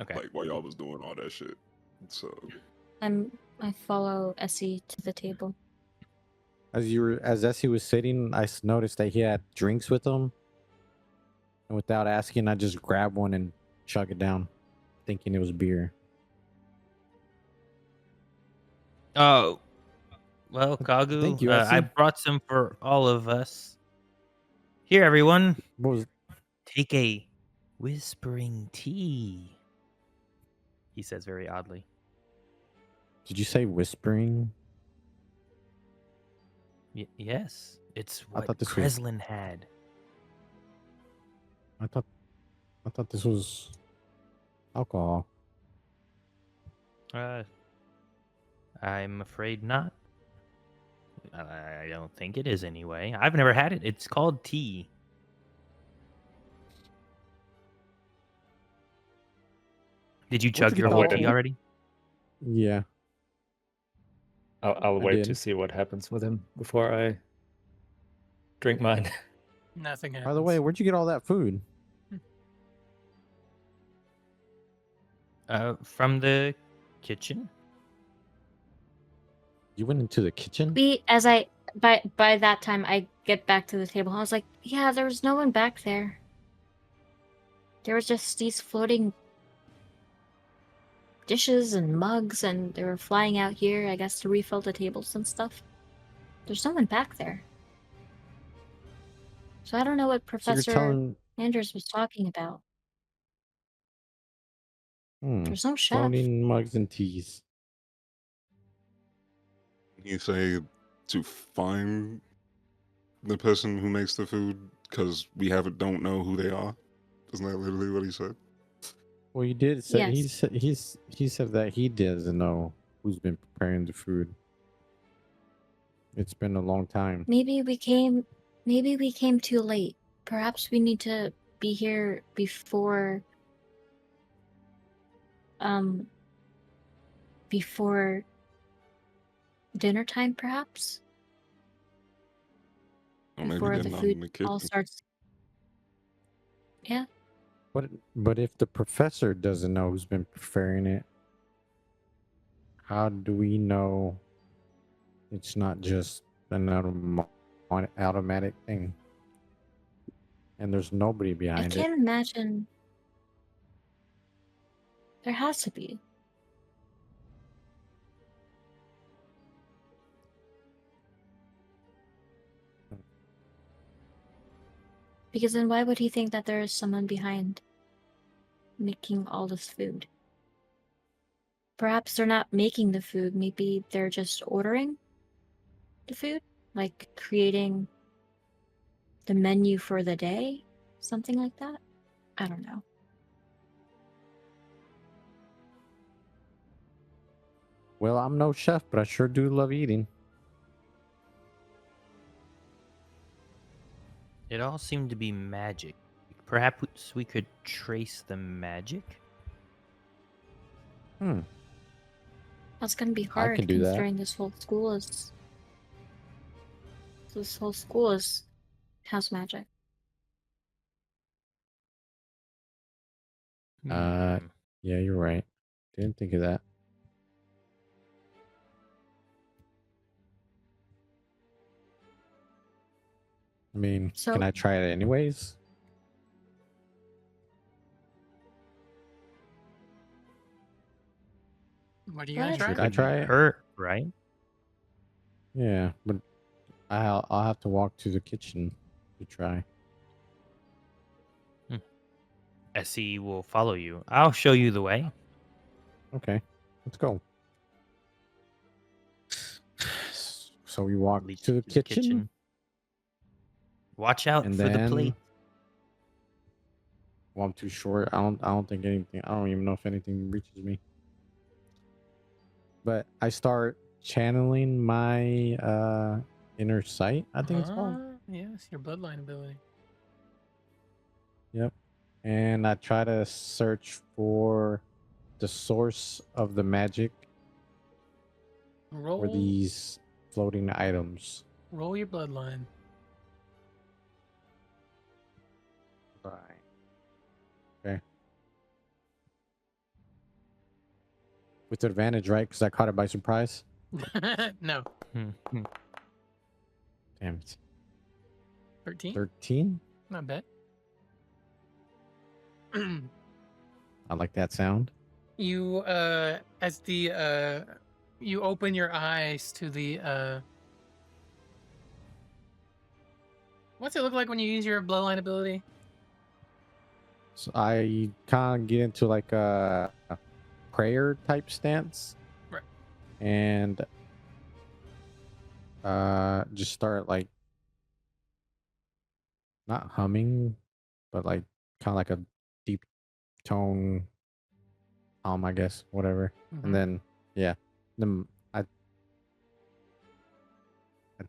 Speaker 3: Okay.
Speaker 2: Like while y'all was doing all that shit. So
Speaker 6: I follow Essie to the table.
Speaker 4: As Essie was sitting, I noticed that he had drinks with him. And without asking, I just grabbed one and chug it down, thinking it was beer.
Speaker 3: Oh, well, Kagu,
Speaker 4: Thank you,
Speaker 3: I
Speaker 4: Essie.
Speaker 3: brought some for all of us. Here, everyone. Take a whispering tea. He says very oddly.
Speaker 4: Did you say whispering?
Speaker 3: Yes, it's what
Speaker 4: thought this
Speaker 3: Kreslin had.
Speaker 4: I thought this was alcohol.
Speaker 3: I'm afraid not. I don't think it is anyway. I've never had it. It's called tea. Did you chug your whole tea already?
Speaker 4: Yeah.
Speaker 5: I'll wait to
Speaker 4: did.
Speaker 5: see what happens with him before I drink mine.
Speaker 1: Nothing happens.
Speaker 4: By the way, where'd you get all that food?
Speaker 3: From the kitchen.
Speaker 4: You went into the kitchen?
Speaker 6: By that time I get back to the table. I was like, yeah, there was no one back there. There was just these floating dishes and mugs, and they were flying out here, I guess, to refill the tables and stuff. There's no one back there. So I don't know what
Speaker 4: So you're
Speaker 6: Professor
Speaker 4: telling
Speaker 6: Anders was talking about. There's no chef.
Speaker 4: floating mugs and teas.
Speaker 2: You say to find the person who makes the food because don't know who they are. Isn't that literally what he said?
Speaker 4: Well, you did say
Speaker 6: Yes.
Speaker 4: he said that he doesn't know who's been preparing the food. It's been a long time.
Speaker 6: Maybe we came too late. Perhaps we need to be here before dinner time, perhaps?
Speaker 2: Or maybe
Speaker 6: Before
Speaker 2: they're
Speaker 6: the
Speaker 2: not
Speaker 6: food
Speaker 2: in the
Speaker 6: all
Speaker 2: kitchen.
Speaker 6: starts. Yeah.
Speaker 4: But if the professor doesn't know who's been preparing it, how do we know it's not just an automatic thing? And there's nobody
Speaker 6: I
Speaker 4: behind it.
Speaker 6: can't imagine. There has to be. Because then why would he think that there is someone behind making all this food? Perhaps they're not making the food. Maybe they're just ordering the food? Like creating the menu for the day? Something like that? I don't know.
Speaker 4: Well, I'm no chef, but I sure do love eating.
Speaker 3: It all seemed to be magic. Perhaps we could trace the magic?
Speaker 6: That's gonna be
Speaker 4: I
Speaker 6: hard
Speaker 4: can do that.
Speaker 6: considering this whole school has magic.
Speaker 4: Yeah,
Speaker 3: Hmm.
Speaker 4: you're right. Didn't think of that. I mean,
Speaker 6: So-
Speaker 4: can I try it anyways?
Speaker 1: What are you gonna
Speaker 6: What?
Speaker 1: try?
Speaker 4: Should I try it?
Speaker 3: Hurt, right?
Speaker 4: Yeah, but I'll have to walk to the kitchen to try.
Speaker 3: Essie will follow you. I'll show you the way.
Speaker 4: Okay, let's go. So we walk
Speaker 3: Leads
Speaker 4: to
Speaker 3: you
Speaker 4: the kitchen,
Speaker 3: Watch out
Speaker 4: and
Speaker 3: for the
Speaker 4: then.
Speaker 3: plate.
Speaker 4: Well, I'm too short. I don't think anything. I don't even know if anything reaches me. But I start channeling my inner sight. I think it's called.
Speaker 1: Yes, your bloodline ability.
Speaker 4: Yep. And I try to search for the source of the magic for
Speaker 1: Roll
Speaker 4: these floating items.
Speaker 1: roll your bloodline.
Speaker 4: Right. Okay. With advantage, right? Because I caught it by surprise.
Speaker 1: No.
Speaker 3: Hmm.
Speaker 4: Damn it.
Speaker 1: 13?
Speaker 4: 13?
Speaker 1: Not bad.
Speaker 4: I like that sound.
Speaker 1: You as the you open your eyes to the what's it look like when you use your bloodline ability?
Speaker 4: So I kind of get into like a prayer type stance.
Speaker 1: Right.
Speaker 4: And just start like not humming, but like kind of like a deep tone I guess, whatever.
Speaker 1: Mhm.
Speaker 4: And then then I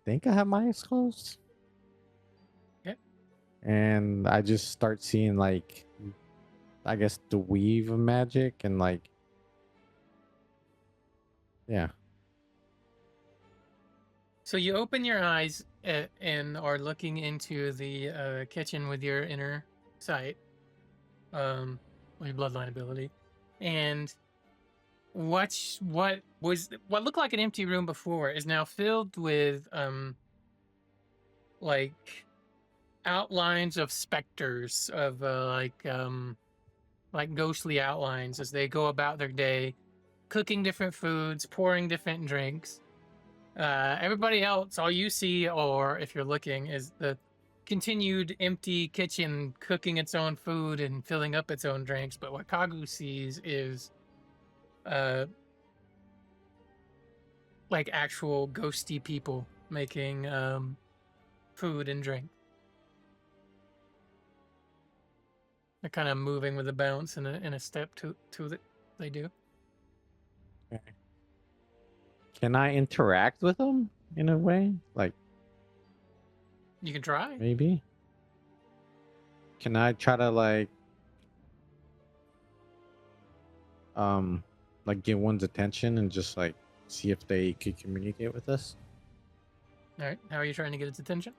Speaker 4: think I have my eyes closed.
Speaker 1: Yep.
Speaker 4: And I just start seeing like I guess the weave of magic and like yeah.
Speaker 1: So you open your eyes and are looking into the kitchen with your inner sight, with your bloodline ability, and what looked like an empty room before is now filled with like outlines of specters of like ghostly outlines as they go about their day, cooking different foods, pouring different drinks. Everybody else, all you see, or if you're looking, is the continued empty kitchen cooking its own food and filling up its own drinks. But what Kagu sees is like actual ghosty people making food and drink. They're kind of moving with a bounce and a step to it. They do.
Speaker 4: Okay. Can I interact with them in a way? Like,
Speaker 1: You can try.
Speaker 4: maybe? Can I try to like get one's attention and just like see if they could communicate with us?
Speaker 1: All right. How are you trying to get its attention?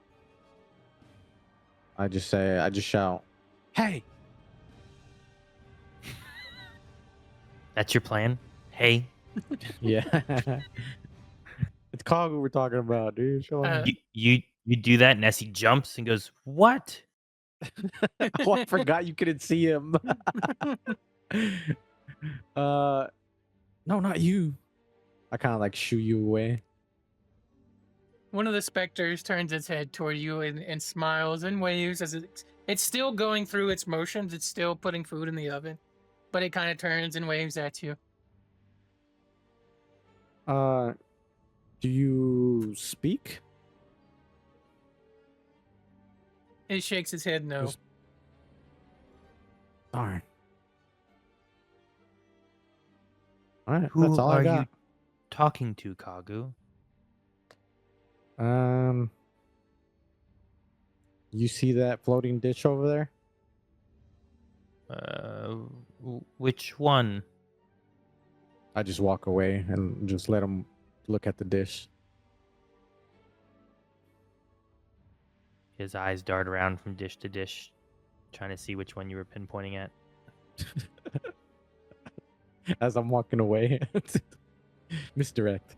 Speaker 4: I just shout, "Hey!"
Speaker 3: That's your plan? Hey,
Speaker 4: Yeah. It's Kagu we're talking about, dude. Show
Speaker 1: Uh,
Speaker 4: him.
Speaker 3: you do that, and Nessie jumps and goes, "What?"
Speaker 4: Oh, I forgot you couldn't see him. No, not you. I kind of like shoo you away.
Speaker 1: One of the specters turns its head toward you and smiles and waves as it's still going through its motions. It's still putting food in the oven, but it kind of turns and waves at you.
Speaker 4: Do you speak?
Speaker 1: It shakes its head no.
Speaker 4: Just- Darn. All right,
Speaker 3: Who
Speaker 4: that's all I
Speaker 3: are you
Speaker 4: got.
Speaker 3: talking to, Kagu?
Speaker 4: You see that floating dish over there?
Speaker 3: Which one?
Speaker 4: I just walk away and just let him look at the dish.
Speaker 3: His eyes dart around from dish to dish, trying to see which one you were pinpointing at.
Speaker 4: As I'm walking away. Misdirect.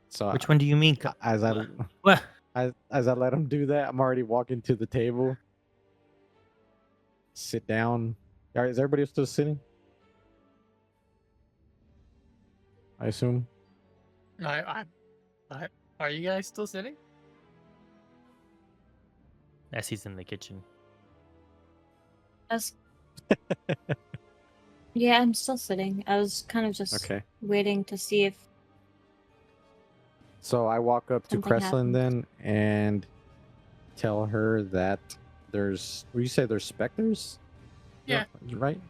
Speaker 4: So
Speaker 3: Which one do you mean?
Speaker 4: as I
Speaker 3: What?
Speaker 4: as I let him do that, I'm already walking to the table. Sit down. All right, is everybody still sitting? I assume.
Speaker 1: Are you guys still sitting?
Speaker 3: Nessie's in the kitchen.
Speaker 6: Yeah, I'm still sitting. I was kind of just
Speaker 4: Okay.
Speaker 6: waiting to see if
Speaker 4: So I walk up to
Speaker 6: Something
Speaker 4: Kreslin
Speaker 6: happened.
Speaker 4: then and tell her that there's. What do you say? There's specters.
Speaker 1: Yeah.
Speaker 4: You're right.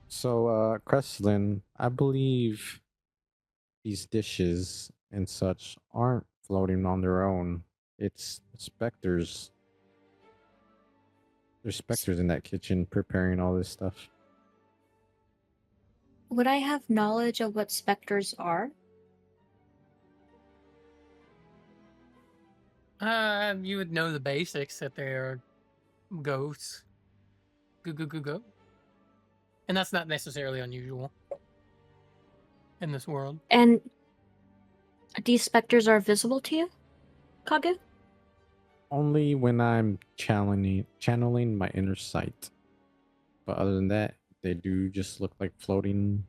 Speaker 4: So Kreslin, I believe these dishes and such aren't floating on their own. It's specters. There's specters in that kitchen preparing all this stuff.
Speaker 6: would I have knowledge of what specters are?
Speaker 1: You would know the basics that they are ghosts. Go. And that's not necessarily unusual in this world.
Speaker 6: And these specters are visible to you, Kagu?
Speaker 4: Only when I'm channeling my inner sight. But other than that, they do just look like floating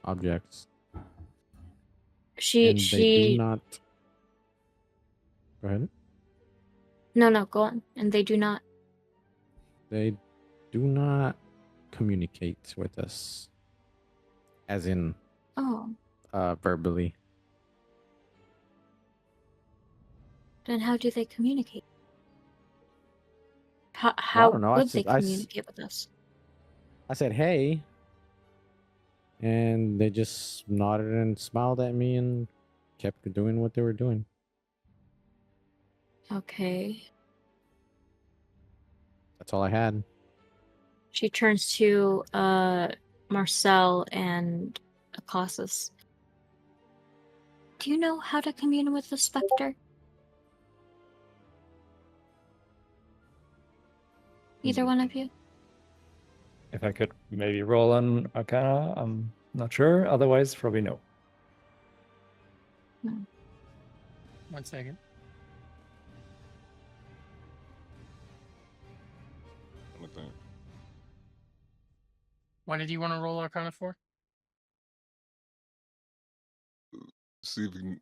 Speaker 4: objects. And they do not. Go ahead.
Speaker 6: No, go on. And they do not.
Speaker 4: They do not communicate with us, as in
Speaker 6: Oh,
Speaker 4: verbally.
Speaker 6: then how do they communicate?
Speaker 4: Well,
Speaker 6: How
Speaker 4: I don't know.
Speaker 6: would they communicate with us?
Speaker 4: I said, "Hey," and they just nodded and smiled at me and kept doing what they were doing.
Speaker 6: Okay.
Speaker 4: That's all I had.
Speaker 6: She turns to Marcel and Akassus. Do you know how to commune with the specter? Either one of you?
Speaker 4: If
Speaker 5: If I could maybe roll on Arcana, I'm not sure. Otherwise, probably no.
Speaker 1: 1 second.
Speaker 2: What the-
Speaker 1: What did you want to roll Arcana for?
Speaker 2: See if he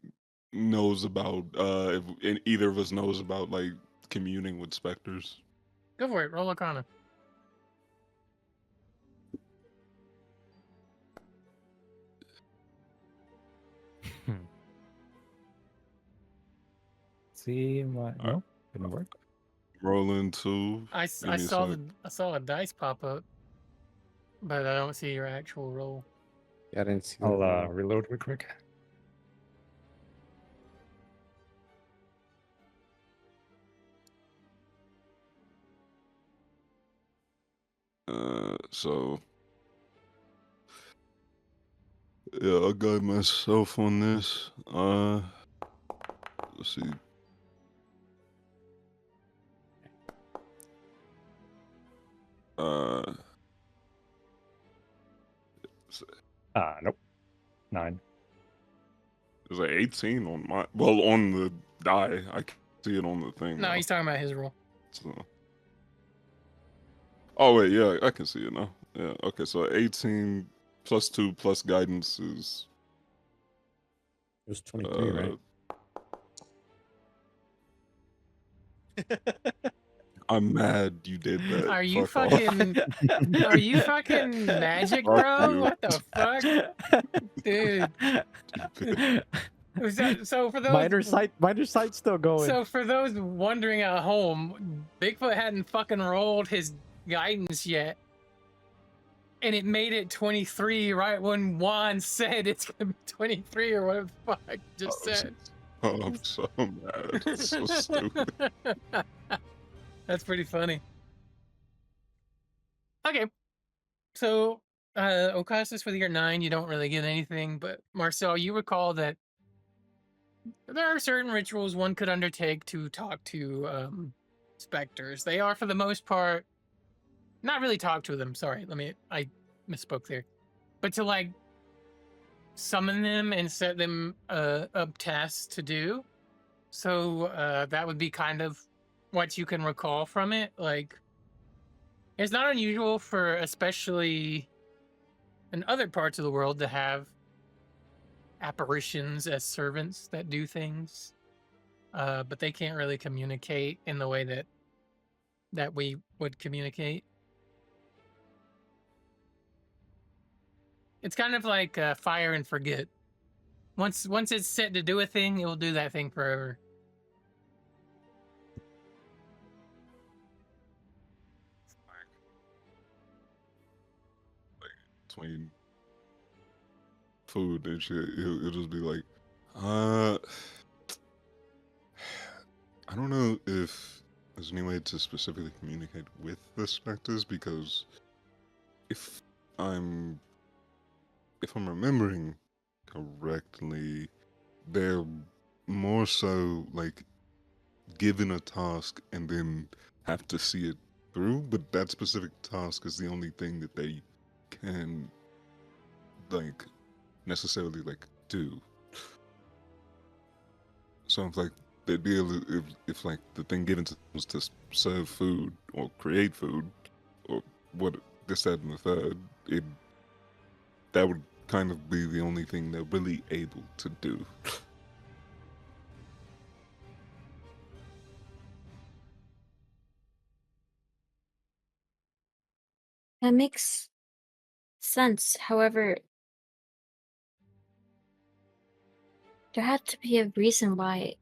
Speaker 2: knows about if either of us knows about like communing with specters.
Speaker 1: Go for it. Roll Arcana.
Speaker 5: See my no, didn't work.
Speaker 2: Rolling 2.
Speaker 1: I
Speaker 2: Give me a
Speaker 1: saw
Speaker 2: sec.
Speaker 1: I saw a dice pop up, but I don't see your actual roll.
Speaker 4: Yeah, I didn't see
Speaker 5: I'll
Speaker 4: that.
Speaker 5: reload real quick.
Speaker 2: So yeah, I'll guide myself on this. Let's see.
Speaker 5: Nope. 9.
Speaker 2: There's like 18 on my on the die. I can't see it on the thing.
Speaker 1: No,
Speaker 2: now,
Speaker 1: he's talking about his roll.
Speaker 2: so. Oh wait, yeah, I can see it now. Yeah, okay, so 18 plus 2 plus guidance is
Speaker 4: It was 23, right?
Speaker 2: I'm mad you did that.
Speaker 1: Are you
Speaker 2: Fuck off.
Speaker 1: fucking? Are you fucking magic,
Speaker 2: Fuck
Speaker 1: bro?
Speaker 2: you.
Speaker 1: What the fuck, dude? So for those
Speaker 4: Minor sight's still going.
Speaker 1: So for those wondering at home, Bigfoot hadn't fucking rolled his guidance yet. And it made it 23 right when Juan said it's gonna be 23 or whatever the fuck I just said.
Speaker 2: Oh, I'm so mad. It's so stupid.
Speaker 1: That's pretty funny. Okay. So Ocasas for the year 9, you don't really get anything, but Marcel, you recall that there are certain rituals one could undertake to talk to specters. They are, for the most part, not really talk to them. Sorry, I misspoke there. But to like summon them and set them up tasks to do. So that would be kind of what you can recall from it. Like, it's not unusual for, especially in other parts of the world, to have apparitions as servants that do things, but they can't really communicate in the way that we would communicate. It's kind of like fire and forget. Once it's set to do a thing, it will do that thing forever.
Speaker 2: Between food and shit, it'll just be like, I don't know if there's any way to specifically communicate with the specters, because if I'm remembering correctly, they're more so like given a task and then have to see it through, but that specific task is the only thing that they can like necessarily like do. So if like they'd be able to, if like the thing given to them was to serve food or create food or what this, that, and the third, that would kind of be the only thing they're really able to do.
Speaker 6: That makes sense. However, there had to be a reason why.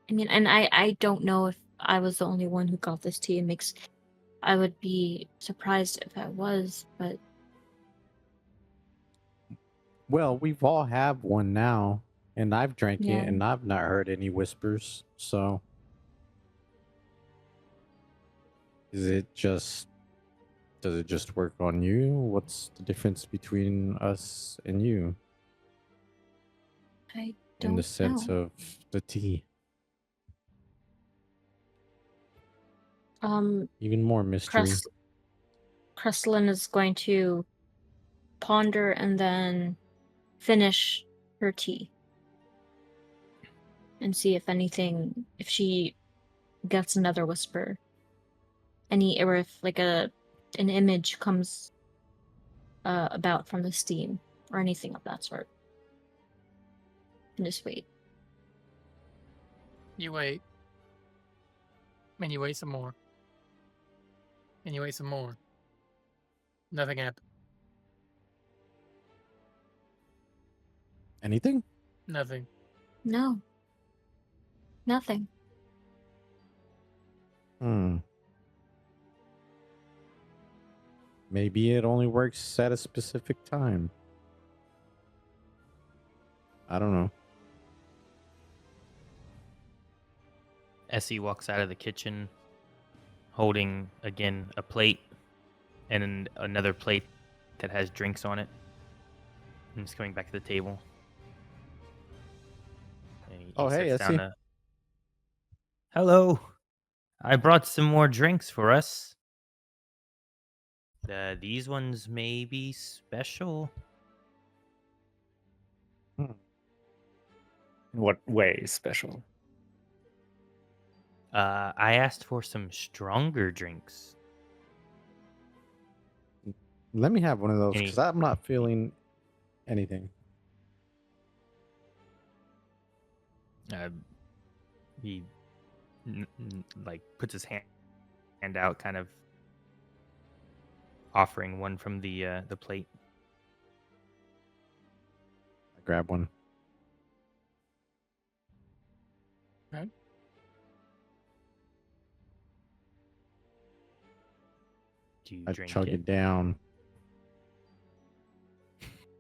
Speaker 6: I mean, and I don't know if I was the only one who got this tea. I would be surprised if I was, but
Speaker 4: Well, we've all have one now, and I've drank
Speaker 6: Yeah.
Speaker 4: it, and I've not heard any whispers. So, does it just work on you? What's the difference between us and you
Speaker 6: I don't
Speaker 4: in the sense
Speaker 6: know.
Speaker 4: of the tea?
Speaker 6: Um,
Speaker 4: Even more mystery.
Speaker 6: Kreslin is going to ponder and then finish her tea and see if she gets another whisper, or if like an image comes about from the steam or anything of that sort. And just wait.
Speaker 1: You wait. And you wait some more. And you wait some more. Nothing happened.
Speaker 4: Anything?
Speaker 1: Nothing.
Speaker 6: No. Nothing.
Speaker 4: Maybe it only works at a specific time. I don't know.
Speaker 3: Essie walks out of the kitchen holding, again, a plate and another plate that has drinks on it. And he's coming back to the table. And he
Speaker 4: Hey,
Speaker 3: sits down
Speaker 4: Essie.
Speaker 3: to... Hello. I brought some more drinks for us. These ones may be special.
Speaker 5: In what way special?
Speaker 3: I asked for some stronger drinks.
Speaker 4: Let me have one of those
Speaker 3: Any-
Speaker 4: because I'm not feeling anything.
Speaker 3: He like puts his hand out, kind of offering one from the plate.
Speaker 4: I grab one.
Speaker 1: Right.
Speaker 3: Do you
Speaker 4: I
Speaker 3: drink
Speaker 4: chug it down.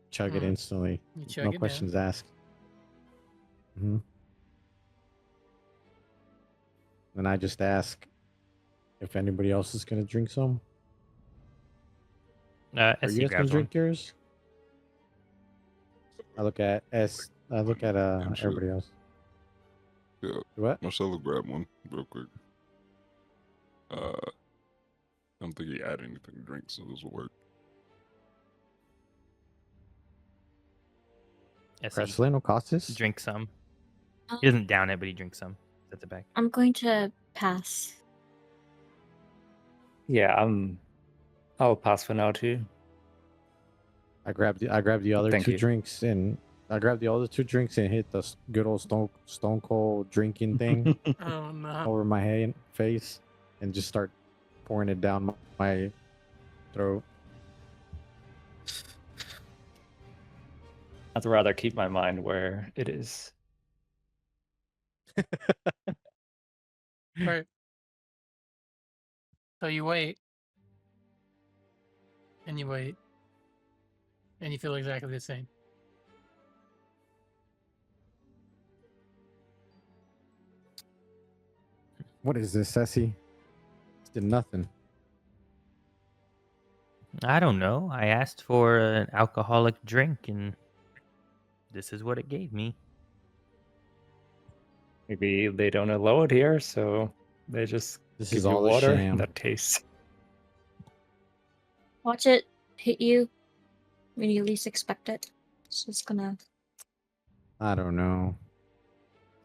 Speaker 4: Chug it
Speaker 1: Mhm.
Speaker 4: instantly.
Speaker 1: You chug
Speaker 4: No
Speaker 1: it down.
Speaker 4: questions asked. Then I just ask if anybody else is going to drink some. Are
Speaker 3: Essie
Speaker 4: you guys going
Speaker 3: grabs
Speaker 4: to
Speaker 3: one.
Speaker 4: drink yours? I look at
Speaker 2: sure.
Speaker 4: everybody else.
Speaker 2: Yeah.
Speaker 4: What?
Speaker 2: Marcelo grab one real quick. I don't think he had anything to drink, so this will work.
Speaker 3: Essie
Speaker 4: Kreslin Ocastis?
Speaker 3: drinks some.
Speaker 6: Um,
Speaker 3: He doesn't down it, but he drinks some. Sets it back.
Speaker 6: I'm going to pass.
Speaker 5: Yeah, I'll pass for now too.
Speaker 4: I grabbed the other
Speaker 5: Thank
Speaker 4: two
Speaker 5: you.
Speaker 4: drinks and hit the good old stone cold drinking thing
Speaker 1: Oh no.
Speaker 4: over my face and just start pouring it down my throat.
Speaker 5: I'd rather keep my mind where it is.
Speaker 1: Right. So you wait. And you wait. And you feel exactly the same.
Speaker 4: What is this, Essie? It's did nothing.
Speaker 3: I don't know. I asked for an alcoholic drink, and this is what it gave me.
Speaker 5: Maybe they don't allow it here, so they just
Speaker 4: This
Speaker 5: give
Speaker 4: is
Speaker 5: you
Speaker 4: all a
Speaker 5: water
Speaker 4: sham.
Speaker 5: that tastes.
Speaker 6: Watch it hit you when you least expect it. It's just gonna.
Speaker 4: I don't know.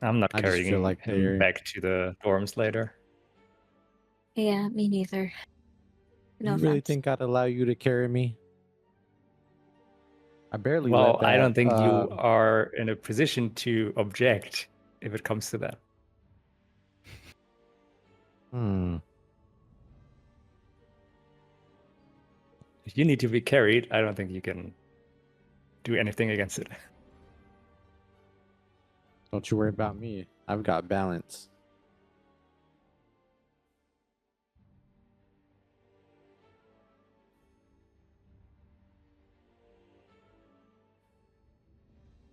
Speaker 5: I'm not
Speaker 4: I just feel
Speaker 5: carrying
Speaker 4: like
Speaker 5: him
Speaker 4: they're-
Speaker 5: back to the dorms later.
Speaker 6: Yeah, me neither. No
Speaker 4: you really
Speaker 6: offense.
Speaker 4: think I'd allow you to carry me? I barely
Speaker 5: Well,
Speaker 4: let that.
Speaker 5: I don't think you are in a position to object if it comes to that. If you need to be carried, I don't think you can do anything against it.
Speaker 4: Don't you worry about me. I've got balance.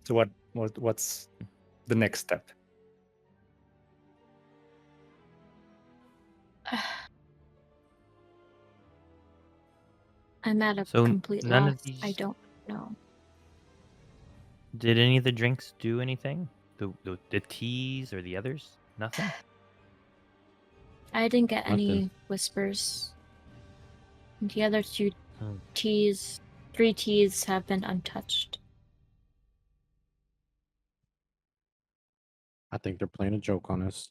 Speaker 5: So what's the next step?
Speaker 6: I'm at a
Speaker 3: So
Speaker 6: complete
Speaker 3: none
Speaker 6: loss.
Speaker 3: of these...
Speaker 6: I don't know.
Speaker 3: Did any of the drinks do anything? The teas or the others? Nothing?
Speaker 6: I didn't get any
Speaker 4: Nothing.
Speaker 6: whispers. The other two
Speaker 3: Hmm.
Speaker 6: T's, 3 T's have been untouched.
Speaker 4: I think they're playing a joke on us.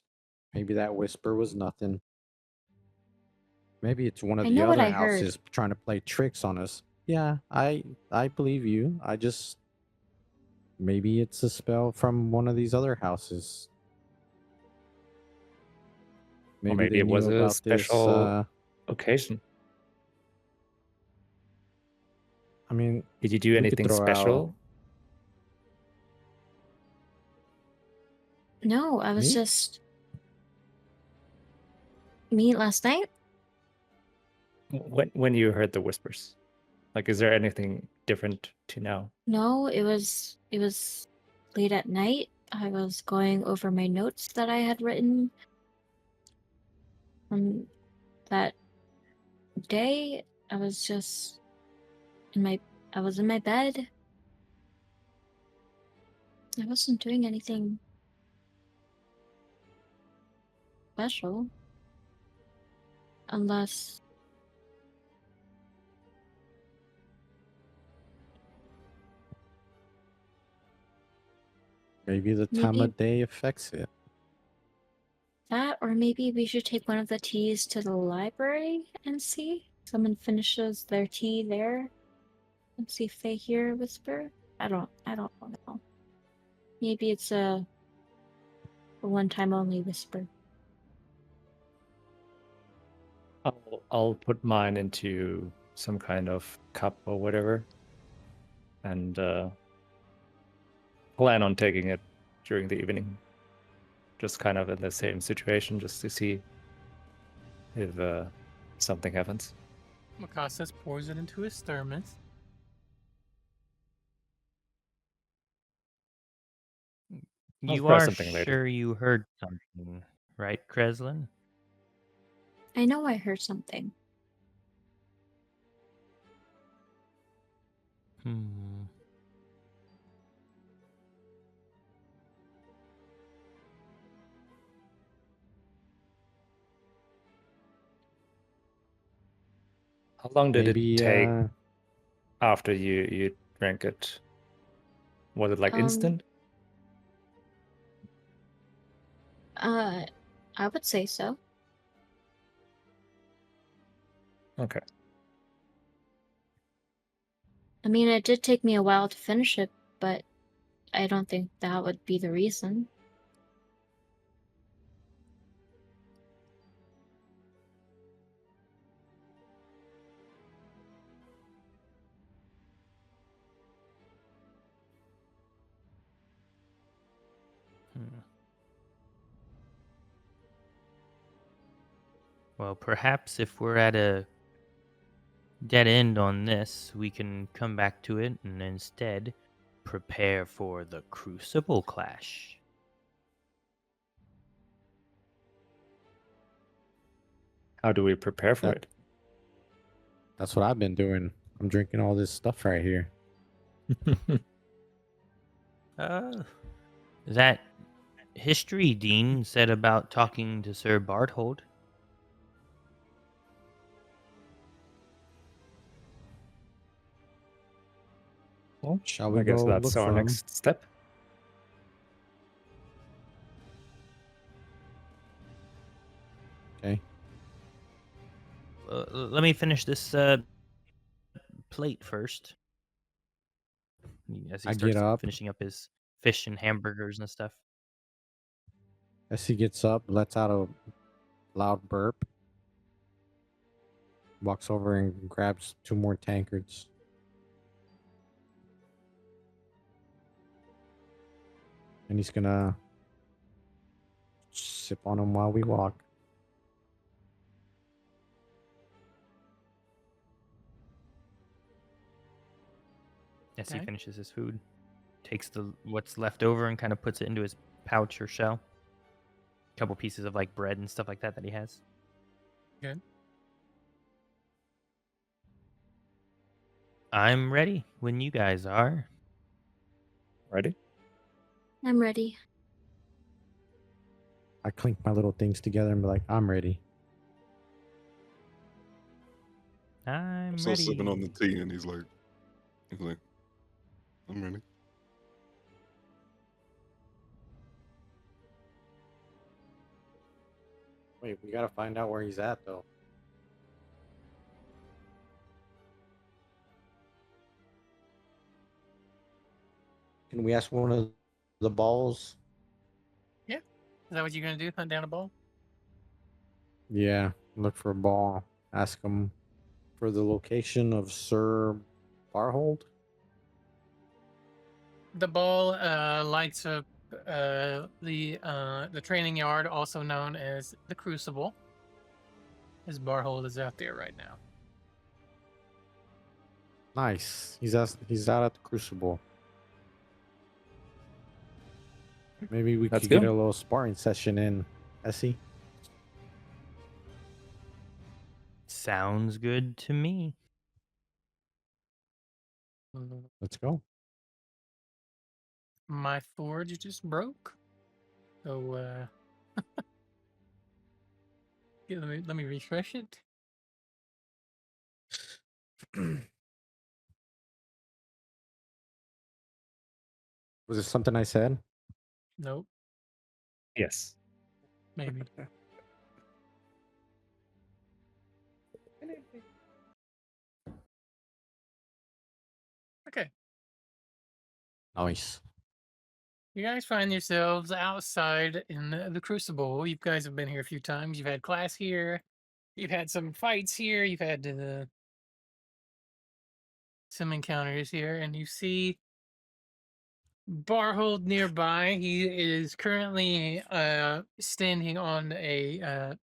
Speaker 4: Maybe that whisper was nothing. Maybe it's one of
Speaker 6: I
Speaker 4: the
Speaker 6: know what
Speaker 4: other
Speaker 6: I heard.
Speaker 4: houses trying to play tricks on us. Yeah, I believe you. Maybe it's a spell from one of these other houses.
Speaker 5: Or
Speaker 4: Maybe
Speaker 5: maybe
Speaker 4: they
Speaker 5: it was
Speaker 4: knew
Speaker 5: a
Speaker 4: about this.
Speaker 5: special occasion.
Speaker 4: I mean,
Speaker 5: Did you do
Speaker 4: we could
Speaker 5: anything
Speaker 4: throw out.
Speaker 5: special?
Speaker 6: No, I was
Speaker 4: Me?
Speaker 6: just me last night.
Speaker 5: When you heard the whispers? Like, is there anything different to now?
Speaker 6: No, it was late at night. I was going over my notes that I had written from that day. I was just in my bed. I wasn't doing anything special. Unless
Speaker 4: Maybe the time
Speaker 6: maybe
Speaker 4: of day affects it.
Speaker 6: that, or maybe we should take one of the teas to the library and see. Someone finishes their tea there and see if they hear a whisper. I don't know. Maybe it's a one-time only whisper.
Speaker 5: I'll put mine into some kind of cup or whatever, and plan on taking it during the evening. Just kind of in the same situation, just to see if something happens.
Speaker 1: Mikasas pours it into his thermos.
Speaker 5: I'll
Speaker 3: You
Speaker 5: try
Speaker 3: are
Speaker 5: something later.
Speaker 3: sure you heard something, right, Kreslin?
Speaker 6: I know I heard something.
Speaker 3: Hmm.
Speaker 5: How long did
Speaker 4: Maybe
Speaker 5: it take after you drank it? Was it like instant?
Speaker 6: I would say so.
Speaker 5: Okay.
Speaker 6: I mean, it did take me a while to finish it, but I don't think that would be the reason.
Speaker 3: Well, perhaps if we're at a dead end on this, we can come back to it and instead prepare for the Crucible Clash.
Speaker 5: How do we prepare for it?
Speaker 4: That's what I've been doing. I'm drinking all this stuff right here.
Speaker 3: That history Dean said about talking to Sir Barthold.
Speaker 5: Well,
Speaker 4: Shall we
Speaker 5: I guess
Speaker 4: go
Speaker 5: that's
Speaker 4: look
Speaker 5: our
Speaker 4: for 'em?
Speaker 5: next step.
Speaker 4: Okay.
Speaker 3: Let me finish this plate first. As he
Speaker 4: I get
Speaker 3: starts
Speaker 4: up.
Speaker 3: finishing up his fish and hamburgers and stuff.
Speaker 4: As he gets up, lets out a loud burp, walks over and grabs 2 more tankards. And he's gonna sip on them while we walk.
Speaker 3: As he
Speaker 1: Okay.
Speaker 3: finishes his food, takes what's left over and kind of puts it into his pouch or shell. A couple pieces of like bread and stuff like that he has.
Speaker 1: Good.
Speaker 3: I'm ready when you guys are.
Speaker 5: Ready?
Speaker 6: I'm ready.
Speaker 4: I clink my little things together and be like, I'm ready.
Speaker 3: I'm
Speaker 2: still
Speaker 3: ready.
Speaker 2: sipping on the tea, and he's like, I'm ready.
Speaker 4: Wait, we gotta find out where he's at, though. Can we ask one of the balls?
Speaker 1: Yeah. Is that what you're gonna do? Hunt down a ball?
Speaker 4: Yeah, look for a ball. Ask him for the location of Sir Barhold.
Speaker 1: The ball lights up the training yard, also known as the Crucible. His Barhold is out there right now.
Speaker 4: Nice. He's out at the Crucible. Maybe we
Speaker 5: Let's
Speaker 4: could get
Speaker 5: go.
Speaker 4: a little sparring session in, Essie.
Speaker 3: Sounds good to me.
Speaker 4: Let's go.
Speaker 1: My forge just broke. So yeah, let me refresh it.
Speaker 4: Was it something I said?
Speaker 1: Nope,
Speaker 5: Yes.
Speaker 1: maybe. Okay.
Speaker 4: Nice.
Speaker 1: You guys find yourselves outside in the Crucible. You guys have been here a few times. You've had class here. You've had some fights here. You've had some encounters here, and you see Barhold nearby. He is currently standing on a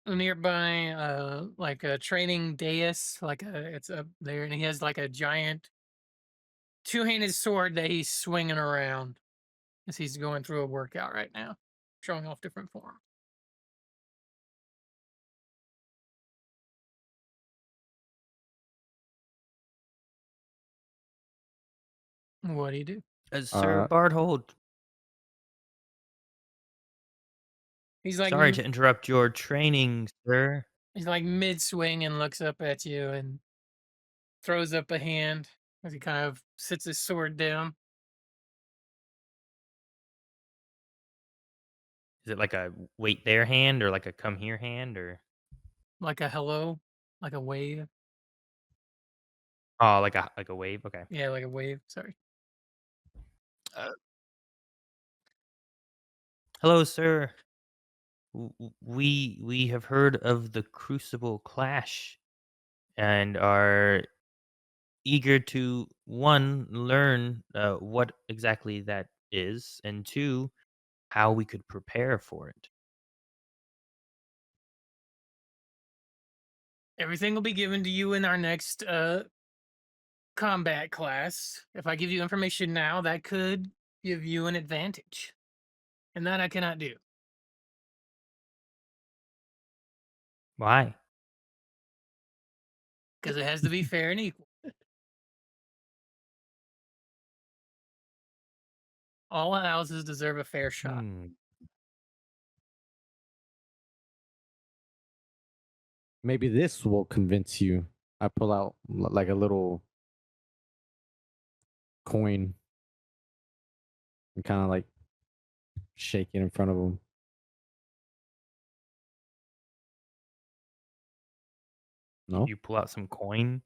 Speaker 1: nearby like a training dais, it's up there, and he has like a giant two-handed sword that he's swinging around as he's going through a workout right now, showing off different forms. What do you do?
Speaker 3: Sir Barthold,
Speaker 1: He's like
Speaker 3: sorry to interrupt your training, sir.
Speaker 1: he's like mid swing and looks up at you and throws up a hand as he kind of sits his sword down.
Speaker 3: Is it like a wait there hand or like a come here hand or
Speaker 1: Like a hello, like a wave.
Speaker 3: oh like a wave? Okay.
Speaker 1: Yeah, like a wave. Sorry.
Speaker 3: Hello, sir. We have heard of the Crucible Clash and are eager to one learn what exactly that is, and two, how we could prepare for it.
Speaker 1: Everything will be given to you in our next combat class. If I give you information now, that could give you an advantage. And that I cannot do.
Speaker 3: Why?
Speaker 1: Because it has to be fair and equal. All houses deserve a fair shot.
Speaker 4: Maybe this will convince you. I pull out like a little coin and kind of like shake it in front of him. No,
Speaker 3: You pull out some coin,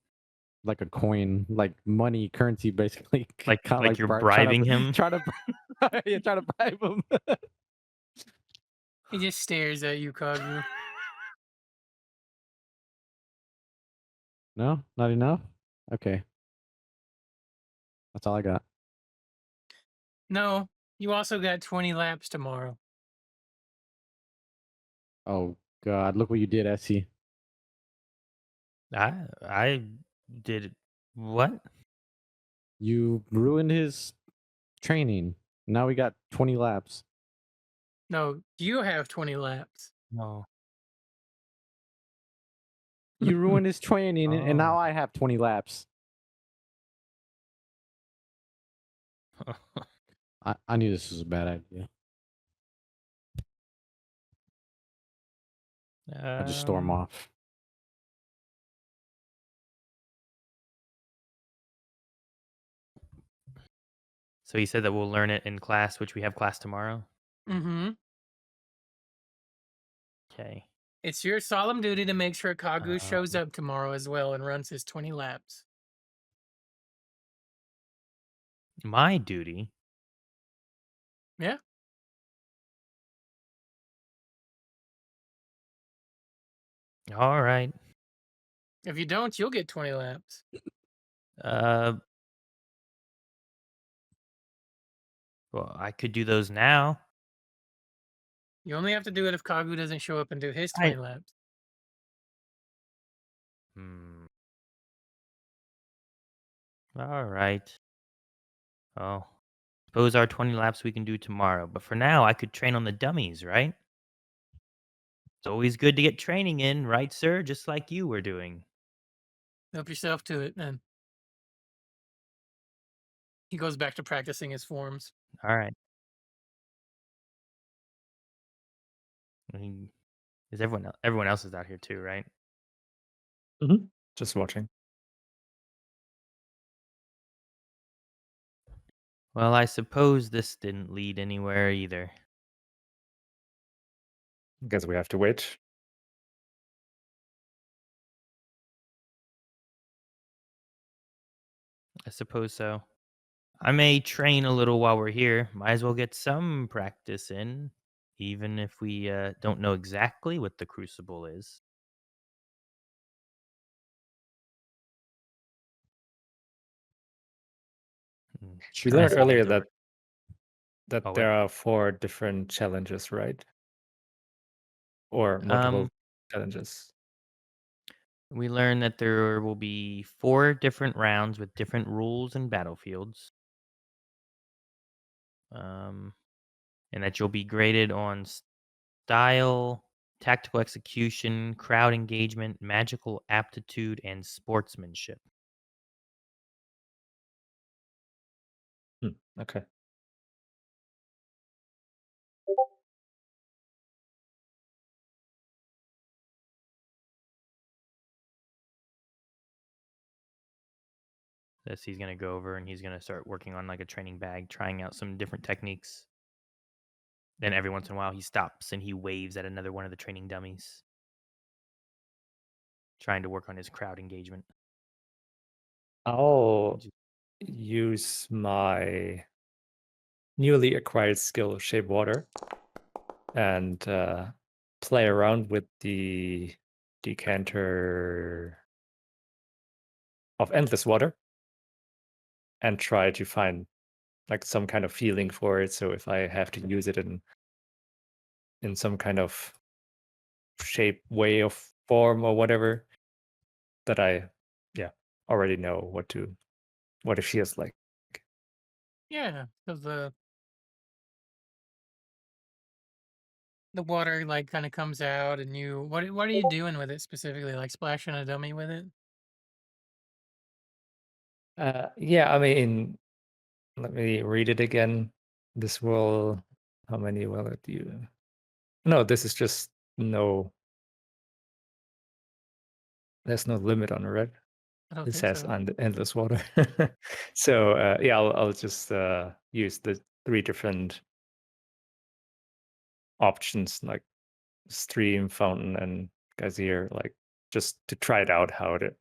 Speaker 4: like a coin, like money, currency, basically.
Speaker 3: like
Speaker 4: Kinda
Speaker 3: like you're
Speaker 4: try
Speaker 3: bribing him.
Speaker 4: Try to, yeah, try to bribe him.
Speaker 1: He just stares at you, Kagu.
Speaker 4: No, not enough. Okay, that's all I got.
Speaker 1: No, you also got 20 laps tomorrow.
Speaker 4: Oh God, look what you did, Essie.
Speaker 3: I did what?
Speaker 4: You ruined his training. Now we got 20 laps.
Speaker 1: No, you have 20 laps.
Speaker 3: No.
Speaker 4: You ruined his training, and now
Speaker 3: Oh.
Speaker 4: I have 20 laps. I knew this was a bad idea. I just storm off.
Speaker 3: So you said that we'll learn it in class, which we have class tomorrow.
Speaker 1: Mm-hmm.
Speaker 3: Okay.
Speaker 1: It's your solemn duty to make sure Kagu
Speaker 3: Um,
Speaker 1: shows up tomorrow as well and runs his 20 laps.
Speaker 3: My duty.
Speaker 1: Yeah.
Speaker 3: All right.
Speaker 1: If you don't, you'll get 20 laps.
Speaker 3: Uh, well, I could do those now.
Speaker 1: You only have to do it if Kagu doesn't show up and do his 20 laps.
Speaker 3: Hmm. All right. Oh, suppose our 20 laps we can do tomorrow. But for now, I could train on the dummies, right? It's always good to get training in, right, sir? Just like you were doing.
Speaker 1: Help yourself to it, then. He goes back to practicing his forms.
Speaker 3: All right. Because everyone else is out here too, right?
Speaker 5: Just watching.
Speaker 3: Well, I suppose this didn't lead anywhere either.
Speaker 5: Guess we have to wait.
Speaker 3: I suppose so. I may train a little while we're here. Might as well get some practice in, even if we don't know exactly what the crucible is.
Speaker 5: We learned
Speaker 3: Interesting.
Speaker 5: earlier that
Speaker 3: Oh,
Speaker 5: there
Speaker 3: what?
Speaker 5: are 4 different challenges, right? Or multiple challenges.
Speaker 3: We learned that there will be 4 different rounds with different rules and battlefields. And that you'll be graded on style, tactical execution, crowd engagement, magical aptitude, and sportsmanship.
Speaker 5: Okay.
Speaker 3: This he's going to go over and he's going to start working on like a training bag, trying out some different techniques. Then every once in a while he stops and he waves at another one of the training dummies, trying to work on his crowd engagement.
Speaker 5: I'll use my newly acquired skill, Shape Water, and play around with the decanter of Endless Water and try to find like some kind of feeling for it. So if I have to use it in some kind of shape, way of form or whatever, that I already know what it feels like.
Speaker 1: Yeah, because the water like kind of comes out, and what are you doing with it specifically? Like splashing a dummy with it?
Speaker 5: Yeah, I mean, let me read it again. This will, how many will it do? No, this is just there's no limit on it, right?
Speaker 1: I don't
Speaker 5: It
Speaker 1: think
Speaker 5: says
Speaker 1: so.
Speaker 5: on the endless water. So yeah, I'll just use the 3 different options like stream, fountain, and geyser, like just to try it out how it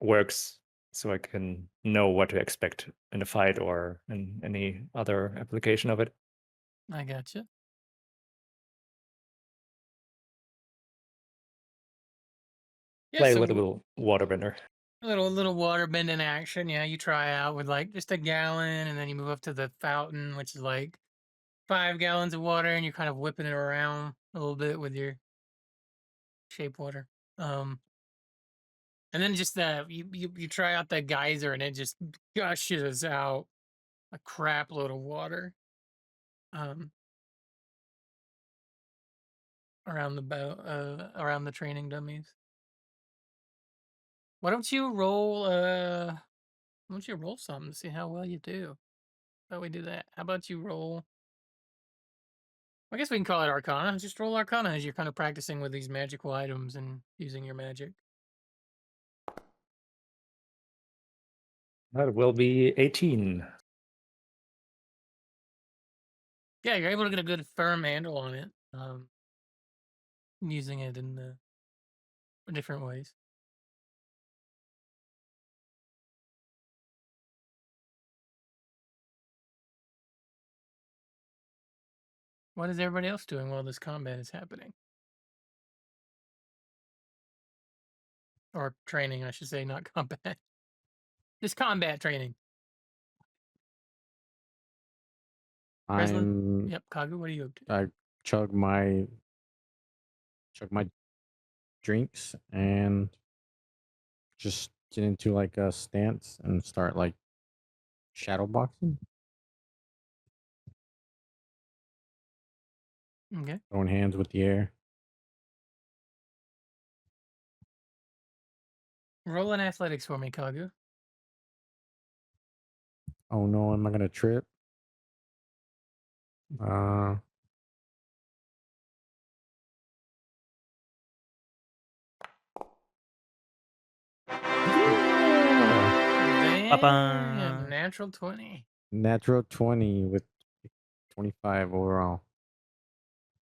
Speaker 5: works, so I can know what to expect in a fight or in any other application of it.
Speaker 1: I gotcha. Yeah,
Speaker 5: Play
Speaker 1: so
Speaker 5: with a little waterbender.
Speaker 1: little water bending action. Yeah, you try out with like just a gallon, and then you move up to the fountain, which is like 5 gallons of water, and you're kind of whipping it around a little bit with your shape water. And then just you try out the geyser, and it just gushes out a crap load of water. Around around the training dummies. Why don't you roll why don't you roll something to see how well you do? How about we do that? How about you roll, I guess we can call it Arcana. Just roll Arcana as you're kind of practicing with these magical items and using your magic.
Speaker 5: That will be 18.
Speaker 1: Yeah, you're able to get a good firm handle on it. Using it in different ways. What is everybody else doing while this combat is happening? Or training, I should say, not combat. This combat training.
Speaker 4: I'm.
Speaker 1: Yep, Kagu, what are you up to?
Speaker 4: I chug my drinks and just get into like a stance and start like shadow boxing,
Speaker 1: Okay.
Speaker 4: throwing hands with the air.
Speaker 1: Roll an athletics for me, Kagu.
Speaker 4: Oh no, am I gonna trip? Uh, yeah.
Speaker 1: Damn, natural 20.
Speaker 4: Natural 20 with 25 overall.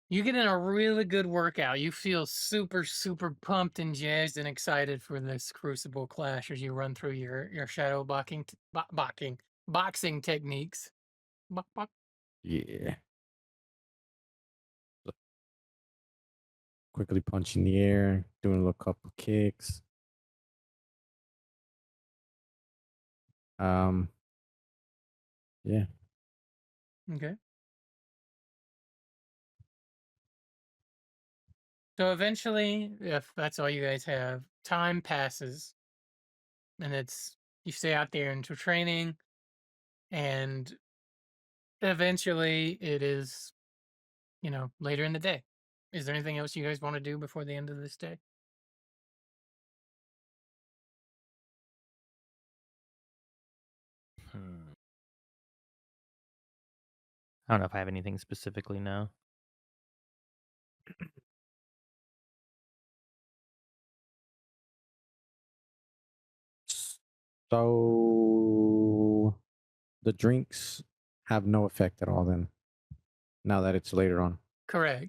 Speaker 1: You get in a really good workout. You feel super, super pumped and jazzed and excited for this Crucible clash as you run through your shadow boxing techniques. Bok, bok.
Speaker 4: Yeah. Quickly punching the air, doing a little couple kicks. Yeah.
Speaker 1: Okay. So eventually, if that's all you guys have, time passes, and you stay out there into training, and eventually it is, later in the day. Is there anything else you guys want to do before the end of this day?
Speaker 3: I don't know if I have anything specifically now.
Speaker 4: So the drinks have no effect at all then. Now that it's later on.
Speaker 1: Correct.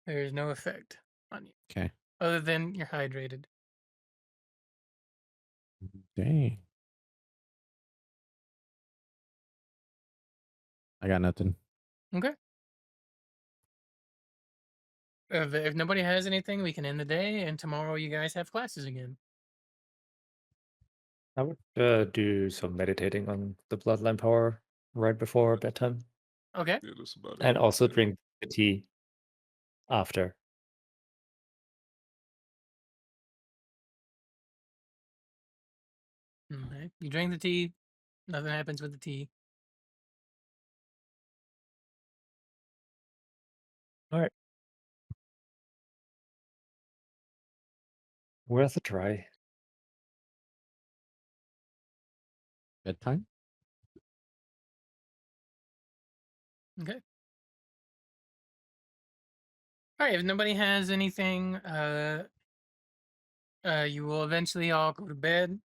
Speaker 1: There is no effect on you.
Speaker 4: Okay.
Speaker 1: Other than you're hydrated.
Speaker 4: Dang. I got nothing.
Speaker 1: Okay. If nobody has anything, we can end the day, and tomorrow you guys have classes again.
Speaker 5: I would do some meditating on the bloodline power right before bedtime,
Speaker 1: Okay.
Speaker 2: Yeah, that's about it.
Speaker 5: and also drink the tea after.
Speaker 1: Okay. You drink the tea. Nothing happens with the tea.
Speaker 5: All right. Where's the try?
Speaker 4: Bedtime?
Speaker 1: Okay. All right. If nobody has anything, you will eventually all go to bed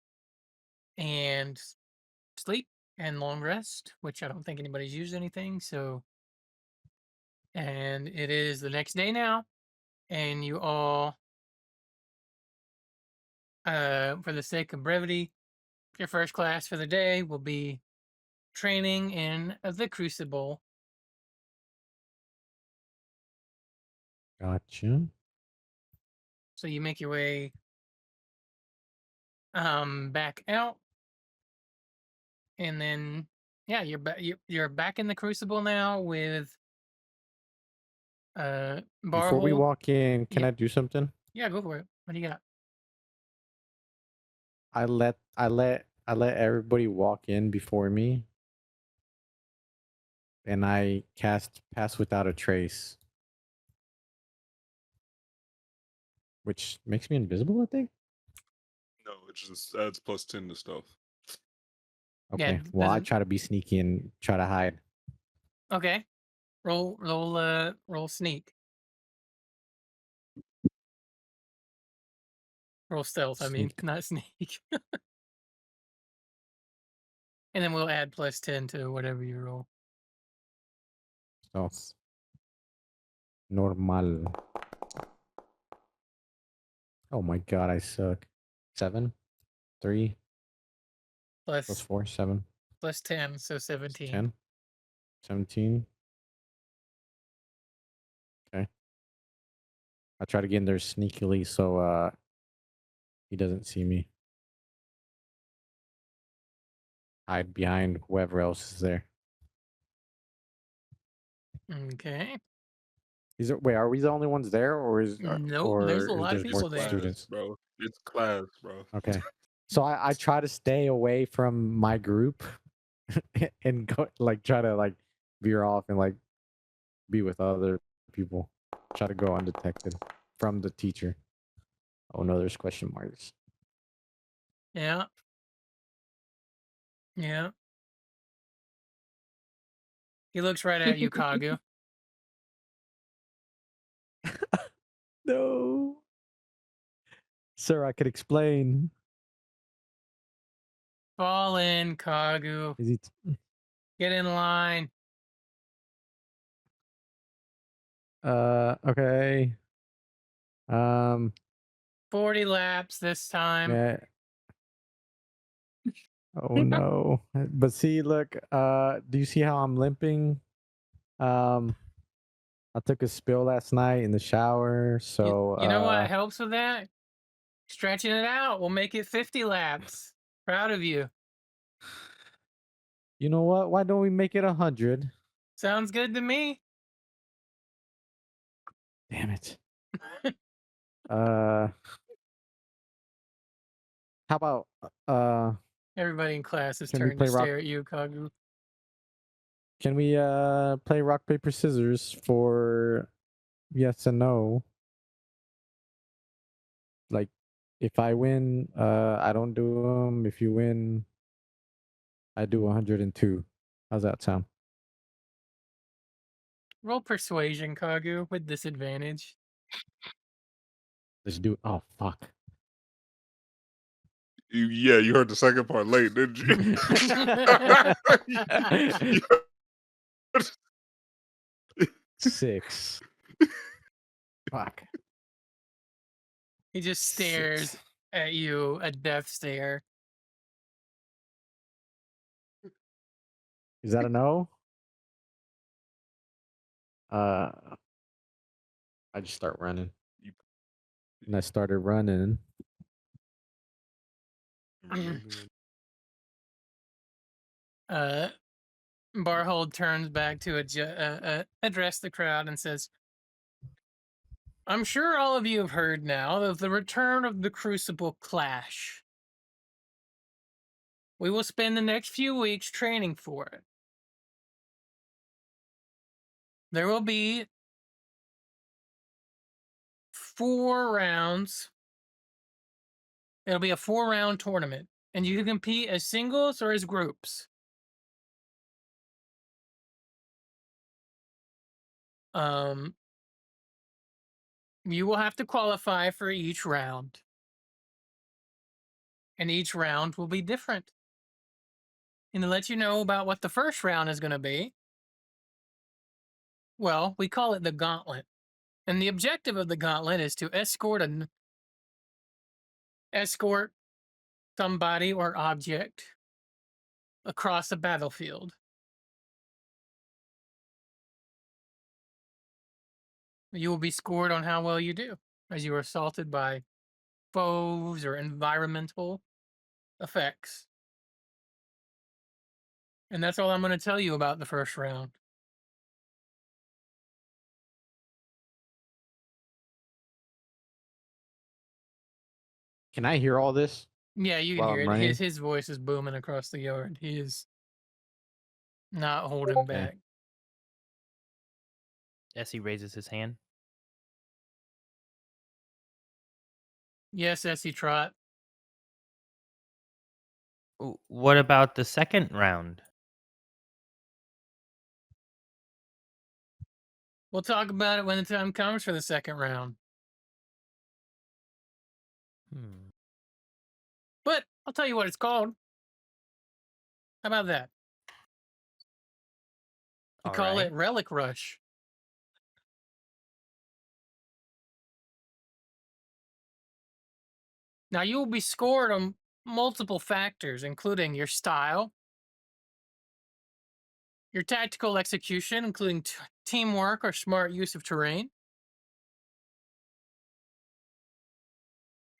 Speaker 1: and sleep and long rest, which I don't think anybody's used anything. So, and it is the next day now, and you all, for the sake of brevity, your first class for the day will be training in the Crucible.
Speaker 4: Gotcha.
Speaker 1: So you make your way back out, and then you're you're back in the Crucible now with
Speaker 4: Before we
Speaker 1: Barhole.
Speaker 4: walk in, can
Speaker 1: Yeah.
Speaker 4: I do something?
Speaker 1: Yeah, go for it. What do you got?
Speaker 4: I let everybody walk in before me, and I cast Pass Without a Trace, which makes me invisible, I think.
Speaker 2: No, it just adds +10 to stuff.
Speaker 4: Okay.
Speaker 1: Yeah,
Speaker 4: Well, I try to be sneaky and try to hide.
Speaker 1: Okay. Roll sneak. Roll stealth, I mean,
Speaker 4: Sneak.
Speaker 1: not sneak. And then we'll add +10 to whatever you roll.
Speaker 4: Dos. Normal. Oh my god, I suck. 7, 3, plus
Speaker 1: Plus
Speaker 4: 4, 7,
Speaker 1: plus 10, so 17.
Speaker 4: 10, 17. Okay. I try to get in there sneakily so he doesn't see me. Hide behind whoever else is there.
Speaker 1: Okay.
Speaker 4: Wait, are we the only ones there, or is
Speaker 1: Nope, there's a lot of
Speaker 4: there
Speaker 1: people
Speaker 4: more
Speaker 1: there.
Speaker 4: students?
Speaker 2: bro. It's class, bro.
Speaker 4: Okay. So I try to stay away from my group and go try to veer off and be with other people. Try to go undetected from the teacher. Oh no, there's question marks.
Speaker 1: Yeah. Yeah. He looks right at you, Kagu.
Speaker 4: No. Sir, I could explain.
Speaker 1: Fall in, Kagu.
Speaker 4: Is he
Speaker 1: Get in line.
Speaker 4: okay.
Speaker 1: 40 laps this time.
Speaker 4: Yeah. Oh no. But see, look, do you see how I'm limping? I took a spill last night in the shower, so
Speaker 1: You know what helps with that? Stretching it out. We'll make it 50 laps. Proud of you.
Speaker 4: you know what? Why don't we make it 100?
Speaker 1: Sounds good to me.
Speaker 4: Damn it. How about
Speaker 1: Everybody in class is
Speaker 4: Can we
Speaker 1: turned to
Speaker 4: play rock-
Speaker 1: stare at you, Kagu.
Speaker 4: can we play rock paper scissors for yes and no? Like if I win, I don't do them. If you win, I do 102. How's that sound?
Speaker 1: Roll persuasion, Kagu, with disadvantage.
Speaker 4: Let's do. Oh fuck.
Speaker 2: Yeah, you heard the second part late, didn't you? You-
Speaker 4: 6. Fuck.
Speaker 1: He just stares
Speaker 4: 6.
Speaker 1: at you, a death stare.
Speaker 4: Is that a no? I just start running. And I started running.
Speaker 1: Barhold turns back to address the crowd and says, I'm sure all of you have heard now of the return of the Crucible Clash. We will spend the next few weeks training for it. There will be 4 rounds. It'll be a 4-round tournament, and you can compete as singles or as groups. You will have to qualify for each round. And each round will be different. And to let you know about what the first round is going to be, well, we call it the Gauntlet. And the objective of the Gauntlet is to escort somebody or object across a battlefield. You will be scored on how well you do, as you are assaulted by foes or environmental effects. And that's all I'm going to tell you about the first round.
Speaker 4: Can I hear all this?
Speaker 1: Yeah, you can
Speaker 4: While
Speaker 1: hear
Speaker 4: I'm
Speaker 1: it.
Speaker 4: running?
Speaker 1: His voice is booming across the yard. He is not holding back.
Speaker 3: Essie raises his hand.
Speaker 1: Yes, Essie Trot.
Speaker 3: What about the second round?
Speaker 1: We'll talk about it when the time comes for the second round. But I'll tell you what it's called. How about that? We call it Relic Rush. Now you will be scored on multiple factors, including your style, your tactical execution, including teamwork or smart use of terrain,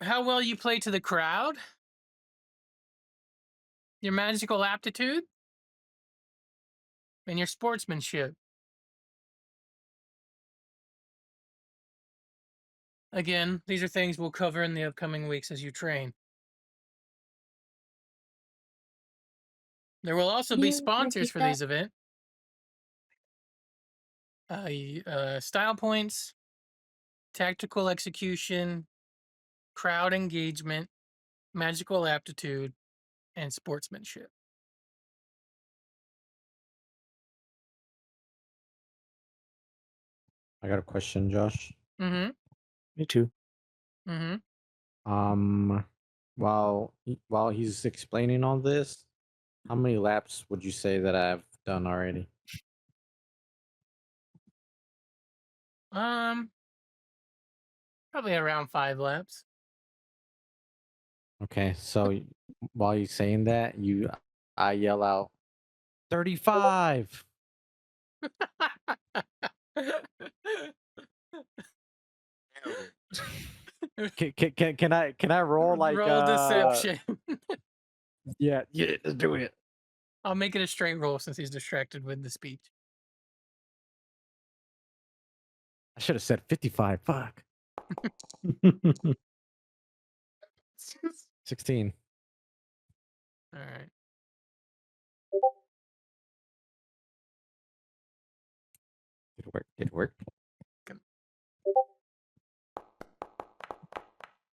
Speaker 1: how well you play to the crowd, your magical aptitude, and your sportsmanship. Again, these are things we'll cover in the upcoming weeks as you train. There will also be sponsors for these events. Style points, tactical execution, crowd engagement, magical aptitude, and sportsmanship.
Speaker 4: I got a question, Josh.
Speaker 1: Mm-hmm.
Speaker 5: Me too.
Speaker 1: Mm-hmm.
Speaker 4: While he's explaining all this, how many laps would you say that I've done already?
Speaker 1: Probably around 5 laps.
Speaker 4: Okay, so while you're saying that, I yell out 35. Can I roll like
Speaker 1: roll deception?
Speaker 4: Yeah, let's do it.
Speaker 1: I'll make it a straight roll since he's distracted with the speech.
Speaker 4: I should have said 55. Fuck. 16.
Speaker 1: All right.
Speaker 4: Did it work? Did it work?
Speaker 1: Good.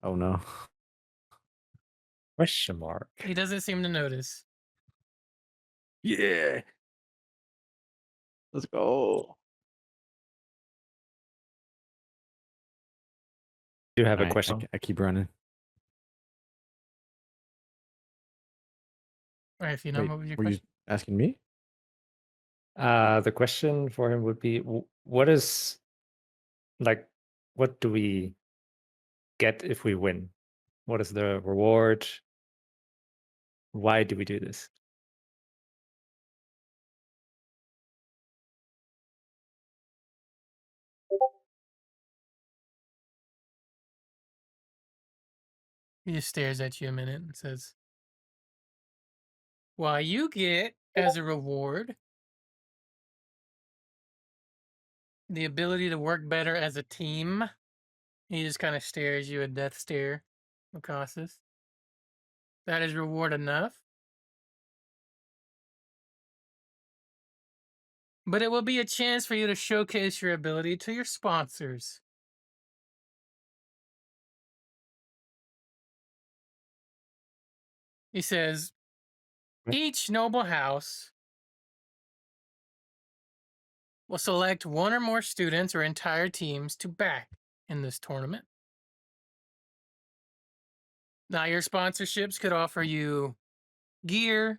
Speaker 4: Oh no.
Speaker 5: Question mark.
Speaker 1: He doesn't seem to notice.
Speaker 4: Yeah. Let's go.
Speaker 5: Do you have a
Speaker 4: Alright,
Speaker 5: question?
Speaker 4: I keep running.
Speaker 1: All right, if you know,
Speaker 4: Wait,
Speaker 1: what was your
Speaker 4: were you
Speaker 1: question?
Speaker 4: asking me?
Speaker 5: The question for him would be, what is like, what do we get if we win? What is the reward? Why do we do this?
Speaker 1: He just stares at you a minute and says, "Why, you get as a reward the ability to work better as a team." He just kind of stares you a death stare, Mikasis. That is reward enough. But it will be a chance for you to showcase your ability to your sponsors. He says, each noble house will select one or more students or entire teams to back in this tournament. Now, your sponsorships could offer you gear,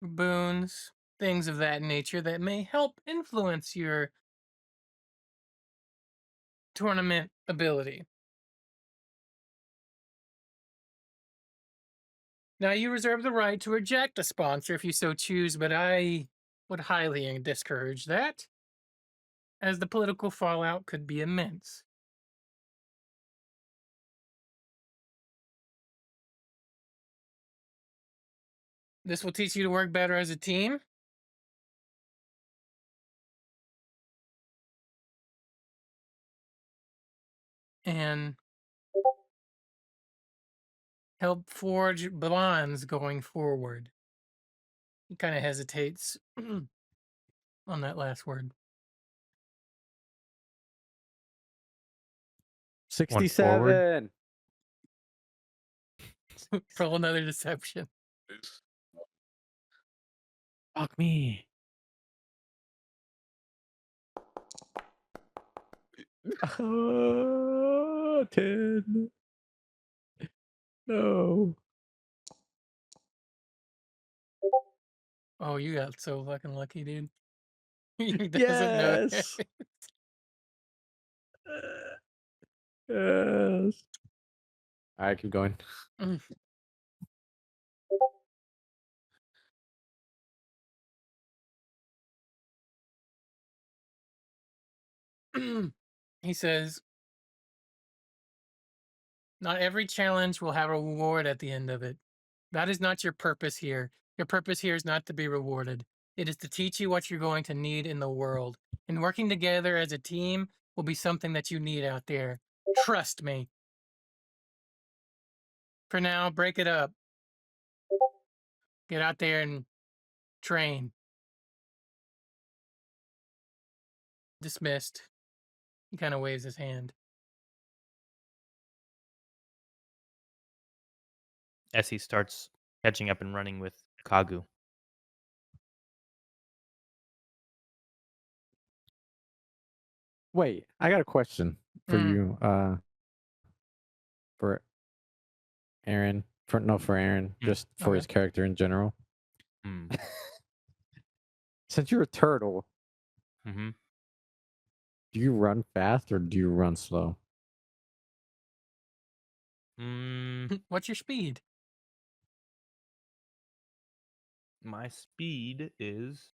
Speaker 1: boons, things of that nature that may help influence your tournament ability. Now, you reserve the right to reject a sponsor if you so choose, but I would highly discourage that, as the political fallout could be immense. This will teach you to work better as a team. And help forge bonds going forward. He kind of hesitates on that last word.
Speaker 4: 67.
Speaker 1: Roll another deception.
Speaker 4: Fuck me. Oh, 10. No.
Speaker 1: Oh, you got so fucking lucky, dude. He doesn't know.
Speaker 4: Yes. Yes. All right, keep going.
Speaker 1: He says, not every challenge will have a reward at the end of it. That is not your purpose here. Your purpose here is not to be rewarded. It is to teach you what you're going to need in the world. And working together as a team will be something that you need out there. Trust me. For now, break it up. Get out there and train. Dismissed. He kind of waves his hand.
Speaker 3: Essie starts catching up and running with Kagu.
Speaker 4: Wait, I got a question for you. For Aaron. For Aaron. Just for
Speaker 1: Okay.
Speaker 4: his character in general.
Speaker 3: Mm.
Speaker 4: Since you're a turtle,
Speaker 3: Mm-hmm.
Speaker 4: do you run fast or do you run slow?
Speaker 1: What's your speed?
Speaker 3: My speed is.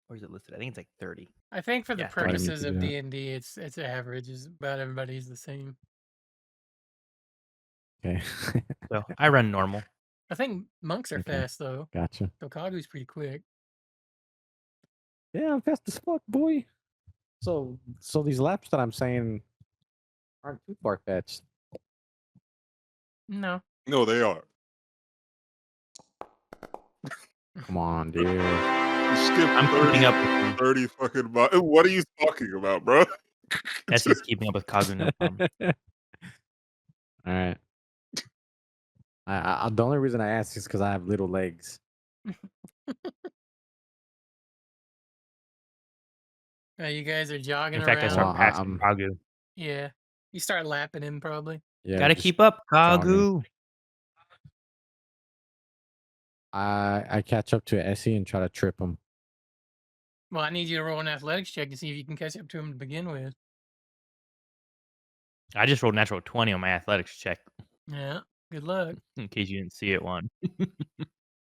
Speaker 3: Where is it listed? I think it's like 30.
Speaker 1: I think for the
Speaker 3: Yeah,
Speaker 1: purposes of
Speaker 4: Yeah.
Speaker 1: D&D, it's average. Is about everybody's the same.
Speaker 4: Okay.
Speaker 3: So I run normal.
Speaker 1: I think monks are
Speaker 4: Okay.
Speaker 1: fast though.
Speaker 4: Gotcha.
Speaker 1: So Kagu's pretty quick.
Speaker 4: Yeah, I'm fast as fuck, boy. So these laps that I'm saying aren't too far fetched.
Speaker 1: No.
Speaker 2: No, they are.
Speaker 4: Come on, dude.
Speaker 2: You skipped
Speaker 3: I'm
Speaker 2: 30,
Speaker 3: keeping up with him.
Speaker 2: 30 fucking miles. What are you talking about, bro?
Speaker 3: Essie's keeping up with Kagu, no problem.
Speaker 4: All right. The only reason I ask is because I have little legs.
Speaker 1: You guys are jogging
Speaker 3: In fact, I
Speaker 1: around.
Speaker 3: start
Speaker 4: Well,
Speaker 3: passing Kagu.
Speaker 1: Yeah. You start lapping him probably.
Speaker 4: Yeah,
Speaker 3: Gotta
Speaker 4: just
Speaker 3: keep up,
Speaker 4: jogging.
Speaker 3: Kagu.
Speaker 4: I catch up to Essie and try to trip him.
Speaker 1: Well, I need you to roll an athletics check to see if you can catch up to him to begin with.
Speaker 3: I just rolled natural 20 on my athletics check,
Speaker 1: Yeah. Good luck.
Speaker 3: in case you didn't see it one.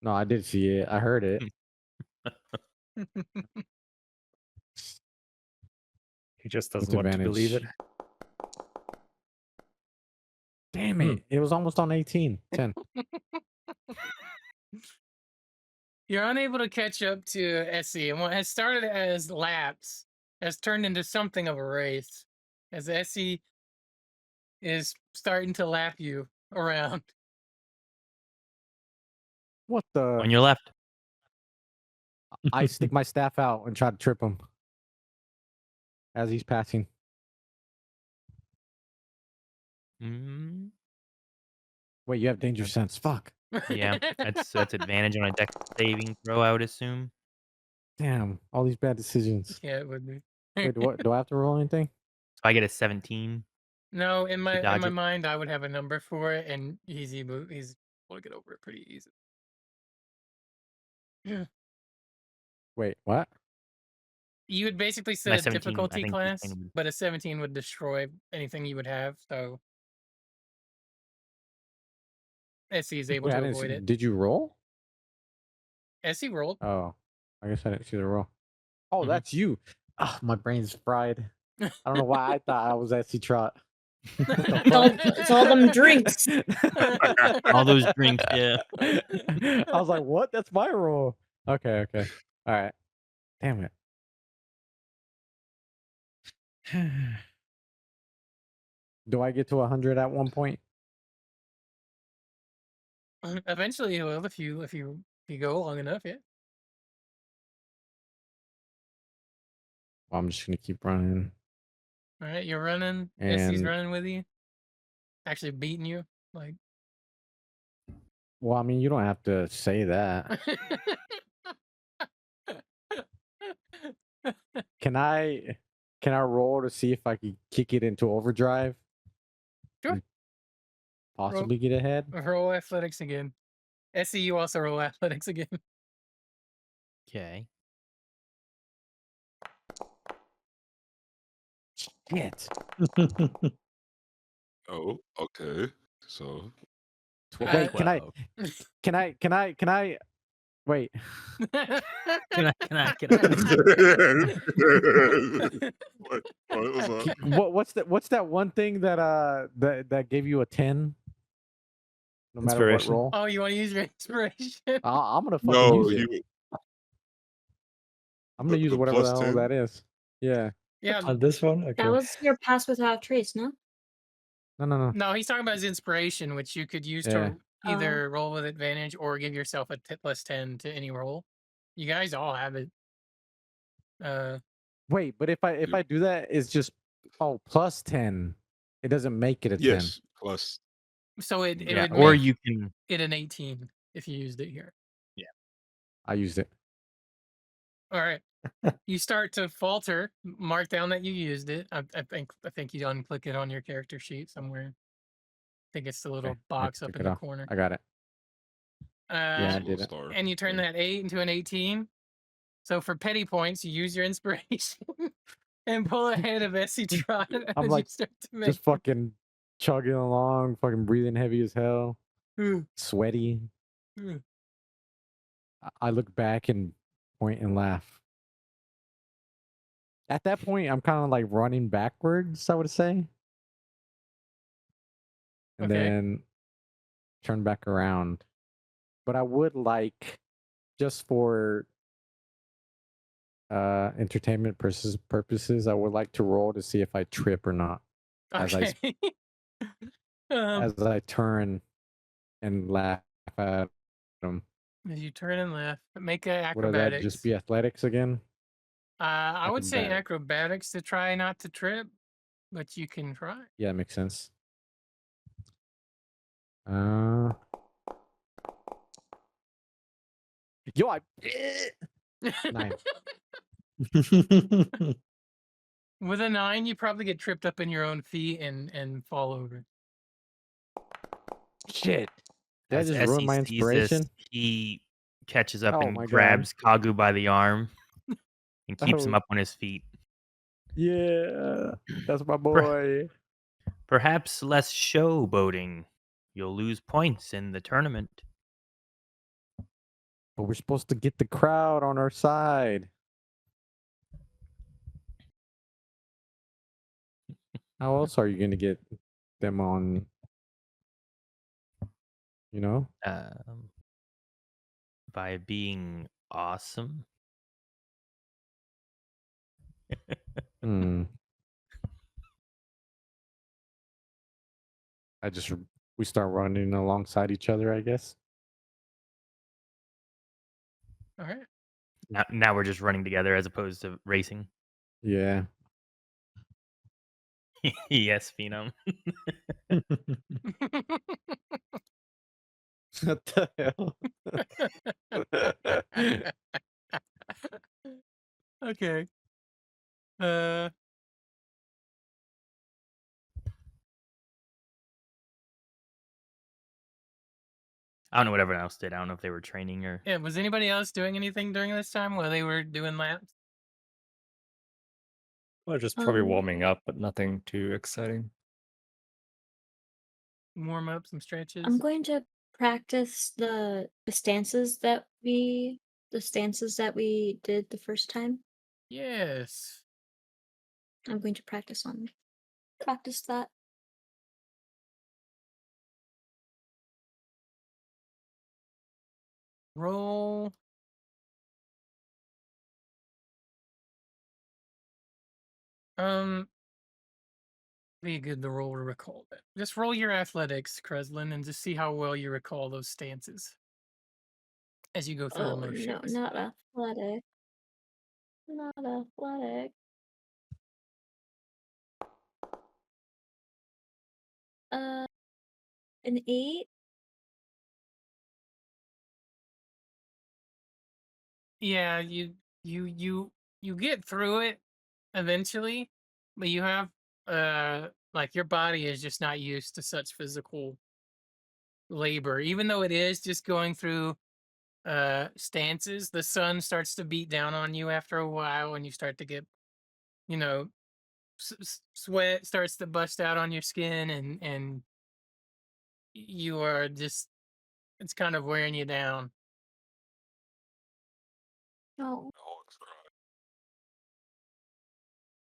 Speaker 4: No, I did see it. I heard it.
Speaker 5: He just doesn't want to believe it.
Speaker 4: Damn it. It was almost on 18. 10.
Speaker 1: You're unable to catch up to Essie, and what has started as laps has turned into something of a race, as Essie is starting to lap you around.
Speaker 4: What the?
Speaker 3: On your left.
Speaker 4: I stick my staff out and try to trip him as he's passing.
Speaker 3: Mm,
Speaker 4: Wait, you have danger sense. Fuck.
Speaker 3: yeah, that's advantage on a dex saving throw, I would assume.
Speaker 4: Damn, all these bad decisions.
Speaker 1: Yeah, it would be.
Speaker 4: Wait, do I have to roll anything?
Speaker 3: So I get a 17.
Speaker 1: No, in my
Speaker 3: dodge it.
Speaker 1: mind, I would have a number for it, and he's able to get over it pretty easy.
Speaker 4: Wait, what?
Speaker 1: You would basically
Speaker 3: My
Speaker 1: set a
Speaker 3: 17, I
Speaker 1: difficulty
Speaker 3: think,
Speaker 1: class,
Speaker 3: sustainable.
Speaker 1: but a 17 would destroy anything you would have. So Essie is able
Speaker 4: Wait,
Speaker 1: to
Speaker 4: I didn't
Speaker 1: avoid
Speaker 4: see.
Speaker 1: it.
Speaker 4: Did you roll?
Speaker 1: Essie rolled.
Speaker 4: Oh, I guess I didn't see the roll. Oh,
Speaker 3: Mhm.
Speaker 4: that's you. Ah, my brain's fried. I don't know why I thought I was Essie Trot.
Speaker 6: It's all them drinks.
Speaker 3: All those drinks, yeah.
Speaker 4: I was like, what? That's my roll. Okay. All right. Damn it. Do I get to 100 at one point?
Speaker 1: Eventually, you will if you go long enough. Yeah.
Speaker 4: Well, I'm just gonna keep running.
Speaker 1: All right, you're running. Essie's
Speaker 4: And
Speaker 1: running with you. Actually beating you. Like.
Speaker 4: well, I mean, you don't have to say that. Can I roll to see if I can kick it into overdrive?
Speaker 1: Sure.
Speaker 4: And possibly get ahead.
Speaker 1: Roll athletics again. SE, you also roll athletics again.
Speaker 3: Okay.
Speaker 4: Shit.
Speaker 2: Oh, okay. So
Speaker 4: Wait, can I?
Speaker 3: 12.
Speaker 4: Can I? Wait.
Speaker 3: Can I?
Speaker 2: what was that?
Speaker 4: What's that one thing that gave you a 10? No matter what
Speaker 5: Inspiration.
Speaker 4: roll.
Speaker 1: Oh, you want to use your inspiration?
Speaker 4: I'm gonna fucking
Speaker 2: No,
Speaker 4: use it. I'm gonna use
Speaker 2: the
Speaker 4: whatever the
Speaker 2: plus
Speaker 4: hell
Speaker 2: 10?
Speaker 4: that is. Yeah.
Speaker 1: Yeah.
Speaker 5: On this one? Okay.
Speaker 6: That was your pass without trace, no?
Speaker 4: No.
Speaker 1: No, he's talking about his inspiration, which you could use
Speaker 4: Yeah.
Speaker 1: to either roll with advantage or give yourself a plus 10 to any roll. You guys all have it.
Speaker 4: Wait, but if I do that, it's just plus 10. It doesn't make it a 10.
Speaker 2: Yes, plus.
Speaker 1: So it
Speaker 3: Yeah,
Speaker 1: would
Speaker 3: or
Speaker 1: make
Speaker 3: you can.
Speaker 1: it an 18 if you used it here.
Speaker 4: I used it.
Speaker 1: All right. You start to falter. Mark down that you used it. I think you unclick it on your character sheet somewhere. I think it's the little
Speaker 4: Okay,
Speaker 1: box
Speaker 4: I
Speaker 1: up
Speaker 4: took
Speaker 1: in
Speaker 4: it
Speaker 1: the
Speaker 4: off.
Speaker 1: corner.
Speaker 4: I got it. Yeah, I
Speaker 2: Little
Speaker 4: did it.
Speaker 2: star
Speaker 1: And you turn
Speaker 2: thing.
Speaker 1: that 8 into an 18. So for petty points, you use your inspiration and pull ahead of SC Trot
Speaker 4: I'm
Speaker 1: as
Speaker 4: like,
Speaker 1: you start to make.
Speaker 4: just fucking chugging along, fucking breathing heavy as hell, sweaty. I look back and point and laugh. At that point, I'm kind of like running backwards, I would say. And
Speaker 1: Okay.
Speaker 4: then turn back around. But I would like, just for entertainment purposes, I would like to roll to see if I trip or not as I
Speaker 1: Okay.
Speaker 4: as I turn and laugh at them.
Speaker 1: As you turn and laugh, make a
Speaker 4: Would that
Speaker 1: acrobatics.
Speaker 4: just be athletics again?
Speaker 1: I would say
Speaker 4: Acrobatics.
Speaker 1: acrobatics to try not to trip, but you can try.
Speaker 4: Yeah, that makes sense. Yo, I 9.
Speaker 1: With a 9, you probably get tripped up in your own feet and fall over.
Speaker 4: Shit. Did I
Speaker 3: As
Speaker 4: just
Speaker 3: Essie
Speaker 4: ruin my
Speaker 3: sees this,
Speaker 4: inspiration?
Speaker 3: he catches up
Speaker 4: Oh
Speaker 3: and
Speaker 4: my God.
Speaker 3: grabs Kagu by the arm and keeps him
Speaker 4: Oh.
Speaker 3: up on his feet.
Speaker 4: Yeah, that's my boy.
Speaker 3: Perhaps less showboating. You'll lose points in the tournament.
Speaker 4: But we're supposed to get the crowd on our side. How else are you gonna get them on? You know?
Speaker 3: By being awesome.
Speaker 4: Hmm. We start running alongside each other, I guess.
Speaker 1: All right.
Speaker 3: Now we're just running together as opposed to racing.
Speaker 4: Yeah.
Speaker 3: Yes, Phenom.
Speaker 4: What the hell?
Speaker 1: Okay.
Speaker 3: I don't know what everyone else did. I don't know if they were training or.
Speaker 1: Yeah, was anybody else doing anything during this time while they were doing laps?
Speaker 5: Well, just probably warming up, but nothing too exciting.
Speaker 1: Warm up, some stretches.
Speaker 6: I'm going to practice the stances that we did the first time.
Speaker 1: Yes.
Speaker 6: I'm going to practice that.
Speaker 1: Roll. Be good to roll to recall that. Just roll your athletics, Kreslin, and just see how well you recall those stances as you go through the
Speaker 6: Oh no,
Speaker 1: motions.
Speaker 6: not athletic. Not athletic. An 8.
Speaker 1: Yeah, you get through it eventually, but you have like your body is just not used to such physical labor, even though it is just going through stances. The sun starts to beat down on you after a while, and you start to get, you know, sweat starts to bust out on your skin, and you are just, it's kind of wearing you down.
Speaker 6: Oh,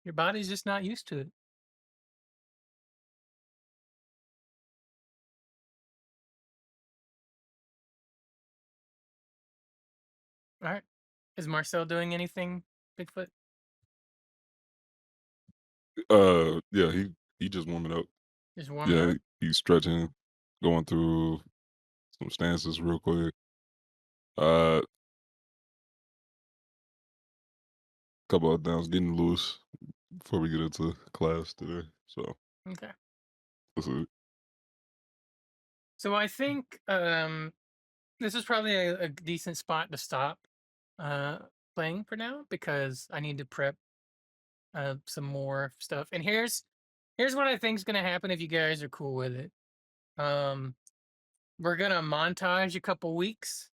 Speaker 1: Your body's just not used to it. All right. Is Marcel doing anything, Bigfoot?
Speaker 2: Yeah, he just warming up.
Speaker 1: Just warming
Speaker 2: Yeah,
Speaker 1: up?
Speaker 2: he's stretching, going through some stances real quick. Uh, couple of downs, getting loose before we get into class today. So
Speaker 1: Okay.
Speaker 2: that's it.
Speaker 1: So I think this is probably a decent spot to stop playing for now, because I need to prep some more stuff. And here's what I think is gonna happen if you guys are cool with it. We're gonna montage a couple weeks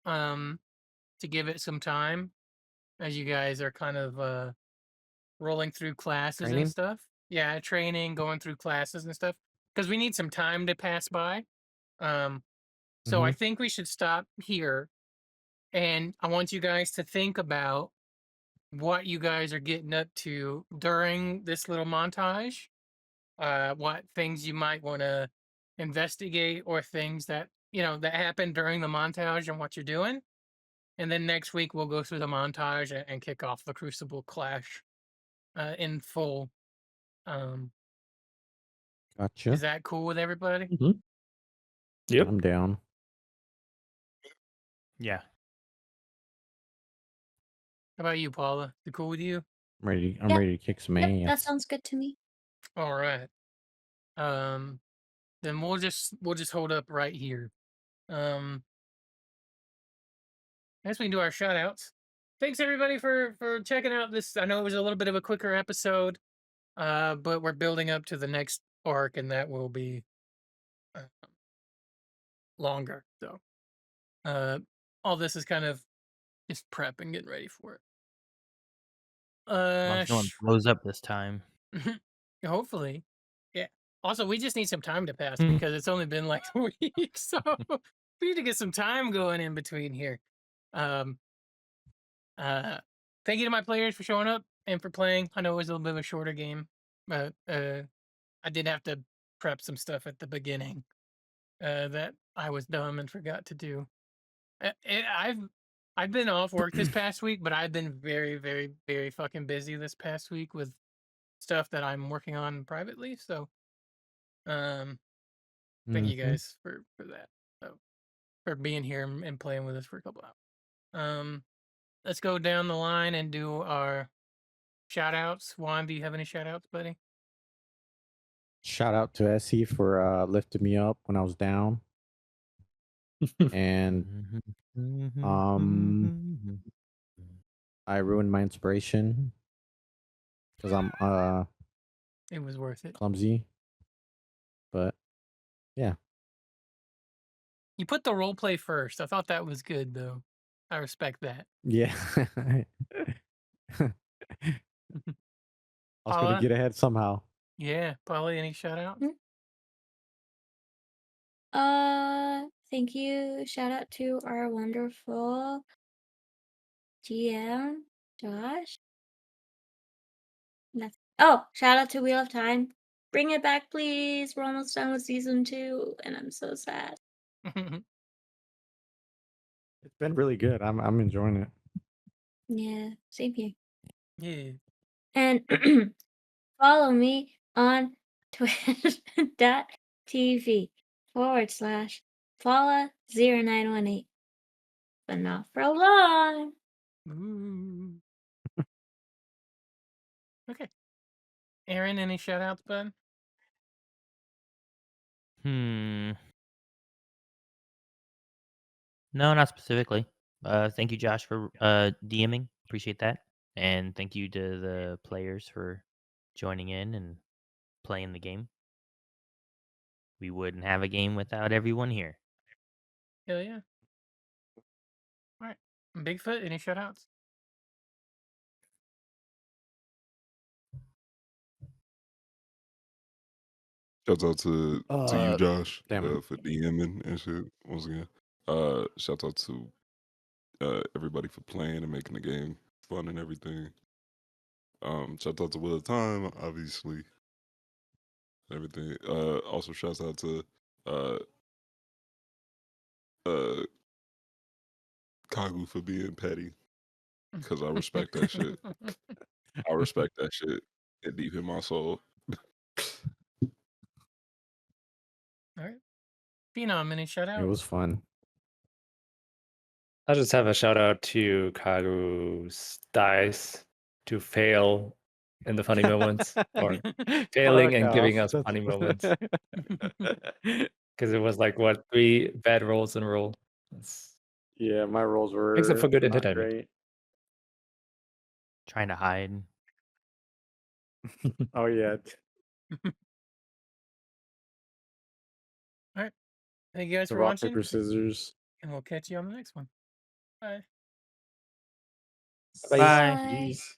Speaker 1: to give it some time as you guys are kind of rolling through classes and
Speaker 4: Training?
Speaker 1: stuff. Yeah, training, going through classes and stuff, because we need some time to pass by. So I think we should stop here, and I want you guys to think about what you guys are getting up to during this little montage. What things you might want to investigate, or things that, that happen during the montage and what you're doing. And then next week we'll go through the montage and kick off the Crucible Clash in full.
Speaker 4: Gotcha.
Speaker 1: Is that cool with everybody?
Speaker 5: Yep.
Speaker 4: I'm down.
Speaker 3: Yeah.
Speaker 1: How about you, Paula? Is it cool with you?
Speaker 4: I'm ready. I'm
Speaker 6: Yep.
Speaker 4: ready to kick some
Speaker 6: yep, that
Speaker 4: ass.
Speaker 6: sounds good to me.
Speaker 1: All right. Then we'll just hold up right here. As we do our shout outs. Thanks everybody for checking out this. I know it was a little bit of a quicker episode, but we're building up to the next arc, and that will be longer. So all this is kind of just prep and getting ready for it.
Speaker 3: As long as no one blows up this time.
Speaker 1: Hopefully. Yeah. Also, we just need some time to pass,
Speaker 3: Mhm.
Speaker 1: because it's only been like a week, so we need to get some time going in between here. Thank you to my players for showing up and for playing. I know it was a little bit of a shorter game, but I did have to prep some stuff at the beginning that I was dumb and forgot to do. I've been off work this past week, but I've been very, very, very fucking busy this past week with stuff that I'm working on privately. So, thank you guys for that. So, for being here and playing with us for a couple hours. Let's go down the line and do our shout outs. Juan, do you have any shout outs, buddy?
Speaker 4: Shout out to Essie for lifting me up when I was down. And I ruined my inspiration because I'm
Speaker 1: It was worth it.
Speaker 4: clumsy. But yeah.
Speaker 1: You put the role play first. I thought that was good, though. I respect that.
Speaker 4: Yeah. I was going
Speaker 1: Paula?
Speaker 4: to get ahead somehow.
Speaker 1: Yeah, Paula, any shout outs?
Speaker 6: Thank you. Shout out to our wonderful GM, Josh. Nothing. Oh, shout out to Wheel of Time. Bring it back, please. We're almost done with season 2, and I'm so sad.
Speaker 4: It's been really good. I'm enjoying it.
Speaker 6: Yeah, same here.
Speaker 1: Yeah.
Speaker 6: And follow me on twitch.tv/Paula0918. But not for long.
Speaker 1: Ooh. Okay. Aaron, any shout outs, bud?
Speaker 3: No, not specifically. Thank you, Josh, for DMing. Appreciate that. And thank you to the players for joining in and playing the game. We wouldn't have a game without everyone here.
Speaker 1: Hell yeah. All right. Bigfoot, any shout outs?
Speaker 2: Shout out to you, Josh,
Speaker 4: damn it.
Speaker 2: for DMing and shit. Once again, shout out to everybody for playing and making the game fun and everything. Shout out to Will of Time, obviously. Everything. Also shout out to Kagu for being petty, because I respect that shit. I respect that shit deep in my soul.
Speaker 1: All right. Phenom, any shout
Speaker 4: It
Speaker 1: outs?
Speaker 4: was fun.
Speaker 5: I just have a shout out to Kagu's dice to fail in the funny moments, or failing
Speaker 4: Fuck
Speaker 5: and giving
Speaker 4: off.
Speaker 5: us funny moments. Because it was like, what, 3 bad rolls in a row. It's,
Speaker 4: Yeah, my rolls were
Speaker 5: makes it for good
Speaker 4: not
Speaker 5: entertainment.
Speaker 4: great.
Speaker 3: Trying to hide.
Speaker 4: Oh yeah.
Speaker 1: All right. Thank you guys
Speaker 4: So
Speaker 1: for
Speaker 4: rock,
Speaker 1: watching,
Speaker 4: paper, scissors.
Speaker 1: and we'll catch you on the next one. Bye.
Speaker 5: Bye.
Speaker 3: Bye.
Speaker 6: Bye.
Speaker 4: Peace.